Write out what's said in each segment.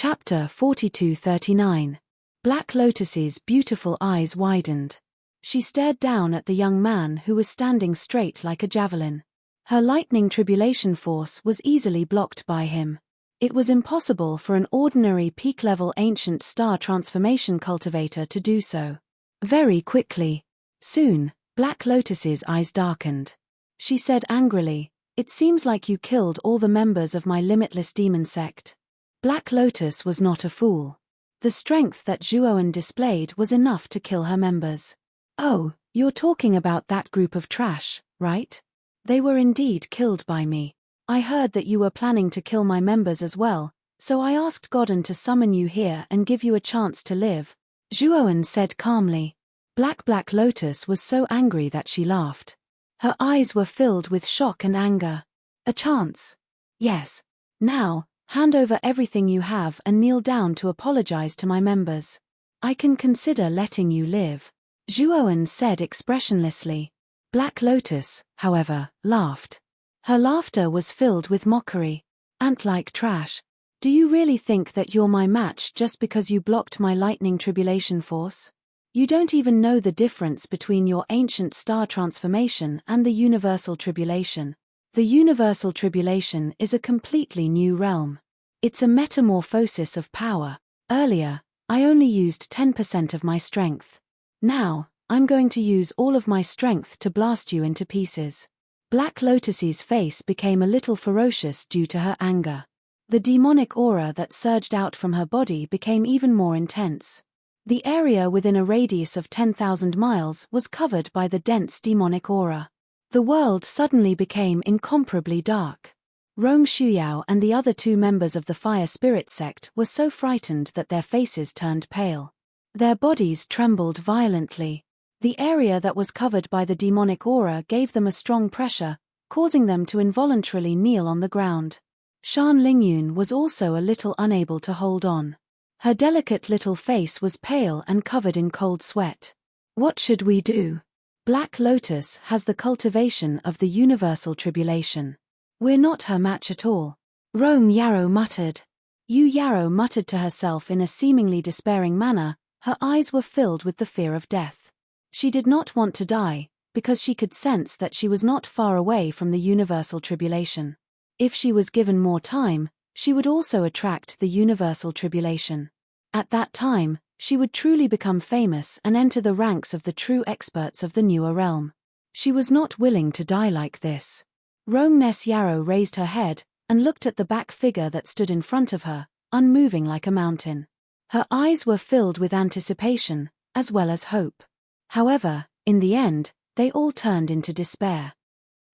Chapter 42-39. Black Lotus's beautiful eyes widened. She stared down at the young man who was standing straight like a javelin. Her lightning tribulation force was easily blocked by him. It was impossible for an ordinary peak-level ancient star transformation cultivator to do so. Very quickly. Soon, Black Lotus's eyes darkened. She said angrily, "It seems like you killed all the members of my limitless demon sect." Black Lotus was not a fool. The strength that Zhuoan displayed was enough to kill her members. "Oh, you're talking about that group of trash, right? They were indeed killed by me. I heard that you were planning to kill my members as well, so I asked Godden to summon you here and give you a chance to live," Zhuoan said calmly. Black Lotus was so angry that she laughed. Her eyes were filled with shock and anger. "A chance? Yes. Now, hand over everything you have and kneel down to apologize to my members. I can consider letting you live," Zhuoan said expressionlessly. Black Lotus, however, laughed. Her laughter was filled with mockery. "Ant-like trash. Do you really think that you're my match just because you blocked my lightning tribulation force? You don't even know the difference between your ancient star transformation and the universal tribulation. The universal tribulation is a completely new realm. It's a metamorphosis of power. Earlier, I only used 10% of my strength. Now, I'm going to use all of my strength to blast you into pieces." Black Lotus's face became a little ferocious due to her anger. The demonic aura that surged out from her body became even more intense. The area within a radius of 10,000 miles was covered by the dense demonic aura. The world suddenly became incomparably dark. Rong Shuyao and the other two members of the Fire Spirit sect were so frightened that their faces turned pale. Their bodies trembled violently. The area that was covered by the demonic aura gave them a strong pressure, causing them to involuntarily kneel on the ground. Shan Lingyun was also a little unable to hold on. Her delicate little face was pale and covered in cold sweat. "What should we do? Black Lotus has the cultivation of the universal tribulation. We're not her match at all," Rong Yarrow muttered. Yu Yarrow muttered to herself in a seemingly despairing manner. Her eyes were filled with the fear of death. She did not want to die, because she could sense that she was not far away from the universal tribulation. If she was given more time, she would also attract the universal tribulation. At that time, she would truly become famous and enter the ranks of the true experts of the newer realm. She was not willing to die like this. Rong Ness Yarrow raised her head and looked at the back figure that stood in front of her, unmoving like a mountain. Her eyes were filled with anticipation, as well as hope. However, in the end, they all turned into despair.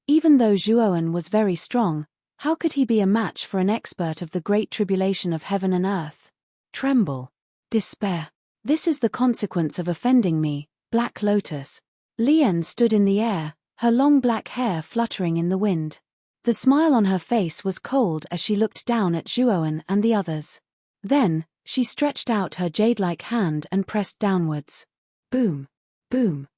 Even though Zhuoan was very strong, how could he be a match for an expert of the great tribulation of heaven and earth? Tremble. Despair. This is the consequence of offending me, Black Lotus. Lian stood in the air, her long black hair fluttering in the wind. The smile on her face was cold as she looked down at Zhuoan and the others. Then, she stretched out her jade-like hand and pressed downwards. Boom. Boom.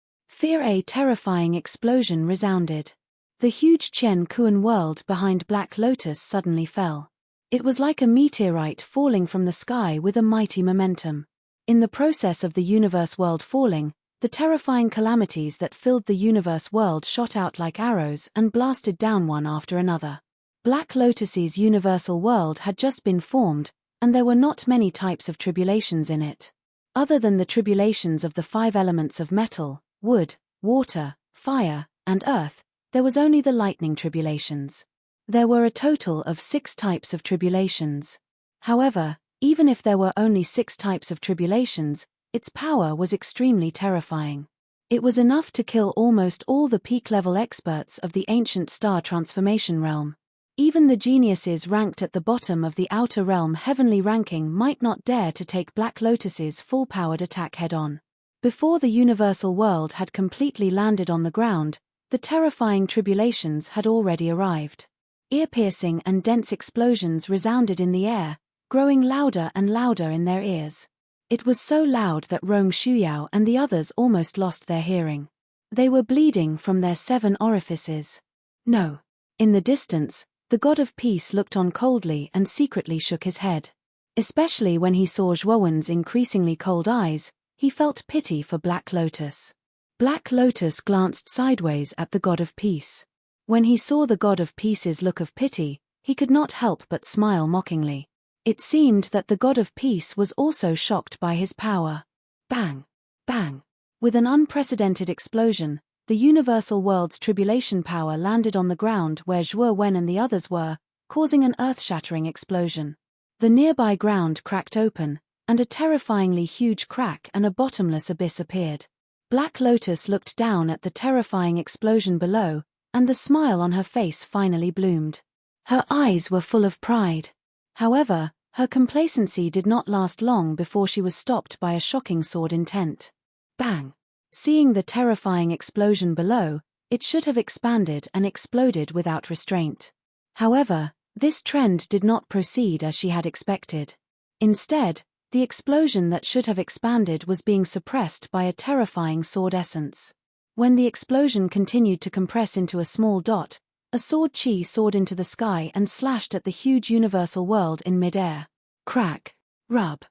A terrifying explosion resounded. The huge Chen Kuan world behind Black Lotus suddenly fell. It was like a meteorite falling from the sky with a mighty momentum. In the process of the universe world falling, the terrifying calamities that filled the universe world shot out like arrows and blasted down one after another. Black Lotus's universal world had just been formed, and there were not many types of tribulations in it. Other than the tribulations of the 5 elements of metal, wood, water, fire, and earth, there was only the lightning tribulations. There were a total of 6 types of tribulations. However, even if there were only 6 types of tribulations, its power was extremely terrifying. It was enough to kill almost all the peak-level experts of the ancient star transformation realm. Even the geniuses ranked at the bottom of the outer realm heavenly ranking might not dare to take Black Lotus's full-powered attack head-on. Before the universal world had completely landed on the ground, the terrifying tribulations had already arrived. Ear-piercing and dense explosions resounded in the air, growing louder and louder in their ears. It was so loud that Rong Shuyao and the others almost lost their hearing. They were bleeding from their 7 orifices. No. In the distance, the god of peace looked on coldly and secretly shook his head. Especially when he saw Zhuowen's increasingly cold eyes, he felt pity for Black Lotus. Black Lotus glanced sideways at the God of Peace. When he saw the God of Peace's look of pity, he could not help but smile mockingly. It seemed that the God of Peace was also shocked by his power. Bang! Bang! With an unprecedented explosion, the universal world's tribulation power landed on the ground where Zhuo Wen and the others were, causing an earth-shattering explosion. The nearby ground cracked open, and a terrifyingly huge crack and a bottomless abyss appeared. Black Lotus looked down at the terrifying explosion below, and the smile on her face finally bloomed. Her eyes were full of pride. However, her complacency did not last long before she was stopped by a shocking sword intent. Bang! Seeing the terrifying explosion below, it should have expanded and exploded without restraint. However, this trend did not proceed as she had expected. Instead, the explosion that should have expanded was being suppressed by a terrifying sword essence. When the explosion continued to compress into a small dot, a sword chi soared into the sky and slashed at the huge universal world in midair. Crack. Rub.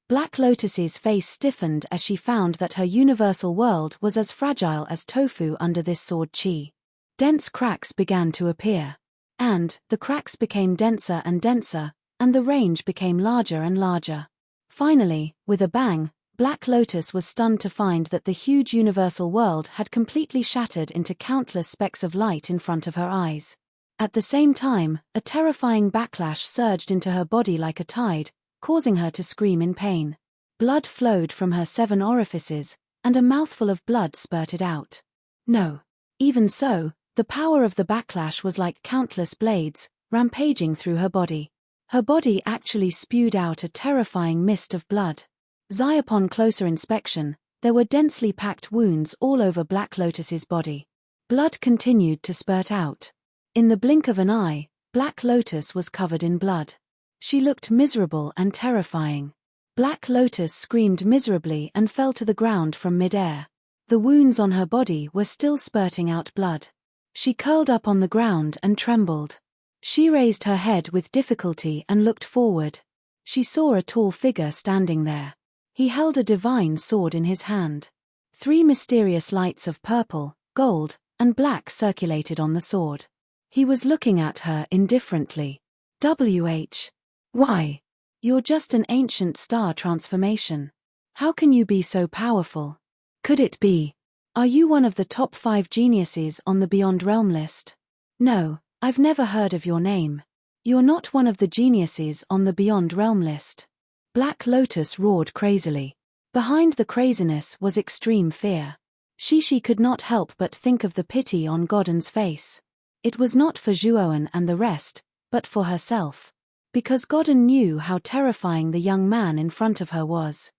Black Lotus's face stiffened as she found that her universal world was as fragile as tofu under this sword chi. Dense cracks began to appear. And the cracks became denser and denser, and the range became larger and larger. Finally, with a bang, Black Lotus was stunned to find that the huge universal world had completely shattered into countless specks of light in front of her eyes. At the same time, a terrifying backlash surged into her body like a tide, causing her to scream in pain. Blood flowed from her 7 orifices, and a mouthful of blood spurted out. No. Even so, the power of the backlash was like countless blades, rampaging through her body. Her body actually spewed out a terrifying mist of blood. Upon closer inspection, there were densely packed wounds all over Black Lotus's body. Blood continued to spurt out. In the blink of an eye, Black Lotus was covered in blood. She looked miserable and terrifying. Black Lotus screamed miserably and fell to the ground from midair. The wounds on her body were still spurting out blood. She curled up on the ground and trembled. She raised her head with difficulty and looked forward. She saw a tall figure standing there. He held a divine sword in his hand. 3 mysterious lights of purple, gold, and black circulated on the sword. He was looking at her indifferently. Why? You're just an ancient star transformation. How can you be so powerful? Could it be? Are you one of the top 5 geniuses on the Beyond Realm list? No, I've never heard of your name. You're not one of the geniuses on the Beyond Realm list. Black Lotus roared crazily. Behind the craziness was extreme fear. Shishi could not help but think of the pity on Godden's face. It was not for Zhuowen and the rest, but for herself. Because Godden knew how terrifying the young man in front of her was.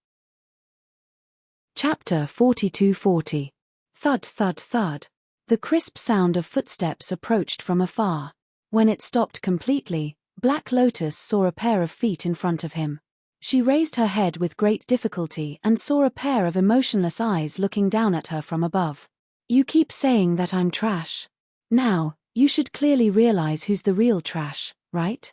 Chapter 4240. Thud thud thud. The crisp sound of footsteps approached from afar. When it stopped completely, Black Lotus saw a pair of feet in front of him. She raised her head with great difficulty and saw a pair of emotionless eyes looking down at her from above. You keep saying that I'm trash. Now, you should clearly realize who's the real trash, right?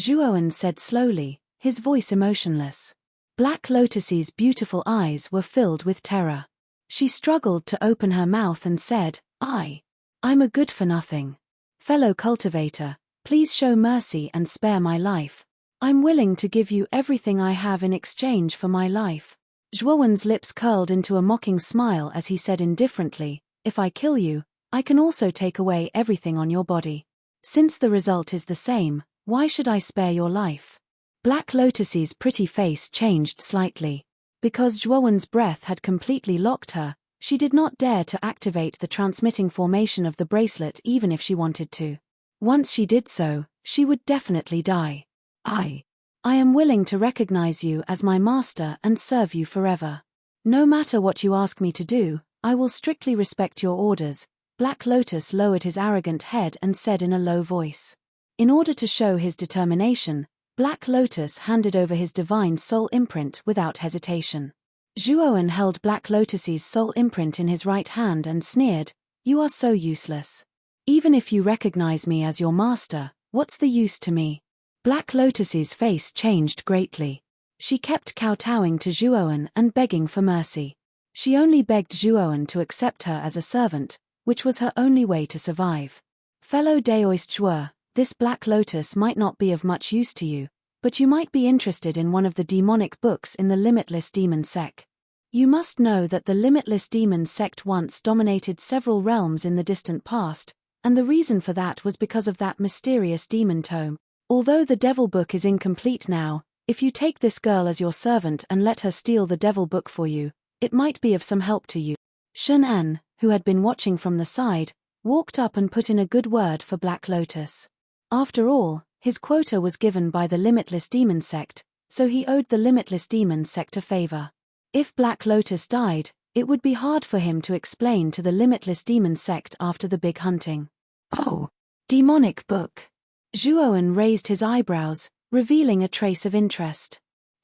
Zhuowen said slowly, his voice emotionless. Black Lotus's beautiful eyes were filled with terror. She struggled to open her mouth and said, I'm a good-for-nothing. Fellow cultivator, please show mercy and spare my life. I'm willing to give you everything I have in exchange for my life. Zhuowen's lips curled into a mocking smile as he said indifferently, if I kill you, I can also take away everything on your body. Since the result is the same, why should I spare your life? Black Lotus's pretty face changed slightly. Because Zhuowen's breath had completely locked her, she did not dare to activate the transmitting formation of the bracelet even if she wanted to. Once she did so, she would definitely die. I am willing to recognize you as my master and serve you forever. No matter what you ask me to do, I will strictly respect your orders. Black Lotus lowered his arrogant head and said in a low voice. In order to show his determination, Black Lotus handed over his divine soul imprint without hesitation. Zhuowen held Black Lotus's soul imprint in his right hand and sneered, You are so useless. Even if you recognize me as your master, what's the use to me? Black Lotus's face changed greatly. She kept kowtowing to Zhuoan and begging for mercy. She only begged Zhuoan to accept her as a servant, which was her only way to survive. Fellow Daoist, this Black Lotus might not be of much use to you, but you might be interested in one of the demonic books in the Limitless Demon Sect. You must know that the Limitless Demon Sect once dominated several realms in the distant past, and the reason for that was because of that mysterious demon tome. Although the Devil Book is incomplete now, if you take this girl as your servant and let her steal the Devil Book for you, it might be of some help to you. Shun An, who had been watching from the side, walked up and put in a good word for Black Lotus. After all, his quota was given by the Limitless Demon Sect, so he owed the Limitless Demon Sect a favor. If Black Lotus died, it would be hard for him to explain to the Limitless Demon Sect after the big hunting. Oh, demonic book. Zhuoan raised his eyebrows, revealing a trace of interest.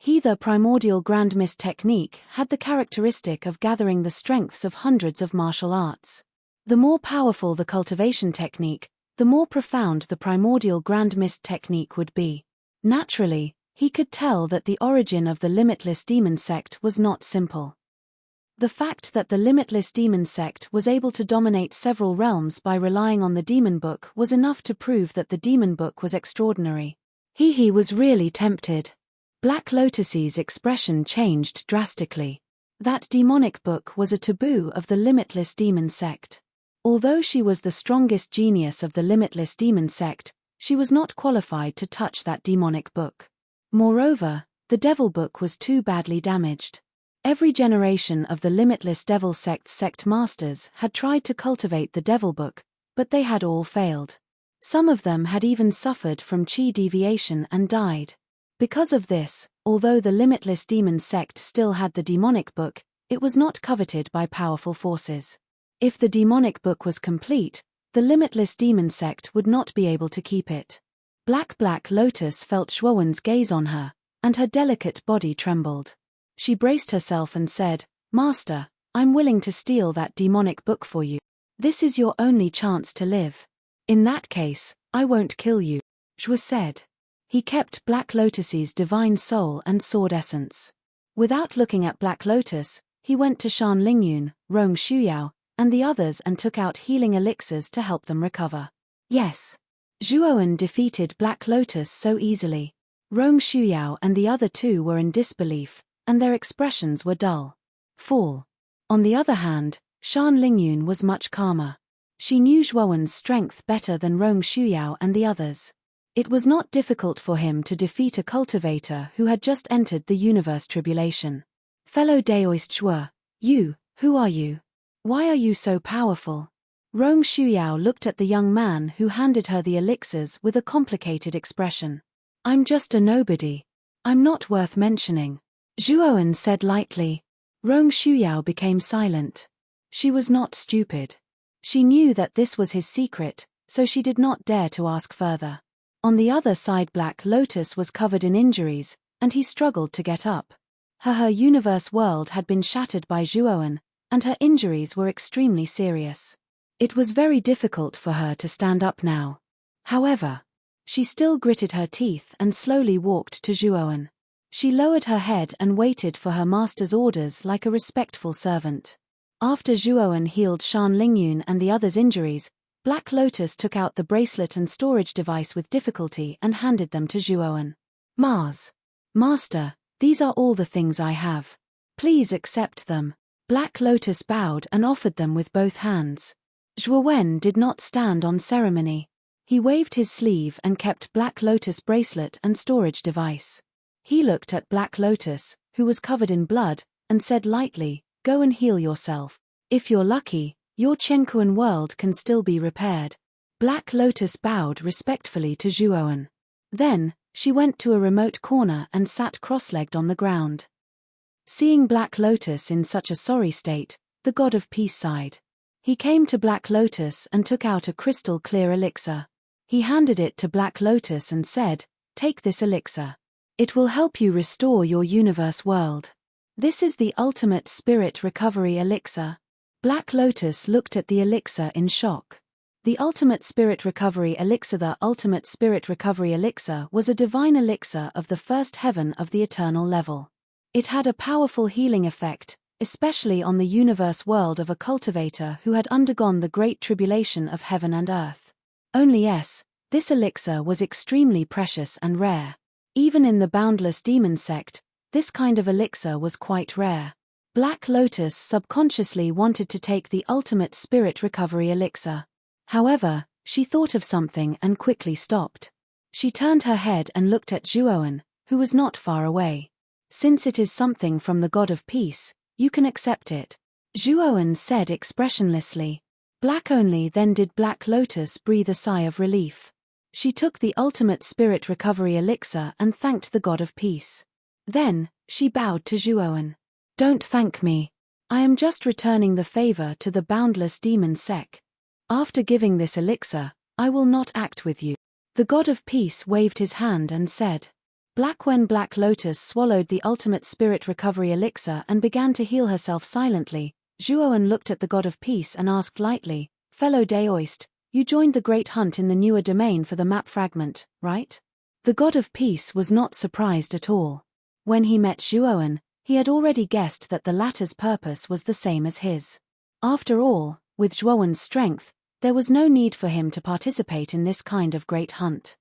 The primordial grand mist technique had the characteristic of gathering the strengths of hundreds of martial arts. The more powerful the cultivation technique, the more profound the primordial grand mist technique would be. Naturally, he could tell that the origin of the Limitless Demon Sect was not simple. The fact that the Limitless Demon Sect was able to dominate several realms by relying on the Demon Book was enough to prove that the Demon Book was extraordinary. He was really tempted. Black Lotus's expression changed drastically. That demonic book was a taboo of the Limitless Demon Sect. Although she was the strongest genius of the Limitless Demon Sect, she was not qualified to touch that demonic book. Moreover, the Devil Book was too badly damaged. Every generation of the Limitless Devil Sect masters had tried to cultivate the Devil Book, but they had all failed. Some of them had even suffered from chi deviation and died. Because of this, although the Limitless Demon Sect still had the demonic book, it was not coveted by powerful forces. If the demonic book was complete, the Limitless Demon Sect would not be able to keep it. Black Lotus felt Zhuoan's gaze on her, and her delicate body trembled. She braced herself and said, "Master, I'm willing to steal that demonic book for you. This is your only chance to live. In that case, I won't kill you," Zhuo said. He kept Black Lotus's divine soul and sword essence. Without looking at Black Lotus, he went to Shan Lingyun, Rong Shuyao, and the others and took out healing elixirs to help them recover. Yes. Zhuoan defeated Black Lotus so easily. Rong Shuyao and the other two were in disbelief, and their expressions were dull. Fall. On the other hand, Shan Lingyun was much calmer. She knew Zhuoan's strength better than Rong Shuyao and the others. It was not difficult for him to defeat a cultivator who had just entered the universe tribulation. Fellow Daoist Zhuo, who are you? Why are you so powerful? Rong Shuyao looked at the young man who handed her the elixirs with a complicated expression. I'm just a nobody. I'm not worth mentioning, Zhuoan said lightly. Rong Shuyao became silent. She was not stupid. She knew that this was his secret, so she did not dare to ask further. On the other side, Black Lotus was covered in injuries, and he struggled to get up. Her universe world had been shattered by Zhuoan, and her injuries were extremely serious. It was very difficult for her to stand up now. However, she still gritted her teeth and slowly walked to Zhuoan. She lowered her head and waited for her master's orders like a respectful servant. After Zhuoan healed Shan Lingyun and the others' injuries, Black Lotus took out the bracelet and storage device with difficulty and handed them to Zhuoan. Master, these are all the things I have. Please accept them. Black Lotus bowed and offered them with both hands. Zhuoan did not stand on ceremony. He waved his sleeve and kept Black Lotus bracelet and storage device. He looked at Black Lotus, who was covered in blood, and said lightly, "Go and heal yourself. If you're lucky, your Chenkuan world can still be repaired." Black Lotus bowed respectfully to Zhuoan. Then, she went to a remote corner and sat cross-legged on the ground. Seeing Black Lotus in such a sorry state, the god of peace sighed. He came to Black Lotus and took out a crystal-clear elixir. He handed it to Black Lotus and said, "Take this elixir. It will help you restore your universe world. This is the ultimate spirit recovery elixir." Black Lotus looked at the elixir in shock. The Ultimate Spirit Recovery Elixir. The Ultimate Spirit Recovery Elixir was a divine elixir of the first heaven of the eternal level. It had a powerful healing effect, especially on the universe world of a cultivator who had undergone the great tribulation of heaven and earth. Only this elixir was extremely precious and rare. Even in the Boundless Demon sect, this kind of elixir was quite rare. Black Lotus subconsciously wanted to take the Ultimate Spirit Recovery Elixir. However, she thought of something and quickly stopped. She turned her head and looked at Zhuowen, who was not far away. "Since it is something from the God of Peace, you can accept it," Zhuowen said expressionlessly. Black only then did Black Lotus breathe a sigh of relief. She took the Ultimate Spirit Recovery Elixir and thanked the God of Peace. Then, she bowed to Zhuowen. "Don't thank me. I am just returning the favor to the Boundless Demon sect. After giving this elixir, I will not act with you." The God of Peace waved his hand and said, "Black." When Black Lotus swallowed the Ultimate Spirit Recovery Elixir and began to heal herself silently, Zhuowen looked at the God of Peace and asked lightly, "Fellow Daoist, you joined the great hunt in the newer domain for the map fragment, right?" The God of Peace was not surprised at all. When he met Zhuowen, he had already guessed that the latter's purpose was the same as his. After all, with Zhuowen's strength, there was no need for him to participate in this kind of great hunt.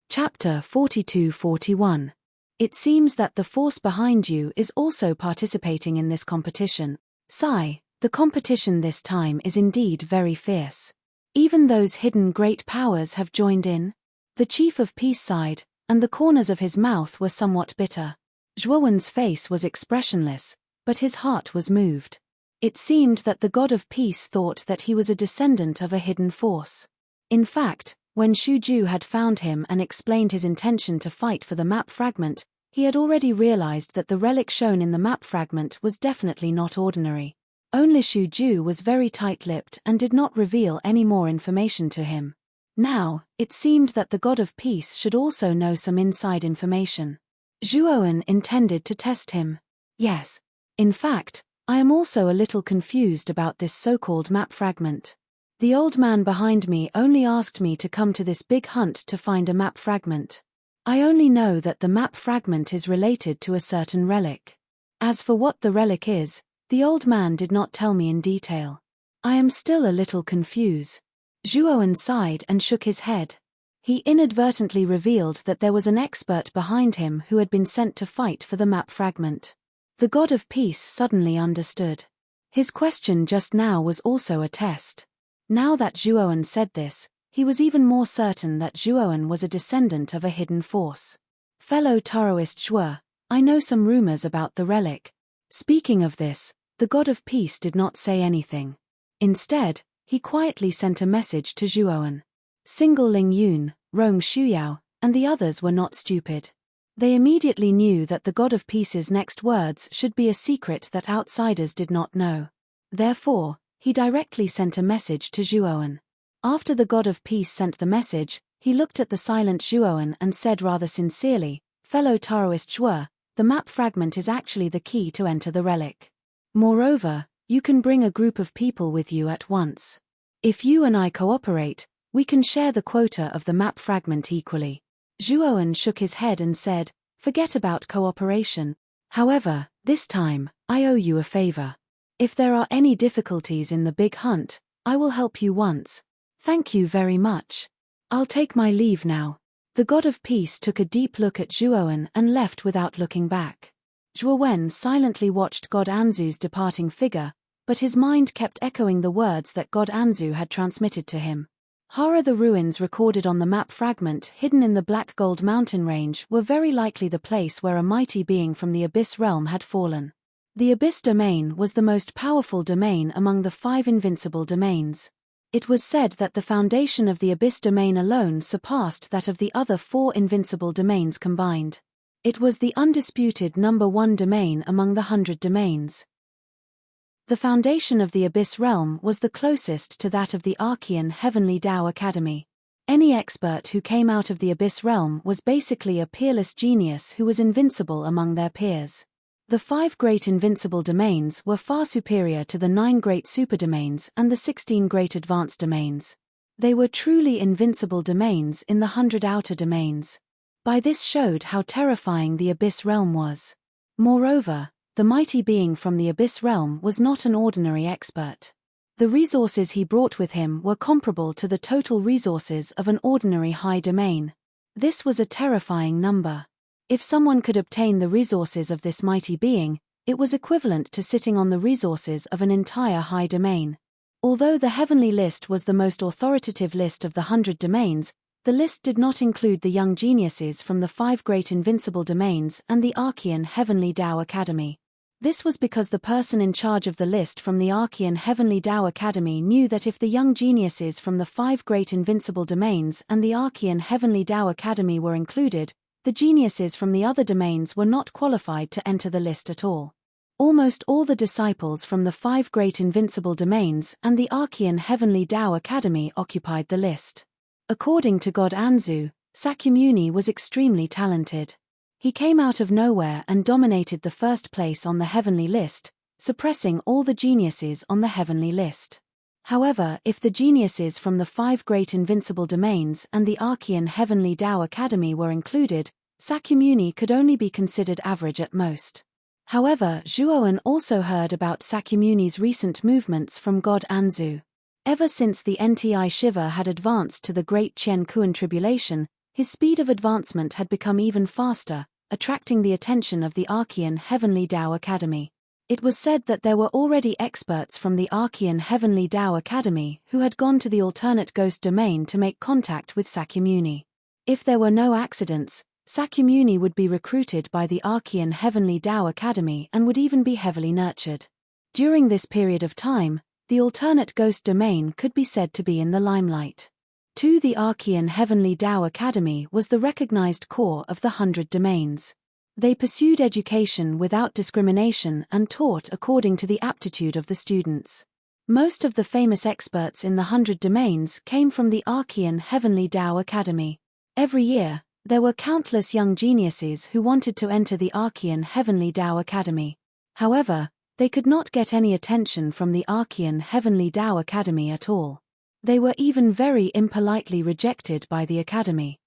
Chapter 42-41. It seems that the force behind you is also participating in this competition. Sigh, the competition this time is indeed very fierce. Even those hidden great powers have joined in. The Chief of Peace sighed, and the corners of his mouth were somewhat bitter. Zhuowen's face was expressionless, but his heart was moved. It seemed that the God of Peace thought that he was a descendant of a hidden force. In fact, when Shuju had found him and explained his intention to fight for the map fragment, he had already realized that the relic shown in the map fragment was definitely not ordinary. Only Shuju was very tight-lipped and did not reveal any more information to him. Now, it seemed that the God of Peace should also know some inside information. Zhuowen intended to test him. "Yes. In fact, I am also a little confused about this so-called map fragment. The old man behind me only asked me to come to this big hunt to find a map fragment. I only know that the map fragment is related to a certain relic. As for what the relic is, the old man did not tell me in detail. I am still a little confused." Zhuowen sighed and shook his head. He inadvertently revealed that there was an expert behind him who had been sent to fight for the map fragment. The God of Peace suddenly understood. His question just now was also a test. Now that Zhuowen said this, he was even more certain that Zhuowen was a descendant of a hidden force. "Fellow Taoist Zhuo, I know some rumors about the relic." Speaking of this, the God of Peace did not say anything. Instead, he quietly sent a message to Zhuowen. Single Ling Yun, Rong Shuyao, and the others were not stupid. They immediately knew that the God of Peace's next words should be a secret that outsiders did not know. Therefore, he directly sent a message to Zhuowen. After the God of Peace sent the message, he looked at the silent Zhuowen and said rather sincerely, "Fellow Taoist Zhuo, the map fragment is actually the key to enter the relic. Moreover, you can bring a group of people with you at once. If you and I cooperate, we can share the quota of the map fragment equally." Zhuowen shook his head and said, "Forget about cooperation. However, this time, I owe you a favor. If there are any difficulties in the big hunt, I will help you once. Thank you very much. I'll take my leave now." The God of Peace took a deep look at Zhuowen and left without looking back. Zhuowen silently watched God Anzu's departing figure, but his mind kept echoing the words that God Anzu had transmitted to him. The ruins recorded on the map fragment hidden in the Black Gold mountain range were very likely the place where a mighty being from the Abyss realm had fallen. The Abyss domain was the most powerful domain among the 5 invincible domains. It was said that the foundation of the Abyss domain alone surpassed that of the other 4 invincible domains combined. It was the undisputed number 1 domain among the 100 domains. The foundation of the Abyss realm was the closest to that of the Archean Heavenly Tao Academy. Any expert who came out of the Abyss realm was basically a peerless genius who was invincible among their peers. The 5 great invincible domains were far superior to the 9 great superdomains and the 16 great advanced domains. They were truly invincible domains in the 100 outer domains. By this showed how terrifying the Abyss realm was. Moreover, the mighty being from the Abyss realm was not an ordinary expert. The resources he brought with him were comparable to the total resources of an ordinary high domain. This was a terrifying number. If someone could obtain the resources of this mighty being, it was equivalent to sitting on the resources of an entire high domain. Although the heavenly list was the most authoritative list of the 100 domains, the list did not include the young geniuses from the 5 great invincible domains and the Archean Heavenly Tao Academy. This was because the person in charge of the list from the Archean Heavenly Tao Academy knew that if the young geniuses from the 5 great invincible domains and the Archean Heavenly Tao Academy were included, the geniuses from the other domains were not qualified to enter the list at all. Almost all the disciples from the 5 great invincible domains and the Archean Heavenly Tao Academy occupied the list. According to God Anzu, Sakyamuni was extremely talented. He came out of nowhere and dominated the first place on the heavenly list, suppressing all the geniuses on the heavenly list. However, if the geniuses from the 5 great invincible domains and the Archean Heavenly Tao Academy were included, Sakyamuni could only be considered average at most. However, Zhuowen also heard about Sakyamuni's recent movements from God Anzu. Ever since the Nti Shiva had advanced to the Great Chen Kuan Tribulation, his speed of advancement had become even faster, attracting the attention of the Archean Heavenly Tao Academy. It was said that there were already experts from the Archean Heavenly Tao Academy who had gone to the alternate ghost domain to make contact with Sakyamuni. If there were no accidents, Sakyamuni would be recruited by the Archean Heavenly Tao Academy and would even be heavily nurtured. During this period of time, the alternate ghost domain could be said to be in the limelight. The Archean Heavenly Tao Academy was the recognized core of the 100 domains. They pursued education without discrimination and taught according to the aptitude of the students. Most of the famous experts in the 100 domains came from the Archean Heavenly Tao Academy. Every year, there were countless young geniuses who wanted to enter the Archean Heavenly Tao Academy. However, they could not get any attention from the Archean Heavenly Tao Academy at all. They were even very impolitely rejected by the Academy.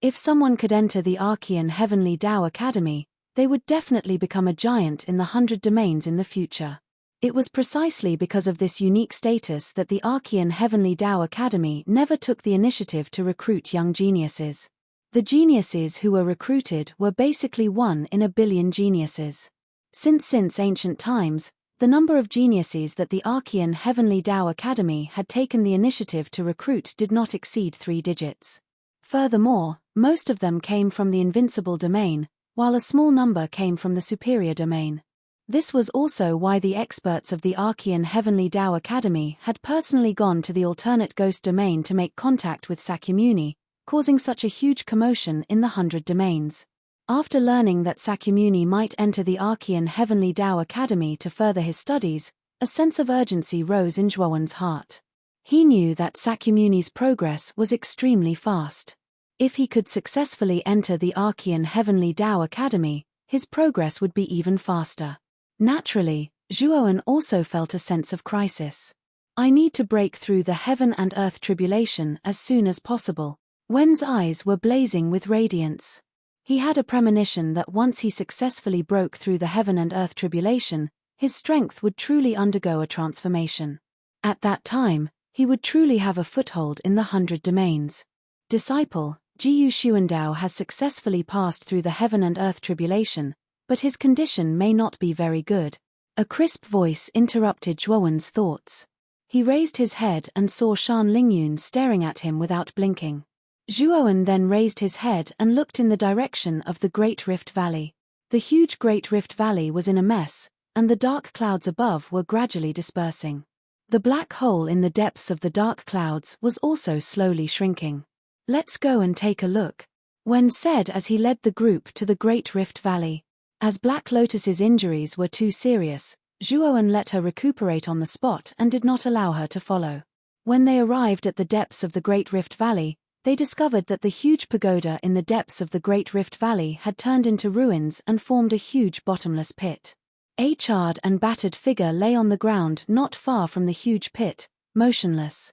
If someone could enter the Archean Heavenly Tao Academy, they would definitely become a giant in the 100 domains in the future. It was precisely because of this unique status that the Archean Heavenly Tao Academy never took the initiative to recruit young geniuses. The geniuses who were recruited were basically 1 in a billion geniuses. Since ancient times, the number of geniuses that the Archean Heavenly Tao Academy had taken the initiative to recruit did not exceed 3 digits. Furthermore, most of them came from the invincible domain, while a small number came from the superior domain. This was also why the experts of the Archean Heavenly Tao Academy had personally gone to the alternate ghost domain to make contact with Sakyamuni, causing such a huge commotion in the 100 domains. After learning that Sakyamuni might enter the Archean Heavenly Tao Academy to further his studies, a sense of urgency rose in Zhuowen's heart. He knew that Sakyamuni's progress was extremely fast. If he could successfully enter the Archean Heavenly Tao Academy, his progress would be even faster. Naturally, Zhuowen also felt a sense of crisis. I need to break through the heaven and earth tribulation as soon as possible. Wen's eyes were blazing with radiance. He had a premonition that once he successfully broke through the heaven and earth tribulation, his strength would truly undergo a transformation. At that time, he would truly have a foothold in the 100 domains. Disciple, Jiyu Xuandao has successfully passed through the heaven and earth tribulation, but his condition may not be very good. A crisp voice interrupted Zhuowen's thoughts. He raised his head and saw Shan Lingyun staring at him without blinking. Zhuowen then raised his head and looked in the direction of the Great Rift Valley. The huge Great Rift Valley was in a mess, and the dark clouds above were gradually dispersing. The black hole in the depths of the dark clouds was also slowly shrinking. Let's go and take a look, Wen said as he led the group to the Great Rift Valley. As Black Lotus's injuries were too serious, Zhuowen let her recuperate on the spot and did not allow her to follow. When they arrived at the depths of the Great Rift Valley, They discovered that the huge pagoda in the depths of the Great Rift Valley had turned into ruins and formed a huge bottomless pit. A charred and battered figure lay on the ground not far from the huge pit, motionless.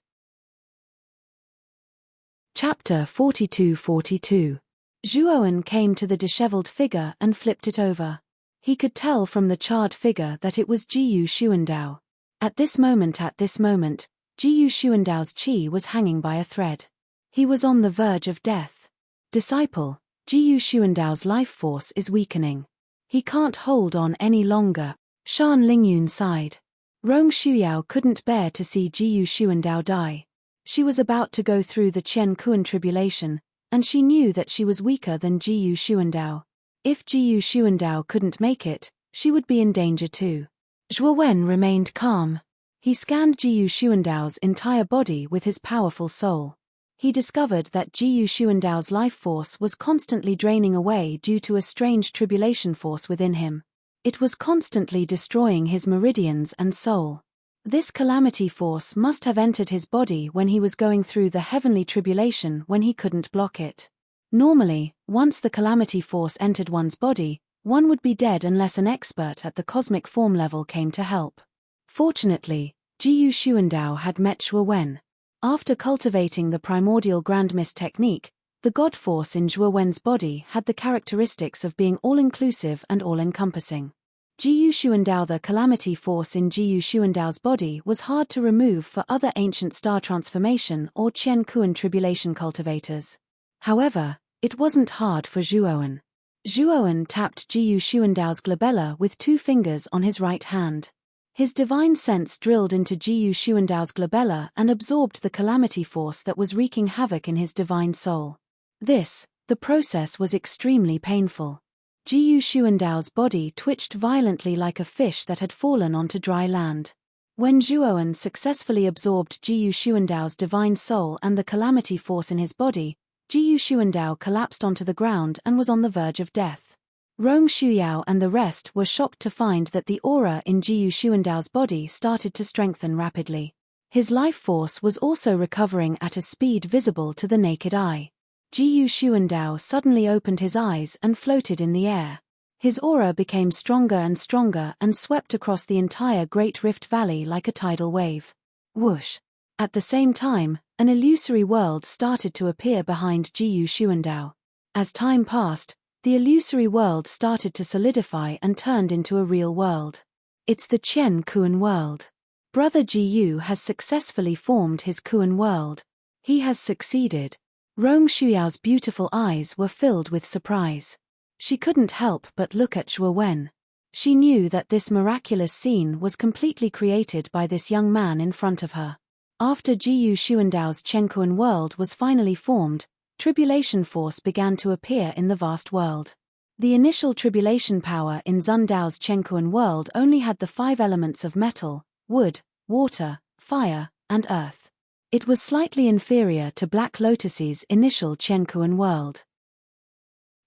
Chapter 42-42. Zhuowen came to the disheveled figure and flipped it over. He could tell from the charred figure that it was Jiyu Xuandao. At this moment, Jiyu Xuandao's qi was hanging by a thread. He was on the verge of death. Disciple, Jiyu Xuandao's life force is weakening. He can't hold on any longer. Shan Lingyun sighed. Rong Shuyao couldn't bear to see Jiyu Xuandao die. She was about to go through the Qian Kuan tribulation, and she knew that she was weaker than Jiyu Xuandao. If Jiyu Xuandao couldn't make it, she would be in danger too. Zhuo Wen remained calm. He scanned Jiyu Xuandao's entire body with his powerful soul. He discovered that Jiyu Xuandao's life force was constantly draining away due to a strange tribulation force within him. It was constantly destroying his meridians and soul. This calamity force must have entered his body when he was going through the heavenly tribulation when he couldn't block it. Normally, once the calamity force entered one's body, one would be dead unless an expert at the cosmic form level came to help. Fortunately, Jiyu Xuandao had met Zhuo Wen. After cultivating the primordial grand mist technique, the god force in Zhuo Wen's body had the characteristics of being all-inclusive and all-encompassing. Jiyu Xuandao, the calamity force in Jiyu Xuandao's body, was hard to remove for other ancient star transformation or Qian Kuan tribulation cultivators. However, it wasn't hard for Zhuowen. Zhuowen tapped Jiyu Xuandao's glabella with 2 fingers on his right hand. His divine sense drilled into Jiyu Xuandao's glabella and absorbed the calamity force that was wreaking havoc in his divine soul. The process was extremely painful. Jiyu Xuandao's body twitched violently like a fish that had fallen onto dry land. When Zhuowen successfully absorbed Jiyu Xuandao's divine soul and the calamity force in his body, Jiyu Xuandao collapsed onto the ground and was on the verge of death. Rong Shuyao and the rest were shocked to find that the aura in Jiyu Xuandao's body started to strengthen rapidly. His life force was also recovering at a speed visible to the naked eye. Jiyu Xuandao suddenly opened his eyes and floated in the air. His aura became stronger and stronger and swept across the entire Great Rift Valley like a tidal wave. Whoosh! At the same time, an illusory world started to appear behind Jiyu Xuandao. As time passed, the illusory world started to solidify and turned into a real world. It's the Qian Kuan world. Brother Jiyu has successfully formed his Kuan world. He has succeeded. Rong Shuyao's beautiful eyes were filled with surprise. She couldn't help but look at Zhuo Wen. She knew that this miraculous scene was completely created by this young man in front of her. After Jiyu Xuandao's Chenkuan world was finally formed, tribulation force began to appear in the vast world. The initial tribulation power in Zundao's Chenkuan world only had the 5 elements of metal, wood, water, fire, and earth. It was slightly inferior to Black Lotus's initial Chenkuan world.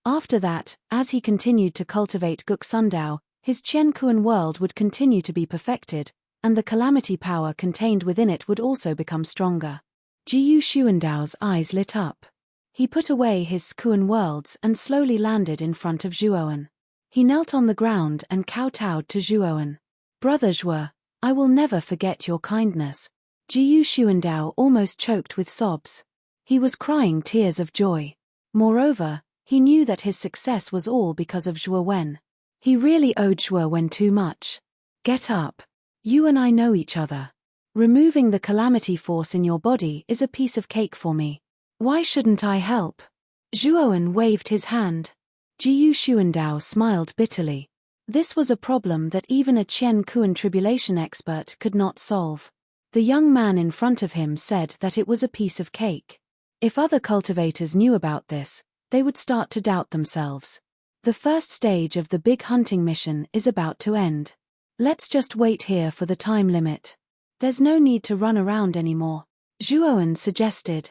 After that, as he continued to cultivate Guk Sundao, his Chenkuan world would continue to be perfected, and the calamity power contained within it would also become stronger. Jiyu Xuandao's eyes lit up. He put away his Kuan worlds and slowly landed in front of Zhuowen. He knelt on the ground and kowtowed to Zhuowen. Brother Zhuo, I will never forget your kindness. Jiyu Xuandao almost choked with sobs. He was crying tears of joy. Moreover, he knew that his success was all because of Zhuo Wen. He really owed Zhuo Wen too much. Get up. You and I know each other. Removing the calamity force in your body is a piece of cake for me. Why shouldn't I help? Zhuowen waved his hand. Jiyu Xuandao smiled bitterly. This was a problem that even a Qian Kuan tribulation expert could not solve. The young man in front of him said that it was a piece of cake. If other cultivators knew about this, they would start to doubt themselves. The first stage of the big hunting mission is about to end. Let's just wait here for the time limit. There's no need to run around anymore, Zhuowen suggested.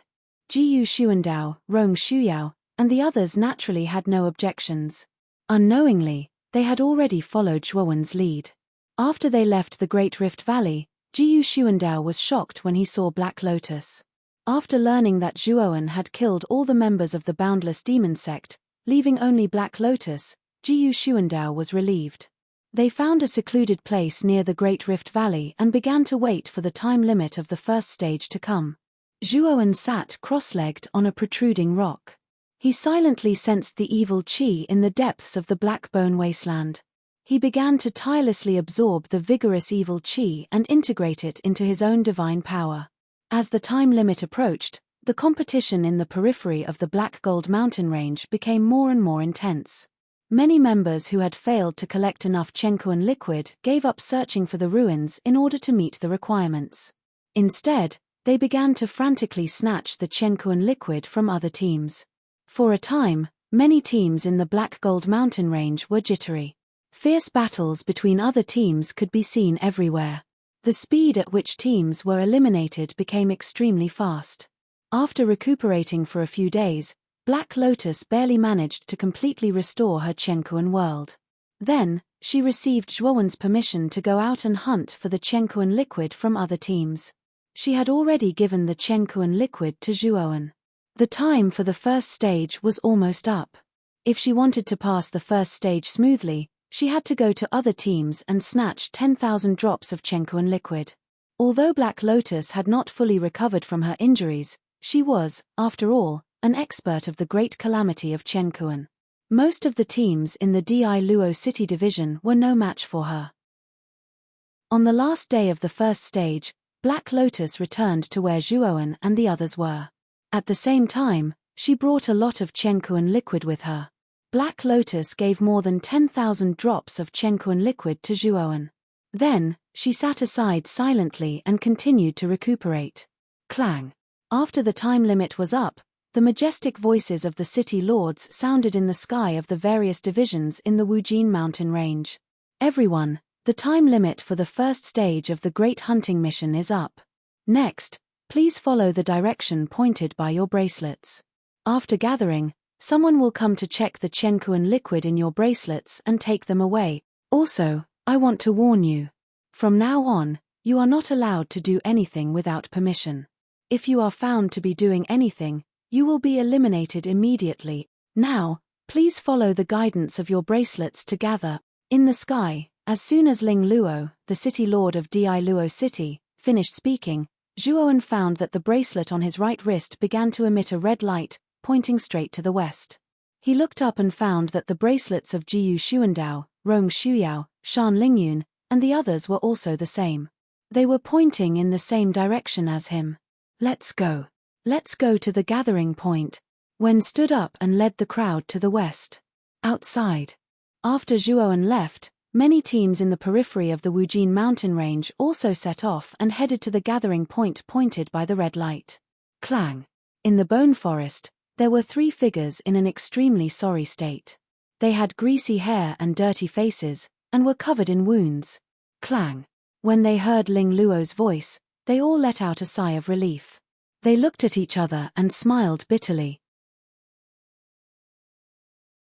Jiyu Xuandao, Rong Shuyao, and the others naturally had no objections. Unknowingly, they had already followed Zhuowen's lead. After they left the Great Rift Valley, Jiyu Xuandao was shocked when he saw Black Lotus. After learning that Zhuoan had killed all the members of the Boundless Demon sect, leaving only Black Lotus, Jiyu Xuandao was relieved. They found a secluded place near the Great Rift Valley and began to wait for the time limit of the first stage to come. Zhuoan sat cross-legged on a protruding rock. He silently sensed the evil qi in the depths of the Black Bone Wasteland. He began to tirelessly absorb the vigorous evil qi and integrate it into his own divine power. As the time limit approached, the competition in the periphery of the Black Gold Mountain range became more and more intense. Many members who had failed to collect enough Chenkuan liquid gave up searching for the ruins in order to meet the requirements. Instead, they began to frantically snatch the Chenkuan liquid from other teams. For a time, many teams in the Black Gold Mountain range were jittery. Fierce battles between other teams could be seen everywhere. The speed at which teams were eliminated became extremely fast. After recuperating for a few days, Black Lotus barely managed to completely restore her Chenkuan world. Then, she received Zhuoan's permission to go out and hunt for the Chenkuan liquid from other teams. She had already given the Chenkuan liquid to Zhuoan. The time for the first stage was almost up. If she wanted to pass the first stage smoothly, she had to go to other teams and snatch 10,000 drops of Chenkuan liquid. Although Black Lotus had not fully recovered from her injuries, she was, after all, an expert of the great calamity of Chenkuan. Most of the teams in the Di Luo City division were no match for her. On the last day of the first stage, Black Lotus returned to where Zhuoan and the others were. At the same time, she brought a lot of Chenkuan liquid with her. Black Lotus gave more than 10,000 drops of Chenkuan liquid to Zhuoan. Then, she sat aside silently and continued to recuperate. Clang. After the time limit was up, the majestic voices of the city lords sounded in the sky of the various divisions in the Wujin mountain range. Everyone, the time limit for the first stage of the Great Hunting Mission is up. Next, please follow the direction pointed by your bracelets. After gathering, someone will come to check the Chenkuan liquid in your bracelets and take them away. Also, I want to warn you. From now on, you are not allowed to do anything without permission. If you are found to be doing anything, you will be eliminated immediately. Now, please follow the guidance of your bracelets to gather. In the sky, as soon as Ling Luo, the city lord of Di Luo City, finished speaking, Zhuoan found that the bracelet on his right wrist began to emit a red light, pointing straight to the west. He looked up and found that the bracelets of Jiyu Xuandao, Rong Shuyao, Shan Lingyun, and the others were also the same. They were pointing in the same direction as him. Let's go. Let's go to the gathering point. Wen stood up and led the crowd to the west. Outside. After Zhuoan left, many teams in the periphery of the Wujin mountain range also set off and headed to the gathering point pointed by the red light. Clang. In the bone forest, there were 3 figures in an extremely sorry state. They had greasy hair and dirty faces, and were covered in wounds. Clang. When they heard Ling Luo's voice, they all let out a sigh of relief. They looked at each other and smiled bitterly.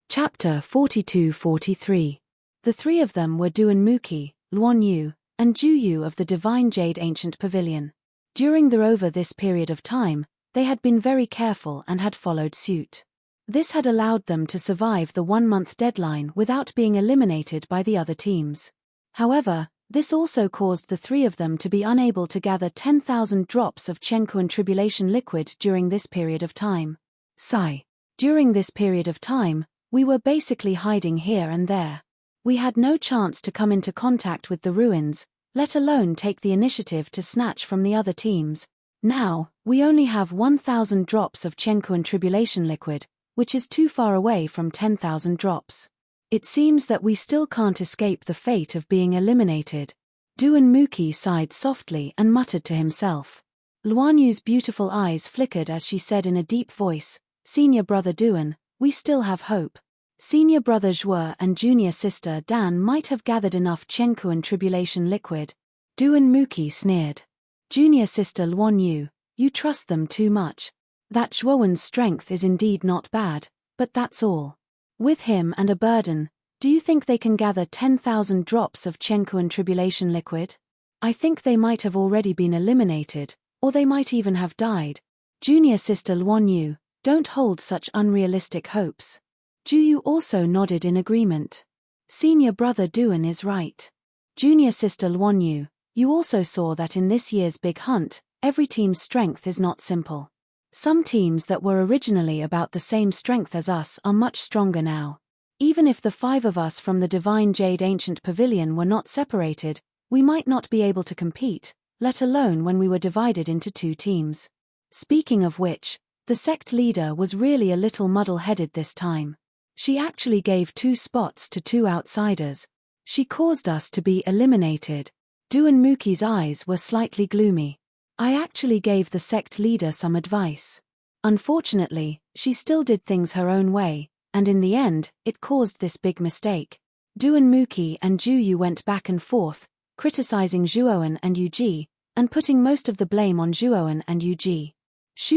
Chapter 42-43. The 3 of them were Duan Muqi, Luan Yu, and Ju Yu of the Divine Jade Ancient Pavilion. During this period of time, they had been very careful and had followed suit. This had allowed them to survive the 1-month deadline without being eliminated by the other teams. However, this also caused the 3 of them to be unable to gather 10,000 drops of Chenkuan tribulation liquid during this period of time. Sigh. During this period of time, we were basically hiding here and there. We had no chance to come into contact with the ruins, let alone take the initiative to snatch from the other teams. Now, we only have 1,000 drops of Chenkuan tribulation liquid, which is too far away from 10,000 drops. It seems that we still can't escape the fate of being eliminated. Duan Muqi sighed softly and muttered to himself. Luan Yu's beautiful eyes flickered as she said in a deep voice, "Senior brother Duan, we still have hope. Senior brother Zhuo and junior sister Dan might have gathered enough Chenkuan tribulation liquid." Duan Muqi sneered. "Junior sister Luan Yu, you trust them too much. That Zhuoan's strength is indeed not bad, but that's all. With him and a burden, do you think they can gather 10,000 drops of Chenkuan tribulation liquid? I think they might have already been eliminated, or they might even have died. Junior sister Luanyu, don't hold such unrealistic hopes. Juyu also nodded in agreement. Senior brother Duan is right. Junior sister Luanyu, you also saw that in this year's big hunt, every team's strength is not simple. Some teams that were originally about the same strength as us are much stronger now. Even if the 5 of us from the Divine Jade Ancient Pavilion were not separated, we might not be able to compete, let alone when we were divided into 2 teams. Speaking of which, the sect leader was really a little muddle-headed this time. She actually gave 2 spots to 2 outsiders. She caused us to be eliminated. Duan Muki's eyes were slightly gloomy. I actually gave the sect leader some advice. Unfortunately, she still did things her own way, and in the end, it caused this big mistake. Duan Muki and Juyu went back and forth, criticizing Zhuoan and Yuji, and putting most of the blame on Zhuoan and Yuji.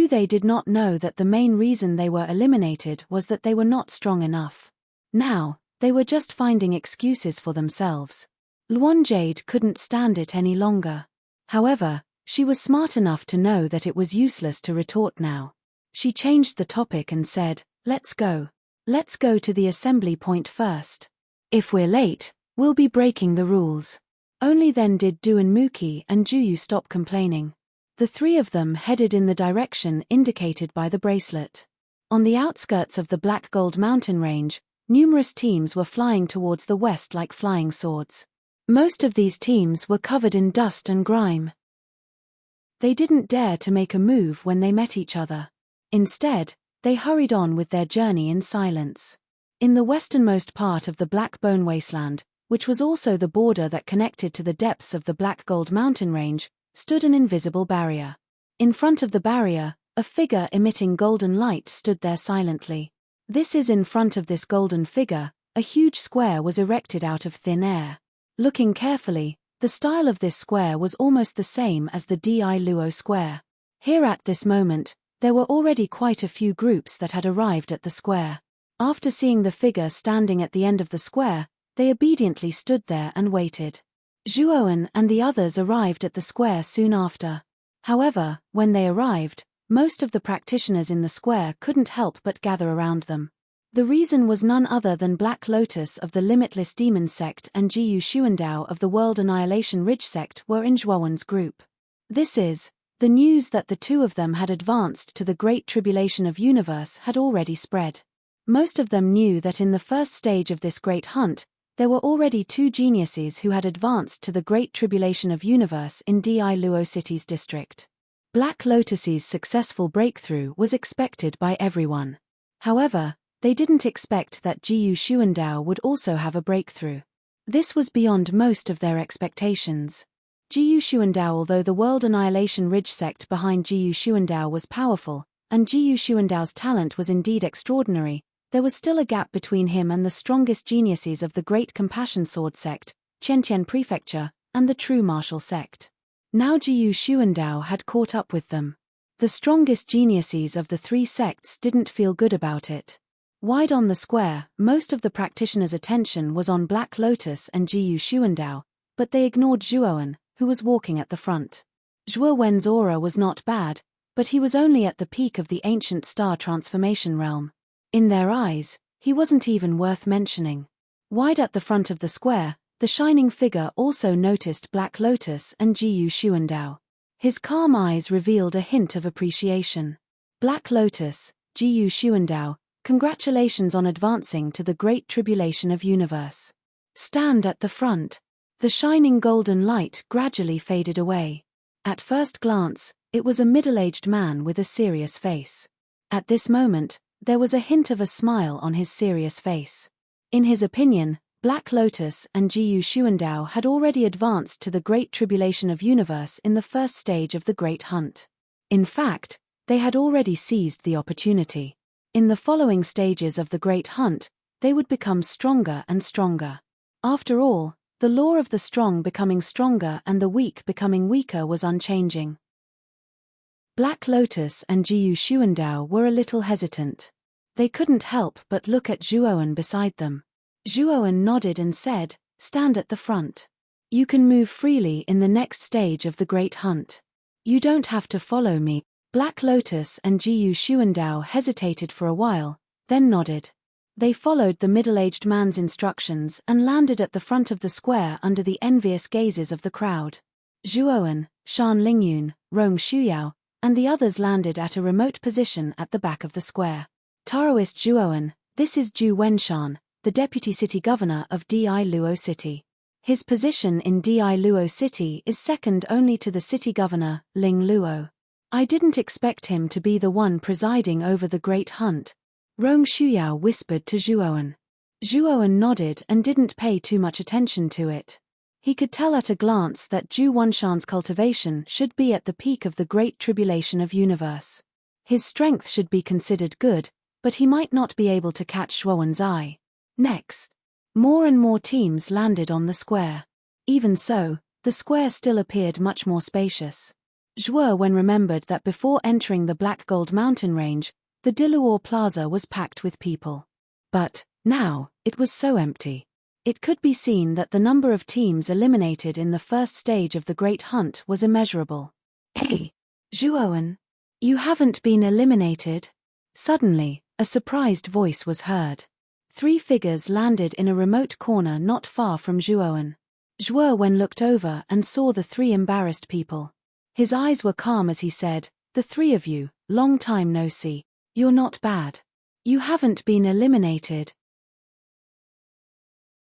They did not know that the main reason they were eliminated was that they were not strong enough. Now, they were just finding excuses for themselves. Luan Jade couldn't stand it any longer. However, she was smart enough to know that it was useless to retort now. She changed the topic and said, "Let's go. Let's go to the assembly point first. If we're late, we'll be breaking the rules." Only then did Duan Muki and Juyu stop complaining. The 3 of them headed in the direction indicated by the bracelet. On the outskirts of the Black Gold Mountain Range, numerous teams were flying towards the west like flying swords. Most of these teams were covered in dust and grime. They didn't dare to make a move when they met each other. Instead, they hurried on with their journey in silence. In the westernmost part of the Black Bone Wasteland, which was also the border that connected to the depths of the Black Gold Mountain Range, stood an invisible barrier. In front of the barrier, a figure emitting golden light stood there silently. In front of this golden figure, a huge square was erected out of thin air. Looking carefully, the style of this square was almost the same as the Di Luo square. Here at this moment, there were already quite a few groups that had arrived at the square. After seeing the figure standing at the end of the square, they obediently stood there and waited. Zhuoan and the others arrived at the square soon after. However, when they arrived, most of the practitioners in the square couldn't help but gather around them. The reason was none other than Black Lotus of the Limitless Demon Sect and Jiyu Xuandao of the World Annihilation Ridge Sect were in Zhuoan's group. The news that the 2 of them had advanced to the Great Tribulation of Universe had already spread. Most of them knew that in the first stage of this great hunt, there were already 2 geniuses who had advanced to the Great Tribulation of Universe in Di Luo City's district. Black Lotus's successful breakthrough was expected by everyone. However, they didn't expect that Jiyu Xuandao would also have a breakthrough. This was beyond most of their expectations. Jiyu Xuandao, although the World Annihilation Ridge sect behind Jiyu Xuandao was powerful, and Jiyu Xuandao's talent was indeed extraordinary, there was still a gap between him and the strongest geniuses of the Great Compassion Sword sect, Qiantian Prefecture, and the True Martial sect. Now Jiyu Xuandao had caught up with them. The strongest geniuses of the 3 sects didn't feel good about it. Wide on the square, most of the practitioners' attention was on Black Lotus and Jiyu Xuandao, but they ignored Zhuoan, who was walking at the front. Zhuowen's aura was not bad, but he was only at the peak of the ancient star transformation realm. In their eyes, he wasn't even worth mentioning. Wide at the front of the square, the shining figure also noticed Black Lotus and Jiyu Xuandao. His calm eyes revealed a hint of appreciation. Black Lotus, Jiyu Xuandao, congratulations on advancing to the Great Tribulation of Universe. Stand at the front. The shining golden light gradually faded away. At first glance, it was a middle-aged man with a serious face. At this moment, there was a hint of a smile on his serious face. In his opinion, Black Lotus and Jiyu Xuandao had already advanced to the Great Tribulation of Universe in the first stage of the Great Hunt. In fact, they had already seized the opportunity. In the following stages of the Great Hunt, they would become stronger and stronger. After all, the law of the strong becoming stronger and the weak becoming weaker was unchanging. Black Lotus and Jiyu Xuandao were a little hesitant. They couldn't help but look at Zhuoan beside them. Zhuoan nodded and said, "Stand at the front. You can move freely in the next stage of the Great Hunt. You don't have to follow me." Black Lotus and Jiyu Xuandao hesitated for a while, then nodded. They followed the middle-aged man's instructions and landed at the front of the square under the envious gazes of the crowd. Zhuowen, Shan Lingyun, Rong Shuyao, and the others landed at a remote position at the back of the square. Taoist Zhuowen, this is Zhu Wenshan, the deputy city governor of Di Luo City. His position in Di Luo City is second only to the city governor, Ling Luo. I didn't expect him to be the one presiding over the great hunt, Rong Shuyao whispered to Zhuowen. Zhuowen nodded and didn't pay too much attention to it. He could tell at a glance that Zhu Wenshan's cultivation should be at the peak of the great tribulation of universe. His strength should be considered good, but he might not be able to catch Zhuowen's eye. Next, more and more teams landed on the square. Even so, the square still appeared much more spacious. Zhuowen remembered that before entering the Black Gold mountain range, the Diluor Plaza was packed with people. But, now, it was so empty. It could be seen that the number of teams eliminated in the first stage of the Great Hunt was immeasurable. Hey, Zhuowen, you haven't been eliminated? Suddenly, a surprised voice was heard. 3 figures landed in a remote corner not far from Zhuowen. Zhuowen looked over and saw the 3 embarrassed people. His eyes were calm as he said, "The 3 of you, long time no see. You're not bad. You haven't been eliminated."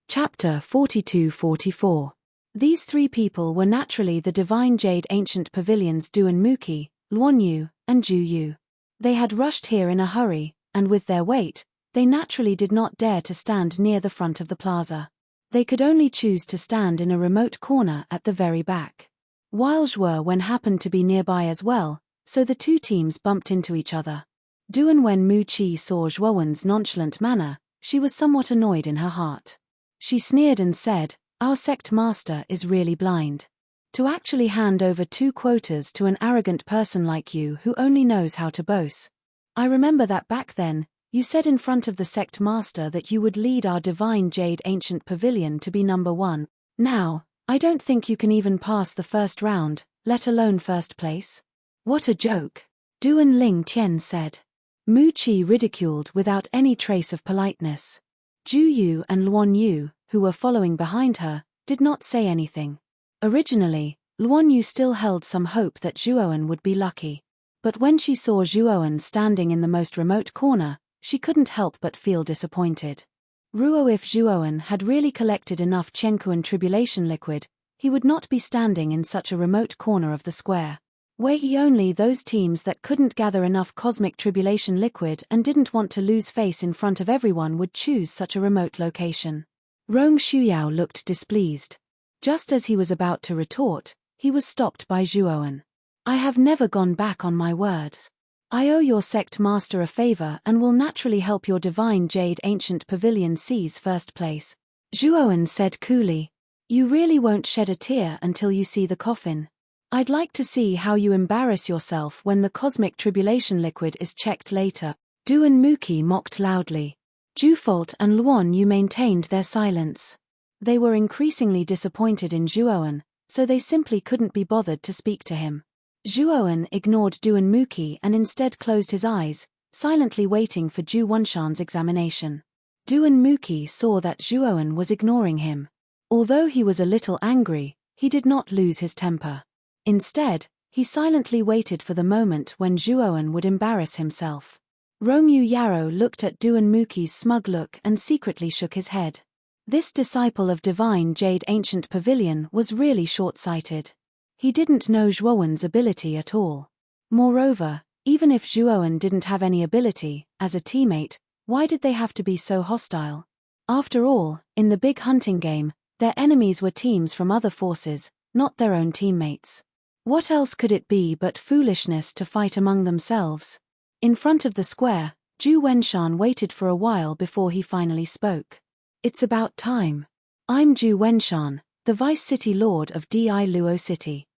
Chapter 42-44. These 3 people were naturally the Divine Jade Ancient Pavilions Duan Muqi, Luanyu, and Ju Yu. They had rushed here in a hurry, and with their weight, they naturally did not dare to stand near the front of the plaza. They could only choose to stand in a remote corner at the very back. While Zhuowen happened to be nearby as well, so the 2 teams bumped into each other. When Mu Qi saw Zhuowen's nonchalant manner, she was somewhat annoyed in her heart. She sneered and said, "Our sect master is really blind. To actually hand over 2 quotas to an arrogant person like you who only knows how to boast. I remember that back then, you said in front of the sect master that you would lead our Divine Jade Ancient Pavilion to be number 1. Now, I don't think you can even pass the first round, let alone first place. What a joke," Duan Ling Tian said. Mu Qi ridiculed without any trace of politeness. Ju Yu and Luan Yu, who were following behind her, did not say anything. Originally, Luan Yu still held some hope that Zhuowen would be lucky. But when she saw Zhuowen standing in the most remote corner, she couldn't help but feel disappointed. If Zhuowen had really collected enough Chenkuan tribulation liquid, he would not be standing in such a remote corner of the square. Where only those teams that couldn't gather enough cosmic tribulation liquid and didn't want to lose face in front of everyone would choose such a remote location. Rong Shuyao looked displeased. Just as he was about to retort, he was stopped by Zhuowen. "I have never gone back on my words. I owe your sect master a favor and will naturally help your Divine Jade Ancient Pavilion seize first place," Zhuowen said coolly. "You really won't shed a tear until you see the coffin. I'd like to see how you embarrass yourself when the cosmic tribulation liquid is checked later." Duan Muqi mocked loudly. Jufault and Luan Yu maintained their silence. They were increasingly disappointed in Zhuowen, so they simply couldn't be bothered to speak to him. Zhuowen ignored Duan Muqi and instead closed his eyes, silently waiting for Zhu Wenshan's examination. Duan Muqi saw that Zhuowen was ignoring him. Although he was a little angry, he did not lose his temper. Instead, he silently waited for the moment when Zhuowen would embarrass himself. Rongyu Yarrow looked at Duan Muqi's smug look and secretly shook his head. This disciple of Divine Jade Ancient Pavilion was really short-sighted. He didn't know Zhuowen's ability at all. Moreover, even if Zhuowen didn't have any ability, as a teammate, why did they have to be so hostile? After all, in the big hunting game, their enemies were teams from other forces, not their own teammates. What else could it be but foolishness to fight among themselves? In front of the square, Zhu Wenshan waited for a while before he finally spoke. "It's about time. I'm Zhu Wenshan, the Vice City Lord of Di Luo City.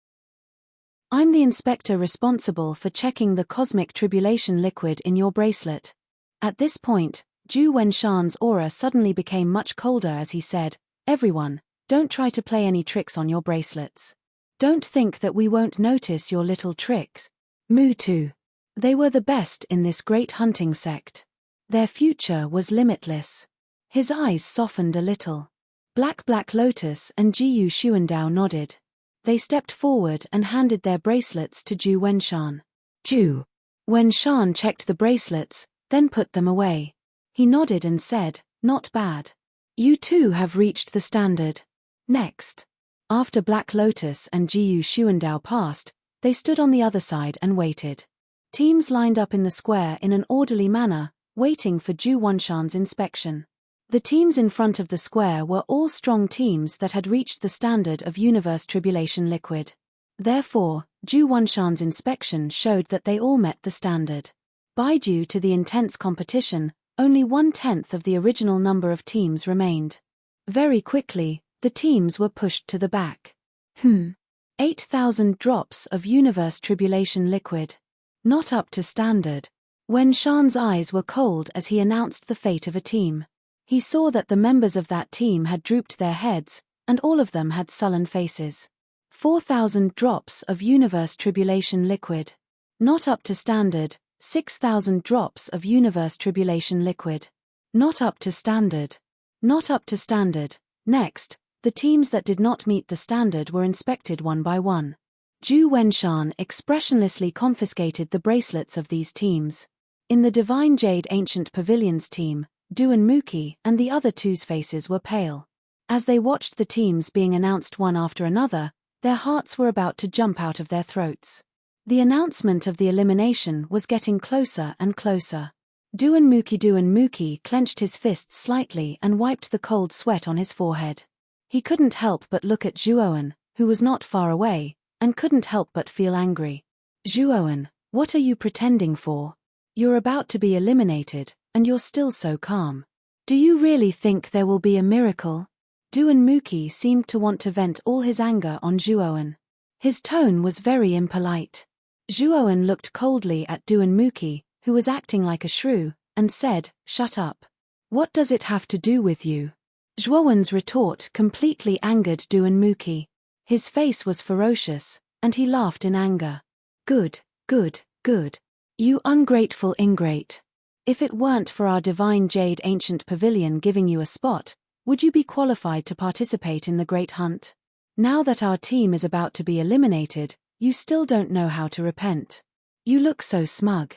I'm the inspector responsible for checking the cosmic tribulation liquid in your bracelet." At this point, Zhu Wenshan's aura suddenly became much colder as he said, "Everyone, don't try to play any tricks on your bracelets. Don't think that we won't notice your little tricks." Mu Tu, They were the best in this great hunting sect. Their future was limitless. His eyes softened a little. Black Lotus and Jiyu Xuandao nodded. They stepped forward and handed their bracelets to Zhu Wenshan. Zhu Wenshan checked the bracelets, then put them away. He nodded and said, "Not bad. You too have reached the standard. Next." After Black Lotus and Jiyu Xuandao passed, they stood on the other side and waited. Teams lined up in the square in an orderly manner, waiting for Zhu Wenshan's inspection. The teams in front of the square were all strong teams that had reached the standard of universe tribulation liquid. Therefore, Zhu Wenshan's inspection showed that they all met the standard. Due to the intense competition, only 1/10 of the original number of teams remained. Very quickly, the teams were pushed to the back. 8,000 drops of universe tribulation liquid. Not up to standard. Wenshan's eyes were cold as he announced the fate of a team. He saw that the members of that team had drooped their heads, and all of them had sullen faces. 4,000 drops of universe tribulation liquid. Not up to standard. 6,000 drops of universe tribulation liquid. Not up to standard. Not up to standard. Next, the teams that did not meet the standard were inspected one by one. Zhu Wenshan expressionlessly confiscated the bracelets of these teams. In the Divine Jade Ancient Pavilion's team, Duan Muki and the other two's faces were pale. As they watched the teams being announced one after another, their hearts were about to jump out of their throats. The announcement of the elimination was getting closer and closer. Duan Muki clenched his fists slightly and wiped the cold sweat on his forehead. He couldn't help but look at Zhuowen, who was not far away, and couldn't help but feel angry. "Zhuowen, what are you pretending for? You're about to be eliminated, and you're still so calm. Do you really think there will be a miracle?" Duan Muki seemed to want to vent all his anger on Zhuowen. His tone was very impolite. Zhuowen looked coldly at Duan Muki, who was acting like a shrew, and said, "Shut up. What does it have to do with you?" Zhuowen's retort completely angered Duan Muki. His face was ferocious, and he laughed in anger. Good. You ungrateful ingrate. If it weren't for our Divine Jade Ancient Pavilion giving you a spot, would you be qualified to participate in the Great Hunt? Now that our team is about to be eliminated, you still don't know how to repent. You look so smug.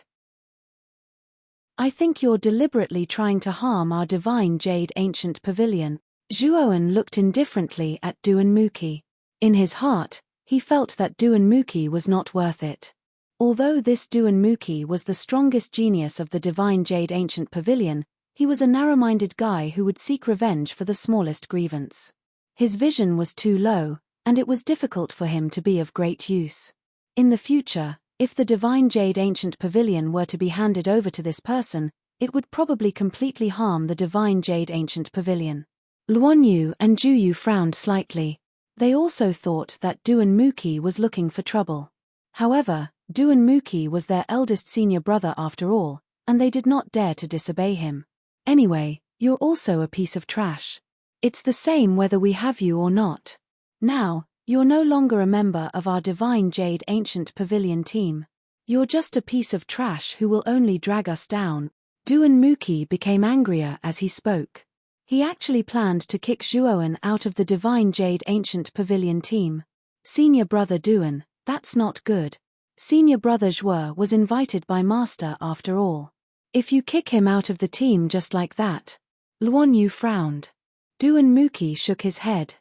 I think you're deliberately trying to harm our Divine Jade Ancient Pavilion. Zhuowen looked indifferently at Duan Muki. In his heart, he felt that Duan Muki was not worth it. Although this Duan Muki was the strongest genius of the Divine Jade Ancient Pavilion, he was a narrow-minded guy who would seek revenge for the smallest grievance. His vision was too low, and it was difficult for him to be of great use. In the future, if the Divine Jade Ancient Pavilion were to be handed over to this person, it would probably completely harm the Divine Jade Ancient Pavilion. Luanyu and Juyu frowned slightly. They also thought that Duan Muki was looking for trouble. However, Duan Muki was their eldest senior brother after all, and they did not dare to disobey him. Anyway, you're also a piece of trash. It's the same whether we have you or not. Now, you're no longer a member of our Divine Jade Ancient Pavilion team. You're just a piece of trash who will only drag us down. Duan Muki became angrier as he spoke. He actually planned to kick Zhuowen out of the Divine Jade Ancient Pavilion team. Senior brother Duan, that's not good. Senior brother Zhuo was invited by Master after all. If you kick him out of the team just like that. Luanyu frowned. Duan Muki shook his head.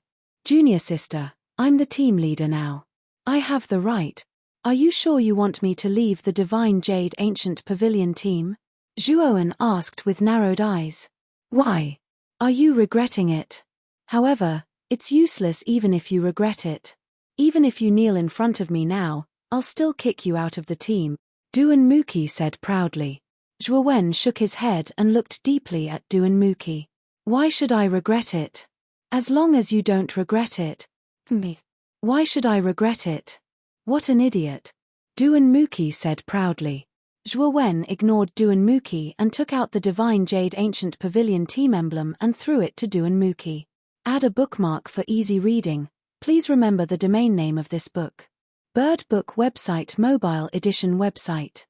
Junior sister, I'm the team leader now. I have the right. Are you sure you want me to leave the Divine Jade Ancient Pavilion team? Zhuowen asked with narrowed eyes. Why? Are you regretting it? However, it's useless even if you regret it. Even if you kneel in front of me now, I'll still kick you out of the team, Duan Muki said proudly. Zhuowen shook his head and looked deeply at Duan Muki. Why should I regret it? As long as you don't regret it. Me. Why should I regret it? What an idiot. Duan Muki said proudly. Zhuowen ignored Duan Muki and took out the Divine Jade Ancient Pavilion team emblem and threw it to Duan Muki. Add a bookmark for easy reading. Please remember the domain name of this book. Bird Book Website Mobile Edition Website.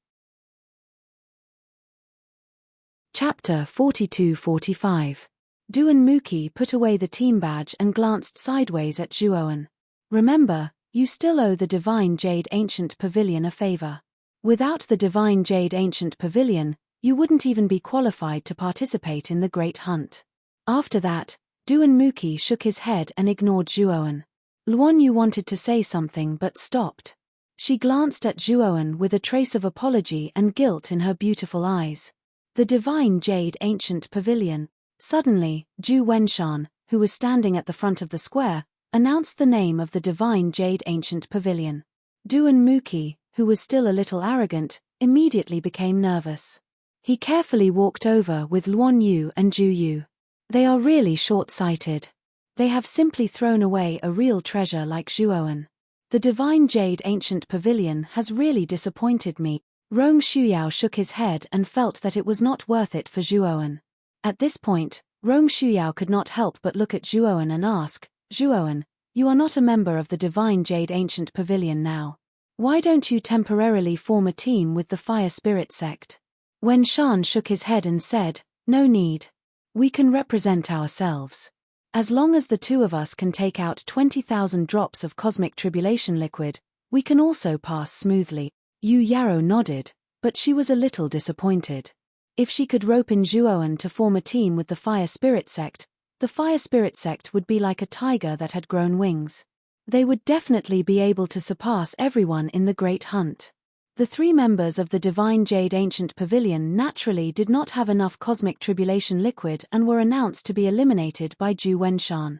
Chapter 42-45. Duan Muki put away the team badge and glanced sideways at Zhuowen. Remember, you still owe the Divine Jade Ancient Pavilion a favor. Without the Divine Jade Ancient Pavilion, you wouldn't even be qualified to participate in the Great Hunt. After that, Duan Muki shook his head and ignored Zhuowen. Luan Yu wanted to say something but stopped. She glanced at Zhuowen with a trace of apology and guilt in her beautiful eyes. The Divine Jade Ancient Pavilion. Suddenly, Zhu Wenshan, who was standing at the front of the square, announced the name of the Divine Jade Ancient Pavilion. Duan Muki, who was still a little arrogant, immediately became nervous. He carefully walked over with Luan Yu and Zhu Yu. They are really short-sighted. They have simply thrown away a real treasure like Zhuowen. The Divine Jade Ancient Pavilion has really disappointed me. Rong Shuyao shook his head and felt that it was not worth it for Zhuowen. At this point, Rong Shuyao could not help but look at Zhuowen and ask, Zhuowen, you are not a member of the Divine Jade Ancient Pavilion now. Why don't you temporarily form a team with the Fire Spirit sect? Wenshan shook his head and said, no need. We can represent ourselves. As long as the two of us can take out 20,000 drops of cosmic tribulation liquid, we can also pass smoothly. Yu Yarrow nodded, but she was a little disappointed. If she could rope in Zhuowen to form a team with the Fire Spirit sect, the Fire Spirit sect would be like a tiger that had grown wings. They would definitely be able to surpass everyone in the Great Hunt. The three members of the Divine Jade Ancient Pavilion naturally did not have enough cosmic tribulation liquid and were announced to be eliminated by Zhu Wenshan.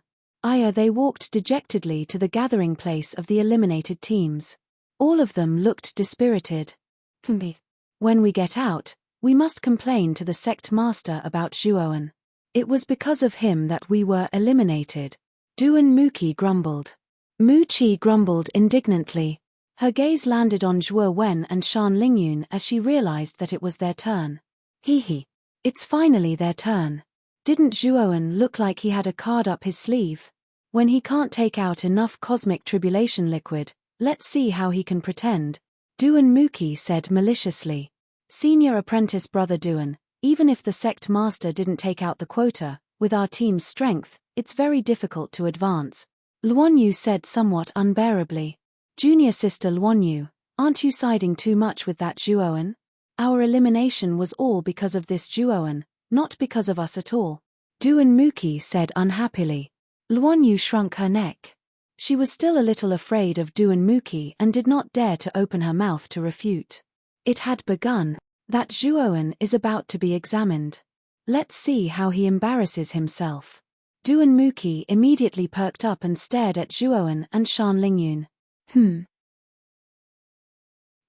They walked dejectedly to the gathering place of the eliminated teams. All of them looked dispirited. When we get out, we must complain to the sect master about Zhuowen. It was because of him that we were eliminated. Duan Muki grumbled. Mu Qi grumbled indignantly. Her gaze landed on Zhuo Wen and Shan Lingyun as she realized that it was their turn. Hee. It's finally their turn. Didn't Zhuowen look like he had a card up his sleeve? When he can't take out enough cosmic tribulation liquid, let's see how he can pretend. Duan Muki said maliciously. Senior apprentice brother Duan, even if the sect master didn't take out the quota, with our team's strength, it's very difficult to advance. Luan Yu said somewhat unbearably. Junior sister Luan Yu, aren't you siding too much with that Zhuowen? Our elimination was all because of this Zhuowen, not because of us at all. Duan Muki said unhappily. Luan Yu shrunk her neck. She was still a little afraid of Duan Muki and did not dare to open her mouth to refute. It had begun. That Zhuowen is about to be examined. Let's see how he embarrasses himself. Duan Muki immediately perked up and stared at Zhuowen and Shan Lingyun.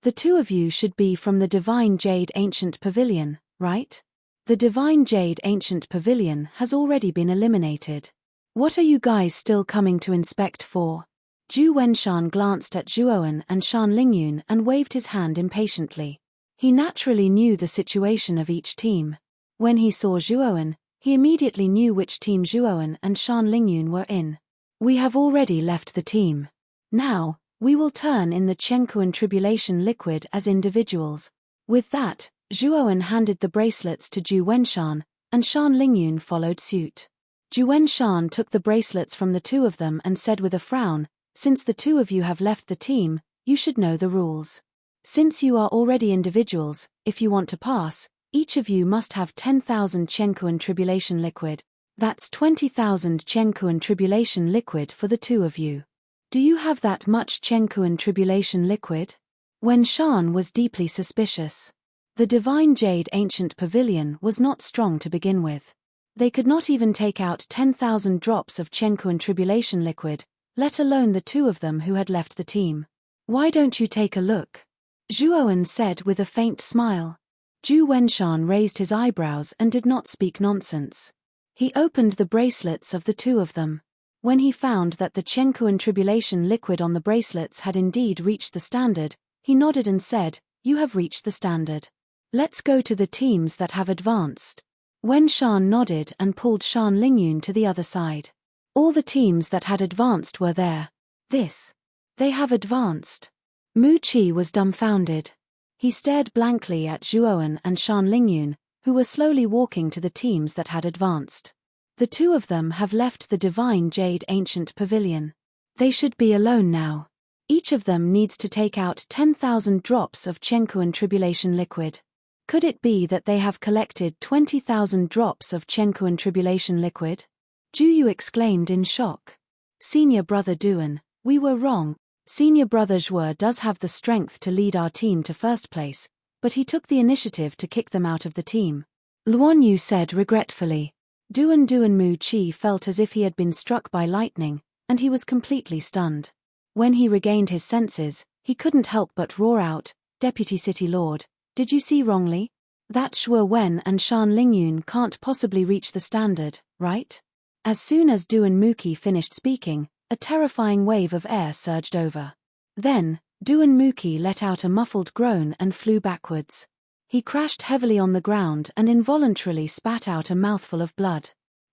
The two of you should be from the Divine Jade Ancient Pavilion, right? The Divine Jade Ancient Pavilion has already been eliminated. What are you guys still coming to inspect for? Zhu Wenshan glanced at Zhuowen and Shan Lingyun and waved his hand impatiently. He naturally knew the situation of each team. When he saw Zhuowen, he immediately knew which team Zhuowen and Shan Lingyun were in. We have already left the team. Now, we will turn in the Chenkuan Tribulation liquid as individuals. With that, Zhuowen handed the bracelets to Zhu Wenshan, and Shan Lingyun followed suit. Zhu Wenshan took the bracelets from the two of them and said with a frown, since the two of you have left the team, you should know the rules. Since you are already individuals, if you want to pass, each of you must have 10,000 Chenkuan Tribulation liquid. That's 20,000 Chenkuan Tribulation liquid for the two of you. Do you have that much Chenkuan Tribulation liquid? Wenshan was deeply suspicious. The Divine Jade Ancient Pavilion was not strong to begin with. They could not even take out 10,000 drops of Chenkuan Tribulation liquid, let alone the two of them who had left the team. Why don't you take a look? Zhuowen said with a faint smile. Zhu Wenshan raised his eyebrows and did not speak nonsense. He opened the bracelets of the two of them. When he found that the Chenkuan Tribulation liquid on the bracelets had indeed reached the standard, he nodded and said, you have reached the standard. Let's go to the teams that have advanced. Wenshan nodded and pulled Shan Lingyun to the other side. All the teams that had advanced were there. They have advanced. Mu Qi was dumbfounded. He stared blankly at Zhuowen and Shan Lingyun, who were slowly walking to the teams that had advanced. The two of them have left the divine Jade Ancient Pavilion. They should be alone now. Each of them needs to take out 10,000 drops of Chenkuan Tribulation liquid. Could it be that they have collected 20,000 drops of Chenkuan Tribulation liquid? Juyu exclaimed in shock. Senior brother Duan, we were wrong. Senior brother Zhuo does have the strength to lead our team to first place, but he took the initiative to kick them out of the team. Luan Yu said regretfully. Duan Mu Qi felt as if he had been struck by lightning, and he was completely stunned. When he regained his senses, he couldn't help but roar out, Deputy City Lord, did you see wrongly? That Shuo Wen and Shan Lingyun can't possibly reach the standard, right? As soon as Duan Muqi finished speaking, a terrifying wave of air surged over. Then, Duan Muqi let out a muffled groan and flew backwards. He crashed heavily on the ground and involuntarily spat out a mouthful of blood.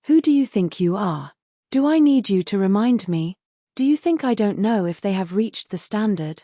Who do you think you are? Do I need you to remind me? Do you think I don't know if they have reached the standard?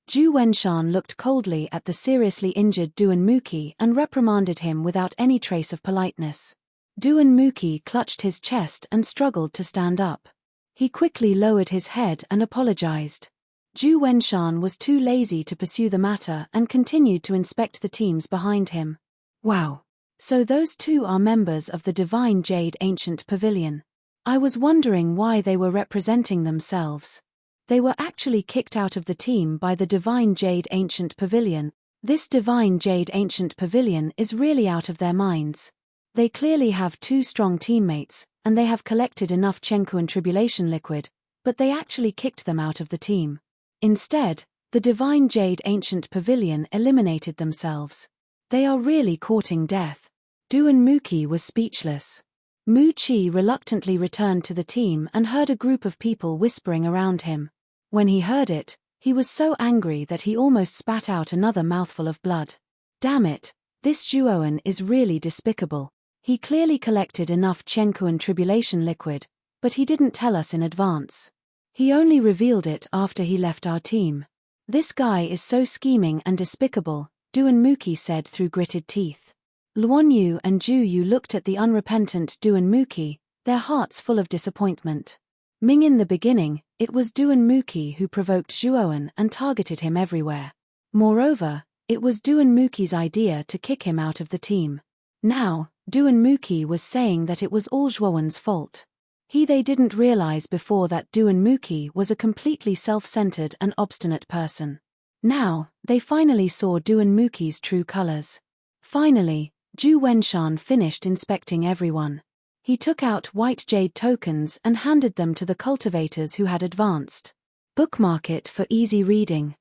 Zhu Wenshan looked coldly at the seriously injured Duan Muqi and reprimanded him without any trace of politeness. Duan Muqi clutched his chest and struggled to stand up. He quickly lowered his head and apologized. Zhu Wenshan was too lazy to pursue the matter and continued to inspect the teams behind him. Wow. So those two are members of the Divine Jade Ancient Pavilion. I was wondering why they were representing themselves. They were actually kicked out of the team by the Divine Jade Ancient Pavilion. This Divine Jade Ancient Pavilion is really out of their minds. They clearly have two strong teammates, and they have collected enough Chenkuan Tribulation liquid, but they actually kicked them out of the team. Instead, the Divine Jade Ancient Pavilion eliminated themselves. They are really courting death. Duan Muqi was speechless. Mu Qi reluctantly returned to the team and heard a group of people whispering around him. When he heard it, he was so angry that he almost spat out another mouthful of blood. Damn it, this Zhuoan is really despicable. He clearly collected enough Chenkuan Tribulation liquid, but he didn't tell us in advance. He only revealed it after he left our team. This guy is so scheming and despicable, Duan Muqi said through gritted teeth. Luan Yu and Ju Yu looked at the unrepentant Duan Muqi, their hearts full of disappointment. Ming, in the beginning, it was Duan Muqi who provoked Zhuoan and targeted him everywhere. Moreover, it was Duan Muqi's idea to kick him out of the team. Now, Duan Muqi was saying that it was all Zhuoan's fault. They didn't realize before that Duan Muqi was a completely self-centered and obstinate person. Now, they finally saw Duan Muqi's true colors. Finally, Zhu Wenshan finished inspecting everyone. He took out white jade tokens and handed them to the cultivators who had advanced. Bookmark it for easy reading.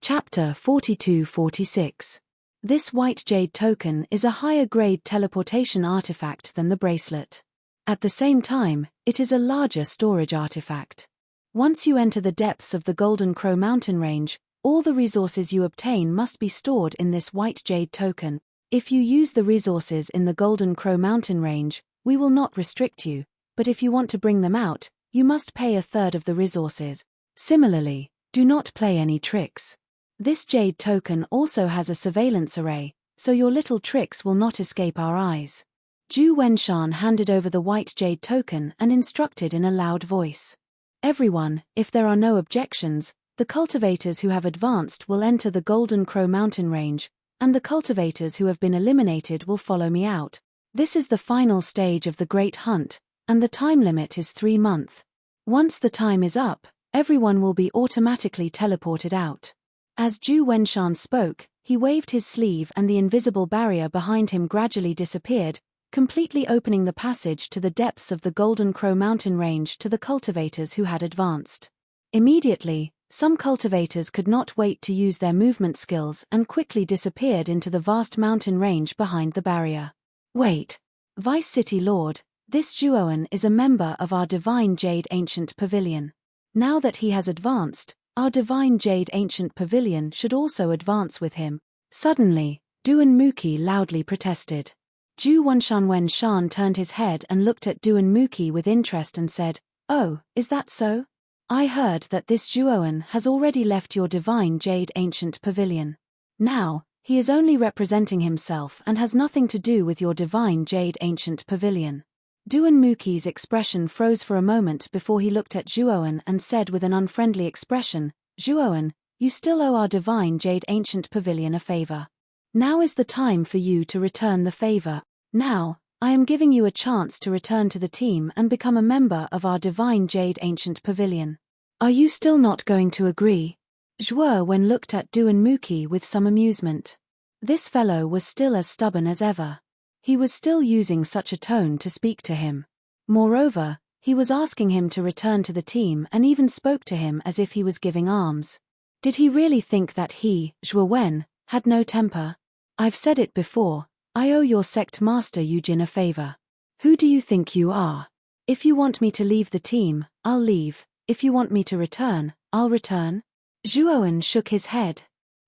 Chapter 42-46. This white jade token is a higher-grade teleportation artifact than the bracelet. At the same time, it is a larger storage artifact. Once you enter the depths of the Golden Crow mountain range, all the resources you obtain must be stored in this white jade token. If you use the resources in the Golden Crow mountain range, we will not restrict you, but if you want to bring them out, you must pay a third of the resources. Similarly, do not play any tricks. This jade token also has a surveillance array, so your little tricks will not escape our eyes. Zhu Wenshan handed over the white jade token and instructed in a loud voice. Everyone, if there are no objections, the cultivators who have advanced will enter the Golden Crow mountain range, and the cultivators who have been eliminated will follow me out. This is the final stage of the Great Hunt, and the time limit is 3 months. Once the time is up, everyone will be automatically teleported out. As Zhu Wenshan spoke, he waved his sleeve and the invisible barrier behind him gradually disappeared, completely opening the passage to the depths of the Golden Crow mountain range to the cultivators who had advanced. Immediately, some cultivators could not wait to use their movement skills and quickly disappeared into the vast mountain range behind the barrier. Wait. Vice City Lord, this Zhuoan is a member of our Divine Jade Ancient Pavilion. Now that he has advanced, our Divine Jade Ancient Pavilion should also advance with him. Suddenly, Duan Muqi loudly protested. Zhu Wenshan turned his head and looked at Duan Muqi with interest and said, "Oh, is that so? I heard that this Zhuoan has already left your divine Jade Ancient Pavilion. Now, he is only representing himself and has nothing to do with your divine Jade Ancient Pavilion. Duan Muki's expression froze for a moment before he looked at Zhuoan and said with an unfriendly expression, Zhuoan, you still owe our divine Jade Ancient Pavilion a favor. Now is the time for you to return the favor. Now, I am giving you a chance to return to the team and become a member of our divine Jade Ancient Pavilion. Are you still not going to agree? Zhuowen looked at Duan Muki with some amusement. This fellow was still as stubborn as ever. He was still using such a tone to speak to him. Moreover, he was asking him to return to the team and even spoke to him as if he was giving alms. Did he really think that he, Zhuowen, had no temper? I've said it before, I owe your sect master Yujin a favor. Who do you think you are? If you want me to leave the team, I'll leave. If you want me to return, I'll return. Zhuowen shook his head.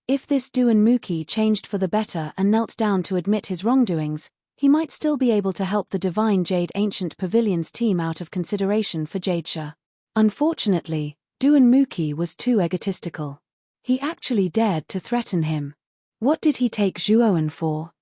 If this Duan Muki changed for the better and knelt down to admit his wrongdoings, he might still be able to help the divine Jade Ancient Pavilion's team out of consideration for Jadesha. Unfortunately, Duan Muki was too egotistical. He actually dared to threaten him. What did he take Zhuowen for?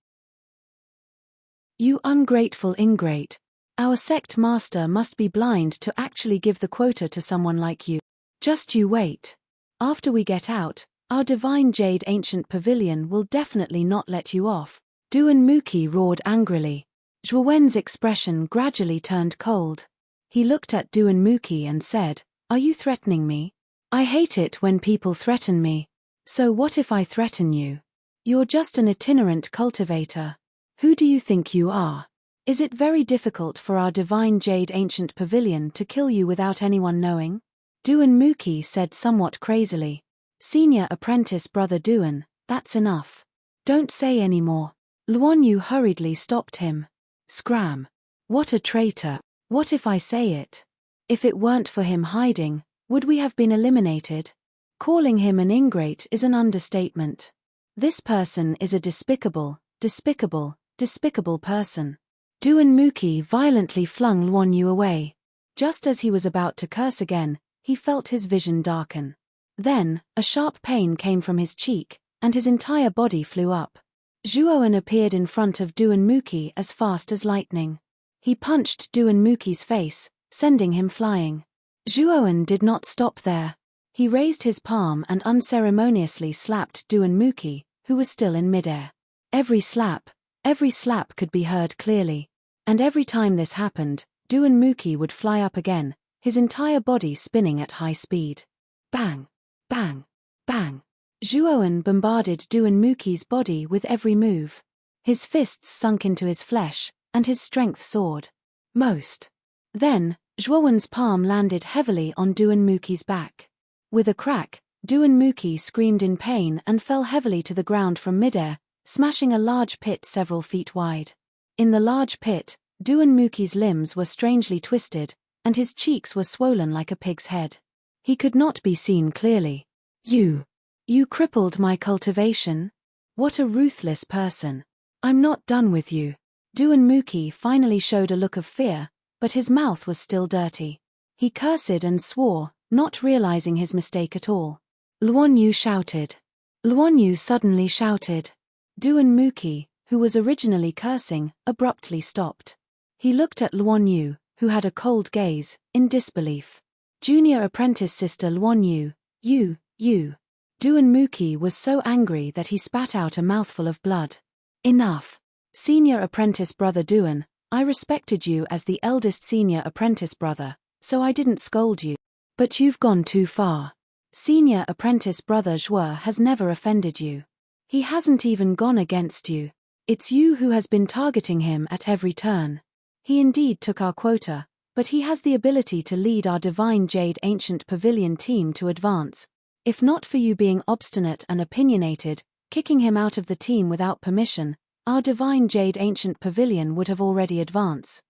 You ungrateful ingrate. Our sect master must be blind to actually give the quota to someone like you. Just you wait. After we get out, our divine Jade Ancient Pavilion will definitely not let you off. Duan Muki roared angrily. Zhuowen's expression gradually turned cold. He looked at Duan Muki and said, Are you threatening me? I hate it when people threaten me. So what if I threaten you? You're just an itinerant cultivator. Who do you think you are? Is it very difficult for our divine Jade Ancient Pavilion to kill you without anyone knowing? Duan Muki said somewhat crazily. Senior apprentice brother Duan, that's enough. Don't say any more. Luonyu hurriedly stopped him. Scram. What a traitor. What if I say it? If it weren't for him hiding, would we have been eliminated? Calling him an ingrate is an understatement. This person is a despicable person. Duan Muki violently flung Luonyu away. Just as he was about to curse again, he felt his vision darken. Then, a sharp pain came from his cheek, and his entire body flew up. Zhuowen appeared in front of Duan Muki as fast as lightning. He punched Duan Muki's face, sending him flying. Zhuowen did not stop there. He raised his palm and unceremoniously slapped Duan Muki, who was still in midair. Every slap could be heard clearly. And every time this happened, Duan Muki would fly up again, his entire body spinning at high speed. Bang! Bang! Bang! Zhuowen bombarded Duan Muki's body with every move. His fists sunk into his flesh, and his strength soared. Then, Zhuowen's palm landed heavily on Duan Muki's back. With a crack, Duan Muki screamed in pain and fell heavily to the ground from midair, smashing a large pit several feet wide. In the large pit, Duan Muki's limbs were strangely twisted, and his cheeks were swollen like a pig's head. He could not be seen clearly. You crippled my cultivation? What a ruthless person. I'm not done with you. Duan Muki finally showed a look of fear, but his mouth was still dirty. He cursed and swore, not realizing his mistake at all. Luonyu shouted. Luonyu suddenly shouted. Duan Muki, who was originally cursing, abruptly stopped. He looked at Luonyu, who had a cold gaze, in disbelief. Junior apprentice sister Luonyu, you. Duan Muki was so angry that he spat out a mouthful of blood. Enough. Senior apprentice brother Duan, I respected you as the eldest senior apprentice brother, so I didn't scold you. But you've gone too far. Senior apprentice brother Zhuo has never offended you. He hasn't even gone against you. It's you who has been targeting him at every turn. He indeed took our quota, but he has the ability to lead our divine Jade Ancient Pavilion team to advance. If not for you being obstinate and opinionated, kicking him out of the team without permission, our divine Jade Ancient Pavilion would have already advanced.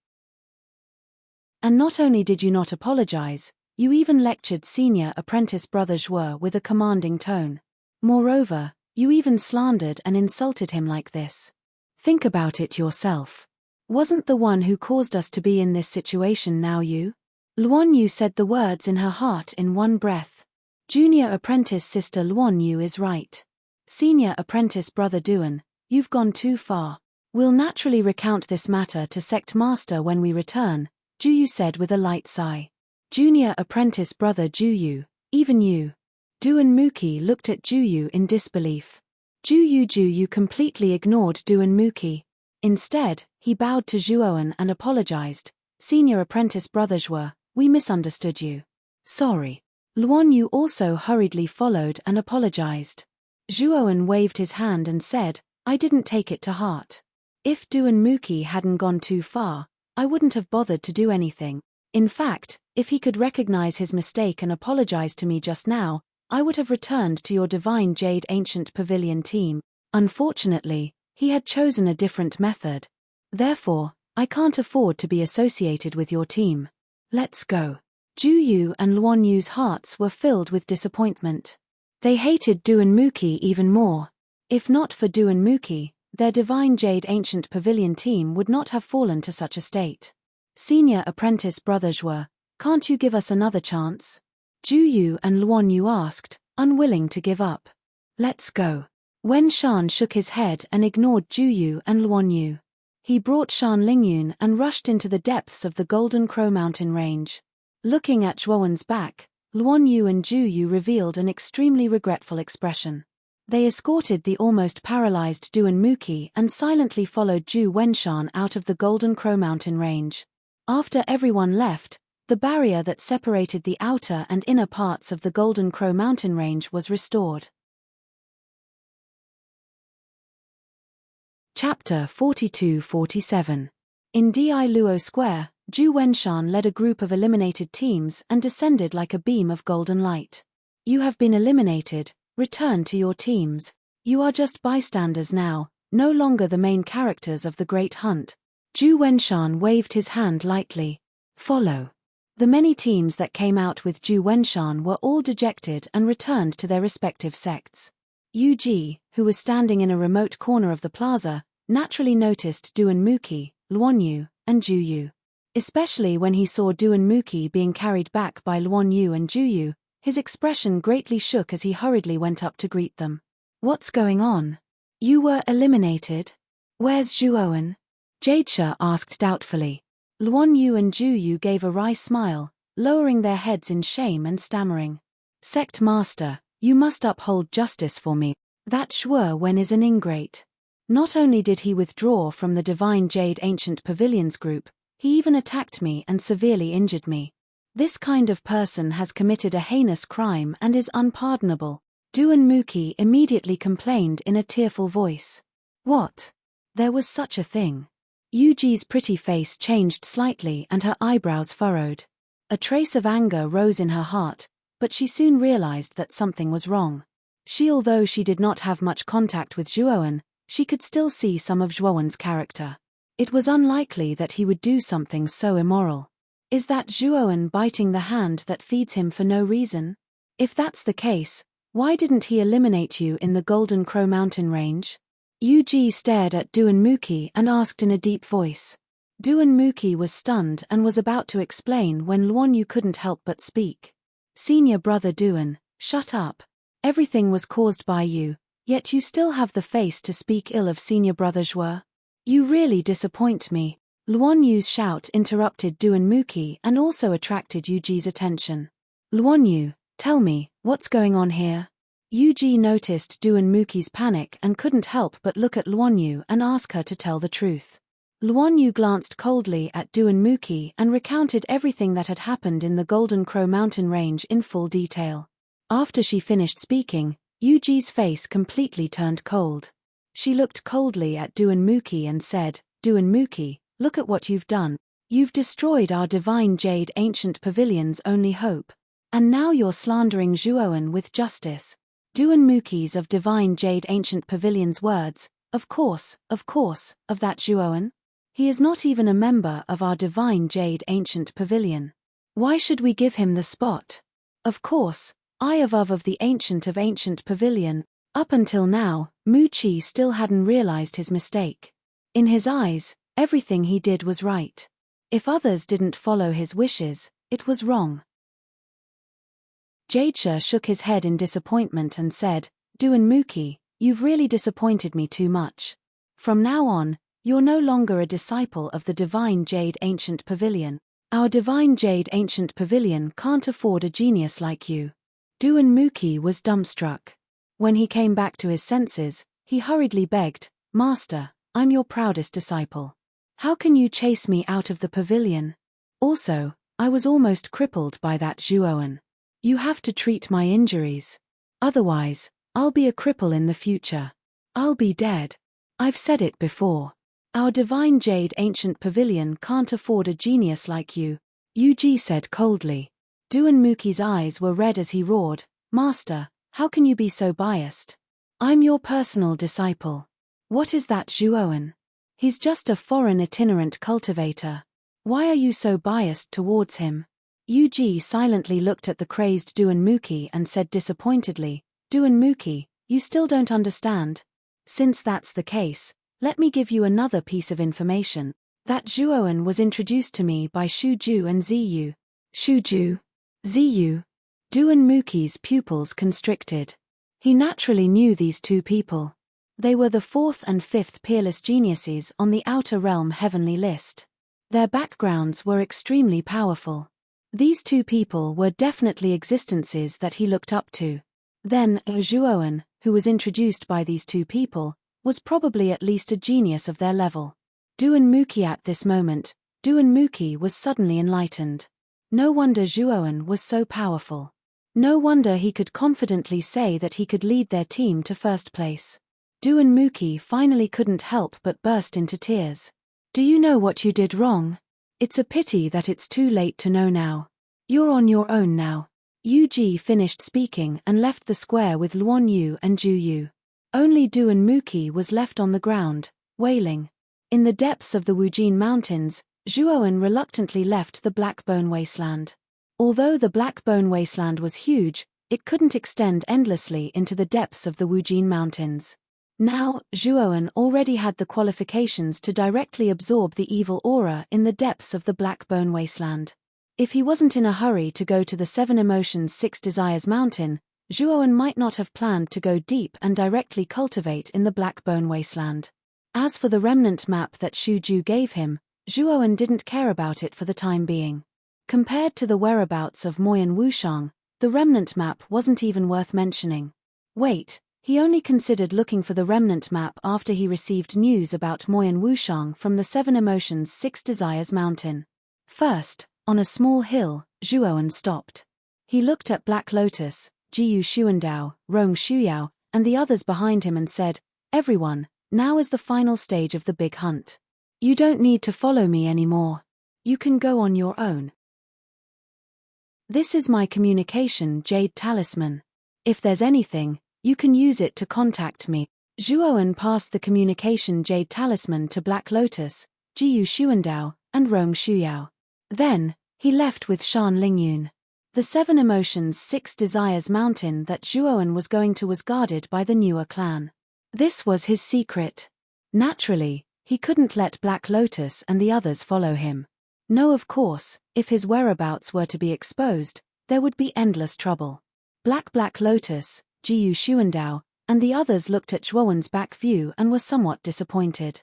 And not only did you not apologize, you even lectured senior apprentice brother Zhuo with a commanding tone. Moreover, you even slandered and insulted him like this. Think about it yourself. Wasn't the one who caused us to be in this situation now you? Luan Yu said the words in her heart in one breath. Junior apprentice sister Luan Yu is right. Senior apprentice brother Duan, you've gone too far. We'll naturally recount this matter to sect master when we return, Ju Yu said with a light sigh. Junior apprentice brother Ju Yu, even you. Duan Muki looked at Ju Yu in disbelief. Ju Yu completely ignored Duan Muki. Instead, he bowed to Zhuoan and apologized. Senior apprentice brother Zhuo, we misunderstood you. Sorry. Luan Yu also hurriedly followed and apologized. Zhuoan waved his hand and said, I didn't take it to heart. If Duan Muki hadn't gone too far, I wouldn't have bothered to do anything. In fact, if he could recognize his mistake and apologize to me just now, I would have returned to your Divine Jade Ancient Pavilion team. Unfortunately, he had chosen a different method. Therefore, I can't afford to be associated with your team. Let's go. Ju Yu and Luan Yu's hearts were filled with disappointment. They hated Duan Muki even more. If not for Duan Muki, their Divine Jade Ancient Pavilion team would not have fallen to such a state. Senior apprentice brother Zhuo, can't you give us another chance? Ju Yu and Luan Yu asked, unwilling to give up. Let's go. Wen Shan shook his head and ignored Ju Yu and Luan Yu. He brought Shan Lingyun and rushed into the depths of the Golden Crow Mountain range. Looking at Zhuowen's back, Luan Yu and Ju Yu revealed an extremely regretful expression. They escorted the almost paralyzed Duan Muki and silently followed Ju Wenshan out of the Golden Crow Mountain range. After everyone left, the barrier that separated the outer and inner parts of the Golden Crow Mountain range was restored. Chapter 42-47. In Di Luo Square, Ju Wenshan led a group of eliminated teams and descended like a beam of golden light. You have been eliminated, return to your teams. You are just bystanders now, no longer the main characters of the Great Hunt. Ju Wenshan waved his hand lightly. Follow. The many teams that came out with Ju Wenshan were all dejected and returned to their respective sects. Yu Ji, who was standing in a remote corner of the plaza, naturally noticed Duan Muki, Luan Yu, and Ju Yu. Especially when he saw Duan Muki being carried back by Luan Yu and Ju Yu, his expression greatly shook as he hurriedly went up to greet them. What's going on? You were eliminated? Where's Zhuowen? Jadesha asked doubtfully. Luan Yu and Ju Yu gave a wry smile, lowering their heads in shame and stammering. Sect Master, you must uphold justice for me. That Zhuowen is an ingrate. Not only did he withdraw from the Divine Jade Ancient Pavilions group, he even attacked me and severely injured me. This kind of person has committed a heinous crime and is unpardonable. Duan Muki immediately complained in a tearful voice. What? There was such a thing. Yuji's pretty face changed slightly and her eyebrows furrowed. A trace of anger rose in her heart, but she soon realized that something was wrong. Although she did not have much contact with Zhuowen, she could still see some of Zhuowen's character. It was unlikely that he would do something so immoral. Is that Zhuowen biting the hand that feeds him for no reason? If that's the case, why didn't he eliminate you in the Golden Crow Mountain range? Yuji stared at Duan Muki and asked in a deep voice. Duan Muki was stunned and was about to explain when Luan Yu couldn't help but speak. Senior brother Duan, shut up. Everything was caused by you, yet you still have the face to speak ill of senior brother Zhuo. You really disappoint me. Luan Yu's shout interrupted Duan Muki and also attracted Yuji's attention. Luan Yu, tell me, what's going on here? Yuji noticed Duan Muki's panic and couldn't help but look at Luan Yu and ask her to tell the truth. Luan Yu glanced coldly at Duan Muki and recounted everything that had happened in the Golden Crow Mountain range in full detail. After she finished speaking, Yuji's face completely turned cold. She looked coldly at Duan Muki and said, Duan Muki, look at what you've done. You've destroyed our Divine Jade Ancient Pavilion's only hope. And now you're slandering Zhuowen with justice. Duan Muki's of Divine Jade Ancient Pavilion's words, of course, of that Zhuowen? He is not even a member of our Divine Jade Ancient Pavilion. Why should we give him the spot? Of course, I of the Ancient Pavilion. Up until now, Mu Qi still hadn't realized his mistake. In his eyes, everything he did was right. If others didn't follow his wishes, It was wrong. Jadesha shook his head in disappointment and said, Duanmuki, you've really disappointed me too much. From now on, you're no longer a disciple of the Divine Jade Ancient Pavilion. Our Divine Jade Ancient Pavilion can't afford a genius like you. Duanmuki was dumbstruck. When he came back to his senses, he hurriedly begged, Master, I'm your proudest disciple. How can you chase me out of the pavilion? Also, I was almost crippled by that Zhuoan. You have to treat my injuries. Otherwise, I'll be a cripple in the future. I'll be dead. I've said it before. Our Divine Jade Ancient Pavilion can't afford a genius like you, Yuji said coldly. Duanmuki's eyes were red as he roared, Master, how can you be so biased? I'm your personal disciple. What is that Zhuoan? He's just a foreign itinerant cultivator. Why are you so biased towards him? Yuji silently looked at the crazed Duanmuki and said disappointedly, Duanmuki, you still don't understand? Since that's the case, let me give you another piece of information. That Zhuoan was introduced to me by Shuju and Ziyu. Shuju? Ziyu? Duanmuki's pupils constricted. He naturally knew these two people. They were the fourth and fifth peerless geniuses on the Outer Realm heavenly list. Their backgrounds were extremely powerful. These two people were definitely existences that he looked up to. Then, Zhuoan, who was introduced by these two people, was probably at least a genius of their level. Duanmuki at this moment, Duanmuki was suddenly enlightened. No wonder Zhuoan was so powerful. No wonder he could confidently say that he could lead their team to first place. Duanmuki finally couldn't help but burst into tears. Do you know what you did wrong? It's a pity that it's too late to know now. You're on your own now. Yuji finished speaking and left the square with Luan Yu and Ju Yu. Only Duanmuki was left on the ground, wailing. In the depths of the Wujin Mountains, Zhuoan reluctantly left the Blackbone Wasteland. Although the Blackbone Wasteland was huge, it couldn't extend endlessly into the depths of the Wujin Mountains. Now, Zhuoan already had the qualifications to directly absorb the evil aura in the depths of the Blackbone Wasteland. If he wasn't in a hurry to go to the Seven Emotions Six Desires Mountain, Zhuoan might not have planned to go deep and directly cultivate in the Blackbone Wasteland. As for the remnant map that Shuju gave him, Zhuoan didn't care about it for the time being. Compared to the whereabouts of Moyan Wushang, the remnant map wasn't even worth mentioning. Wait. He only considered looking for the remnant map after he received news about Moyan Wushang from the Seven Emotions Six Desires Mountain. First, on a small hill, Zhuoan stopped. He looked at Black Lotus, Jiyu Xuandao, Rong Shuyao, and the others behind him and said, Everyone, now is the final stage of the big hunt. You don't need to follow me anymore. You can go on your own. This is my communication Jade Talisman. If there's anything, you can use it to contact me. Zhuoan passed the communication Jade Talisman to Black Lotus, Jiyu Xuandao, and Rong Shuyao. Then, he left with Shan Lingyun. The Seven Emotions Six Desires Mountain that Zhuoan was going to was guarded by the newer clan. This was his secret. Naturally, he couldn't let Black Lotus and the others follow him. No, of course, if his whereabouts were to be exposed, there would be endless trouble. Black Lotus, Jiyu Xuandao, and the others looked at Zhuoan's back view and were somewhat disappointed.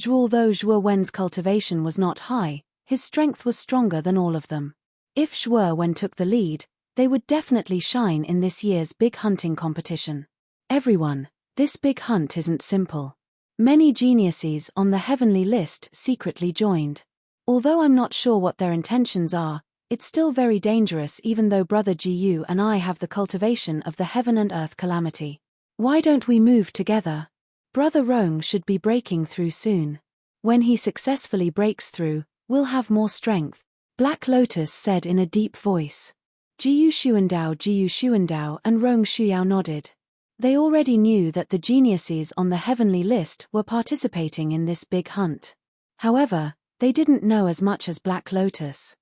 Although Zhuowen's cultivation was not high, his strength was stronger than all of them. If Zhuowen took the lead, they would definitely shine in this year's big hunting competition. Everyone, this big hunt isn't simple. Many geniuses on the heavenly list secretly joined. Although I'm not sure what their intentions are, it's still very dangerous even though Brother Jiyu and I have the cultivation of the heaven and earth calamity. Why don't we move together? Brother Rong should be breaking through soon. When he successfully breaks through, we'll have more strength, Black Lotus said in a deep voice. Jiyu Xuandao and Rong Shuyao nodded. They already knew that the geniuses on the heavenly list were participating in this big hunt. However, they didn't know as much as Black Lotus.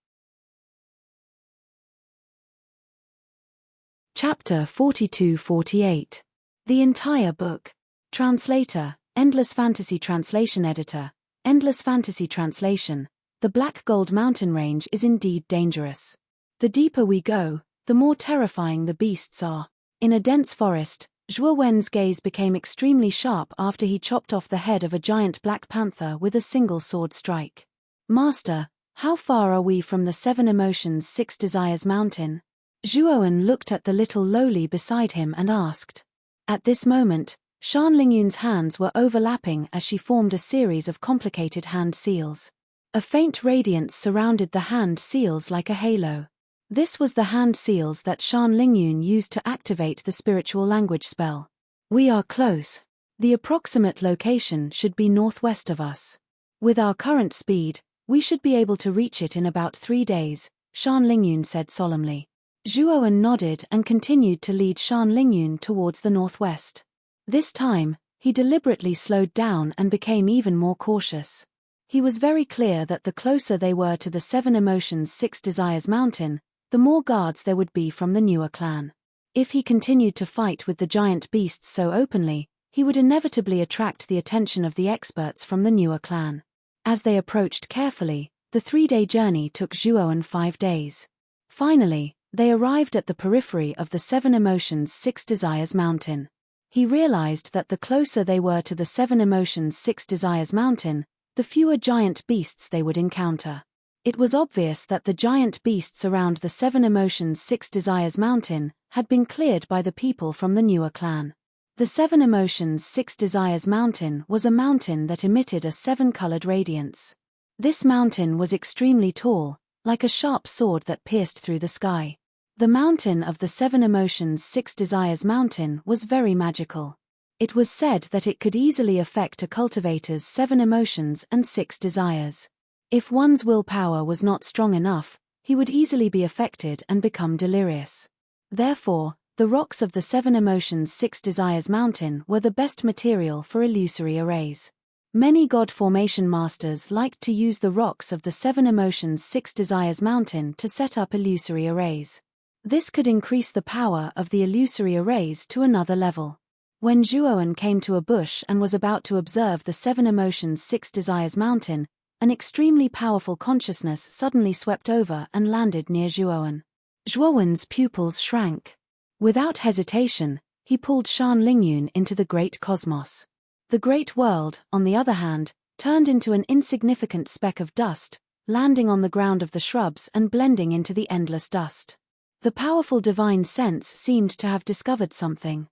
Chapter 42-48. The entire book. Translator, Endless Fantasy Translation Editor, Endless Fantasy Translation. The Black Gold Mountain Range is indeed dangerous. The deeper we go, the more terrifying the beasts are. In a dense forest, Zhuo Wen's gaze became extremely sharp after he chopped off the head of a giant black panther with a single sword strike. Master, how far are we from the 7 Emotions 6 Desires mountain? Zhuowen looked at the little lowly beside him and asked. At this moment, Shan Lingyun's hands were overlapping as she formed a series of complicated hand seals. A faint radiance surrounded the hand seals like a halo. This was the hand seals that Shan Lingyun used to activate the spiritual language spell. We are close. The approximate location should be northwest of us. With our current speed, we should be able to reach it in about 3 days, Shan Lingyun said solemnly. Zhuowen nodded and continued to lead Shan Lingyun towards the northwest. This time, he deliberately slowed down and became even more cautious. He was very clear that the closer they were to the 7 Emotions 6 Desires mountain, the more guards there would be from the newer clan. If he continued to fight with the giant beasts so openly, he would inevitably attract the attention of the experts from the newer clan. As they approached carefully, the 3-day journey took Zhuowen 5 days. Finally, they arrived at the periphery of the 7 Emotions 6 Desires mountain. He realized that the closer they were to the 7 Emotions 6 Desires mountain, the fewer giant beasts they would encounter. It was obvious that the giant beasts around the 7 Emotions 6 Desires mountain had been cleared by the people from the newer clan. The 7 Emotions 6 Desires mountain was a mountain that emitted a 7-colored radiance. This mountain was extremely tall, like a sharp sword that pierced through the sky. The mountain of the 7 Emotions 6 Desires mountain was very magical. It was said that it could easily affect a cultivator's 7 emotions and 6 desires. If one's willpower was not strong enough, he would easily be affected and become delirious. Therefore, the rocks of the 7 Emotions 6 Desires mountain were the best material for illusory arrays. Many god formation masters liked to use the rocks of the 7 Emotions 6 Desires mountain to set up illusory arrays. This could increase the power of the illusory arrays to another level. When Zhuowen came to a bush and was about to observe the 7 Emotions 6 Desires mountain, an extremely powerful consciousness suddenly swept over and landed near Zhuowen. Zhuowen's pupils shrank. Without hesitation, he pulled Shan Lingyun into the great cosmos. The great world, on the other hand, turned into an insignificant speck of dust, landing on the ground of the shrubs and blending into the endless dust. The powerful divine sense seemed to have discovered something.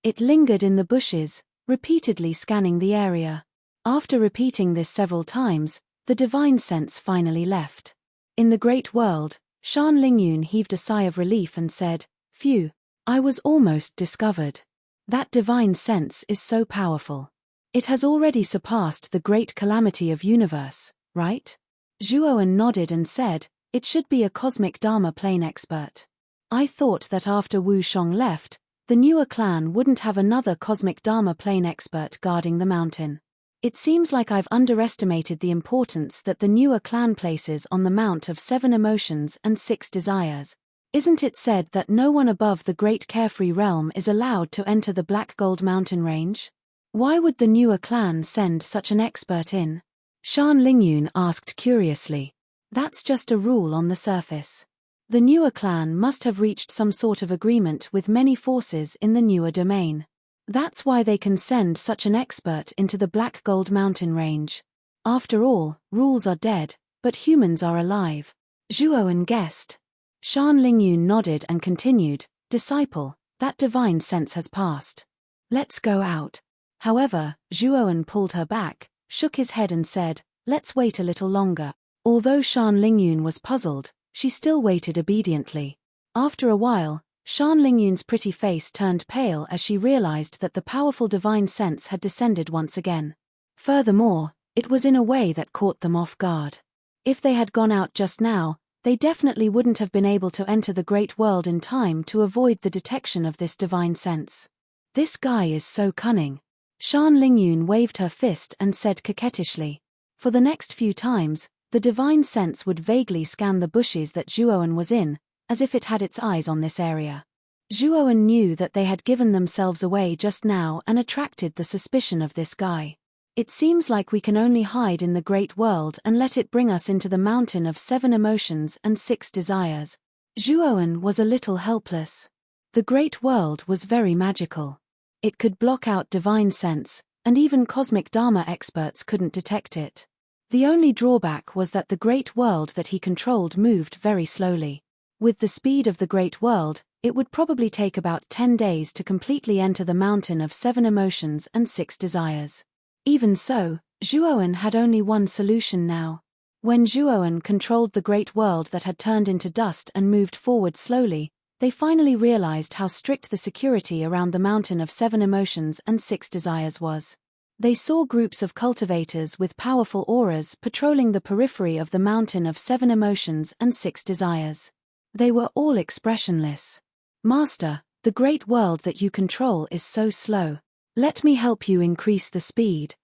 It lingered in the bushes, repeatedly scanning the area. After repeating this several times, the divine sense finally left. In the great world, Shan Lingyun heaved a sigh of relief and said, "Phew, I was almost discovered. That divine sense is so powerful. It has already surpassed the great calamity of universe, right?" Zhuowen nodded and said, "It should be a cosmic Dharma plane expert. I thought that after Wu Shong left, the newer clan wouldn't have another cosmic Dharma plane expert guarding the mountain. It seems like I've underestimated the importance that the newer clan places on the Mount of 7 Emotions and 6 Desires. Isn't it said that no one above the Great Carefree Realm is allowed to enter the Black Gold Mountain range? Why would the newer clan send such an expert in?" Shan Lingyun asked curiously. "That's just a rule on the surface. The newer clan must have reached some sort of agreement with many forces in the newer domain. That's why they can send such an expert into the Black Gold Mountain range. After all, rules are dead, but humans are alive," Zhuowen guessed. Shan Lingyun nodded and continued, "Disciple, that divine sense has passed. Let's go out." However, Zhuowen pulled her back, shook his head and said, "Let's wait a little longer." Although Shan Lingyun was puzzled, she still waited obediently. After a while, Shan Lingyun's pretty face turned pale as she realized that the powerful divine sense had descended once again. Furthermore, it was in a way that caught them off guard. If they had gone out just now, they definitely wouldn't have been able to enter the great world in time to avoid the detection of this divine sense. "This guy is so cunning." Shan Lingyun waved her fist and said coquettishly. For the next few times, the divine sense would vaguely scan the bushes that Zhuowen was in, as if it had its eyes on this area. Zhuowen knew that they had given themselves away just now and attracted the suspicion of this guy. It seems like we can only hide in the great world and let it bring us into the mountain of 7 emotions and 6 desires. Zhuowen was a little helpless. The great world was very magical. It could block out divine sense, and even cosmic Dharma experts couldn't detect it. The only drawback was that the great world that he controlled moved very slowly. With the speed of the great world, it would probably take about 10 days to completely enter the mountain of 7 emotions and 6 desires. Even so, Zhuowen had only one solution now. When Zhuowen controlled the great world that had turned into dust and moved forward slowly, they finally realized how strict the security around the mountain of 7 emotions and 6 desires was. They saw groups of cultivators with powerful auras patrolling the periphery of the mountain of 7 emotions and 6 desires. They were all expressionless. "Master, the great world that you control is so slow. Let me help you increase the speed."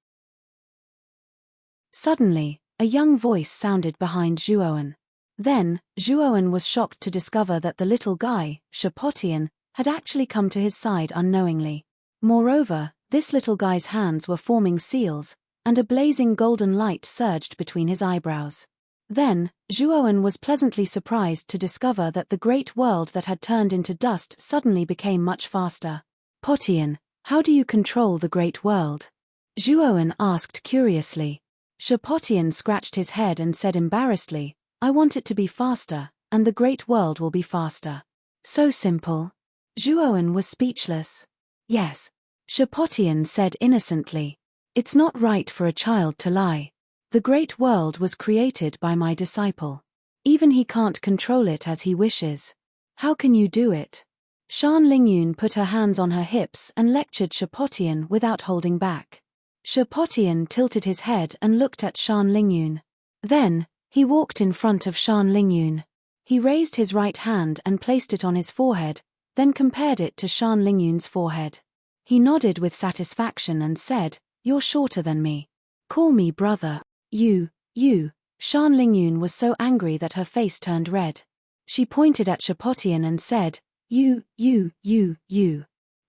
Suddenly, a young voice sounded behind Zhuowen. Then, Zhuowen was shocked to discover that the little guy, Shapotian, had actually come to his side unknowingly. Moreover, this little guy's hands were forming seals, and a blazing golden light surged between his eyebrows. Then, Zhuowen was pleasantly surprised to discover that the great world that had turned into dust suddenly became much faster. "Potian, how do you control the great world?" Zhuowen asked curiously. Shapotian scratched his head and said embarrassedly, "I want it to be faster, and the great world will be faster." "So simple." Zhuowen was speechless. "Yes," Shapotian said innocently. "It's not right for a child to lie. The great world was created by my disciple. Even he can't control it as he wishes. How can you do it?" Shan Lingyun put her hands on her hips and lectured Shapotian without holding back. Shapotian tilted his head and looked at Shan Lingyun. Then, he walked in front of Shan Lingyun. He raised his right hand and placed it on his forehead, then compared it to Shan Lingyun's forehead. He nodded with satisfaction and said, "You're shorter than me. Call me brother." You. Shan Lingyun was so angry that her face turned red. She pointed at Shapotian and said, You.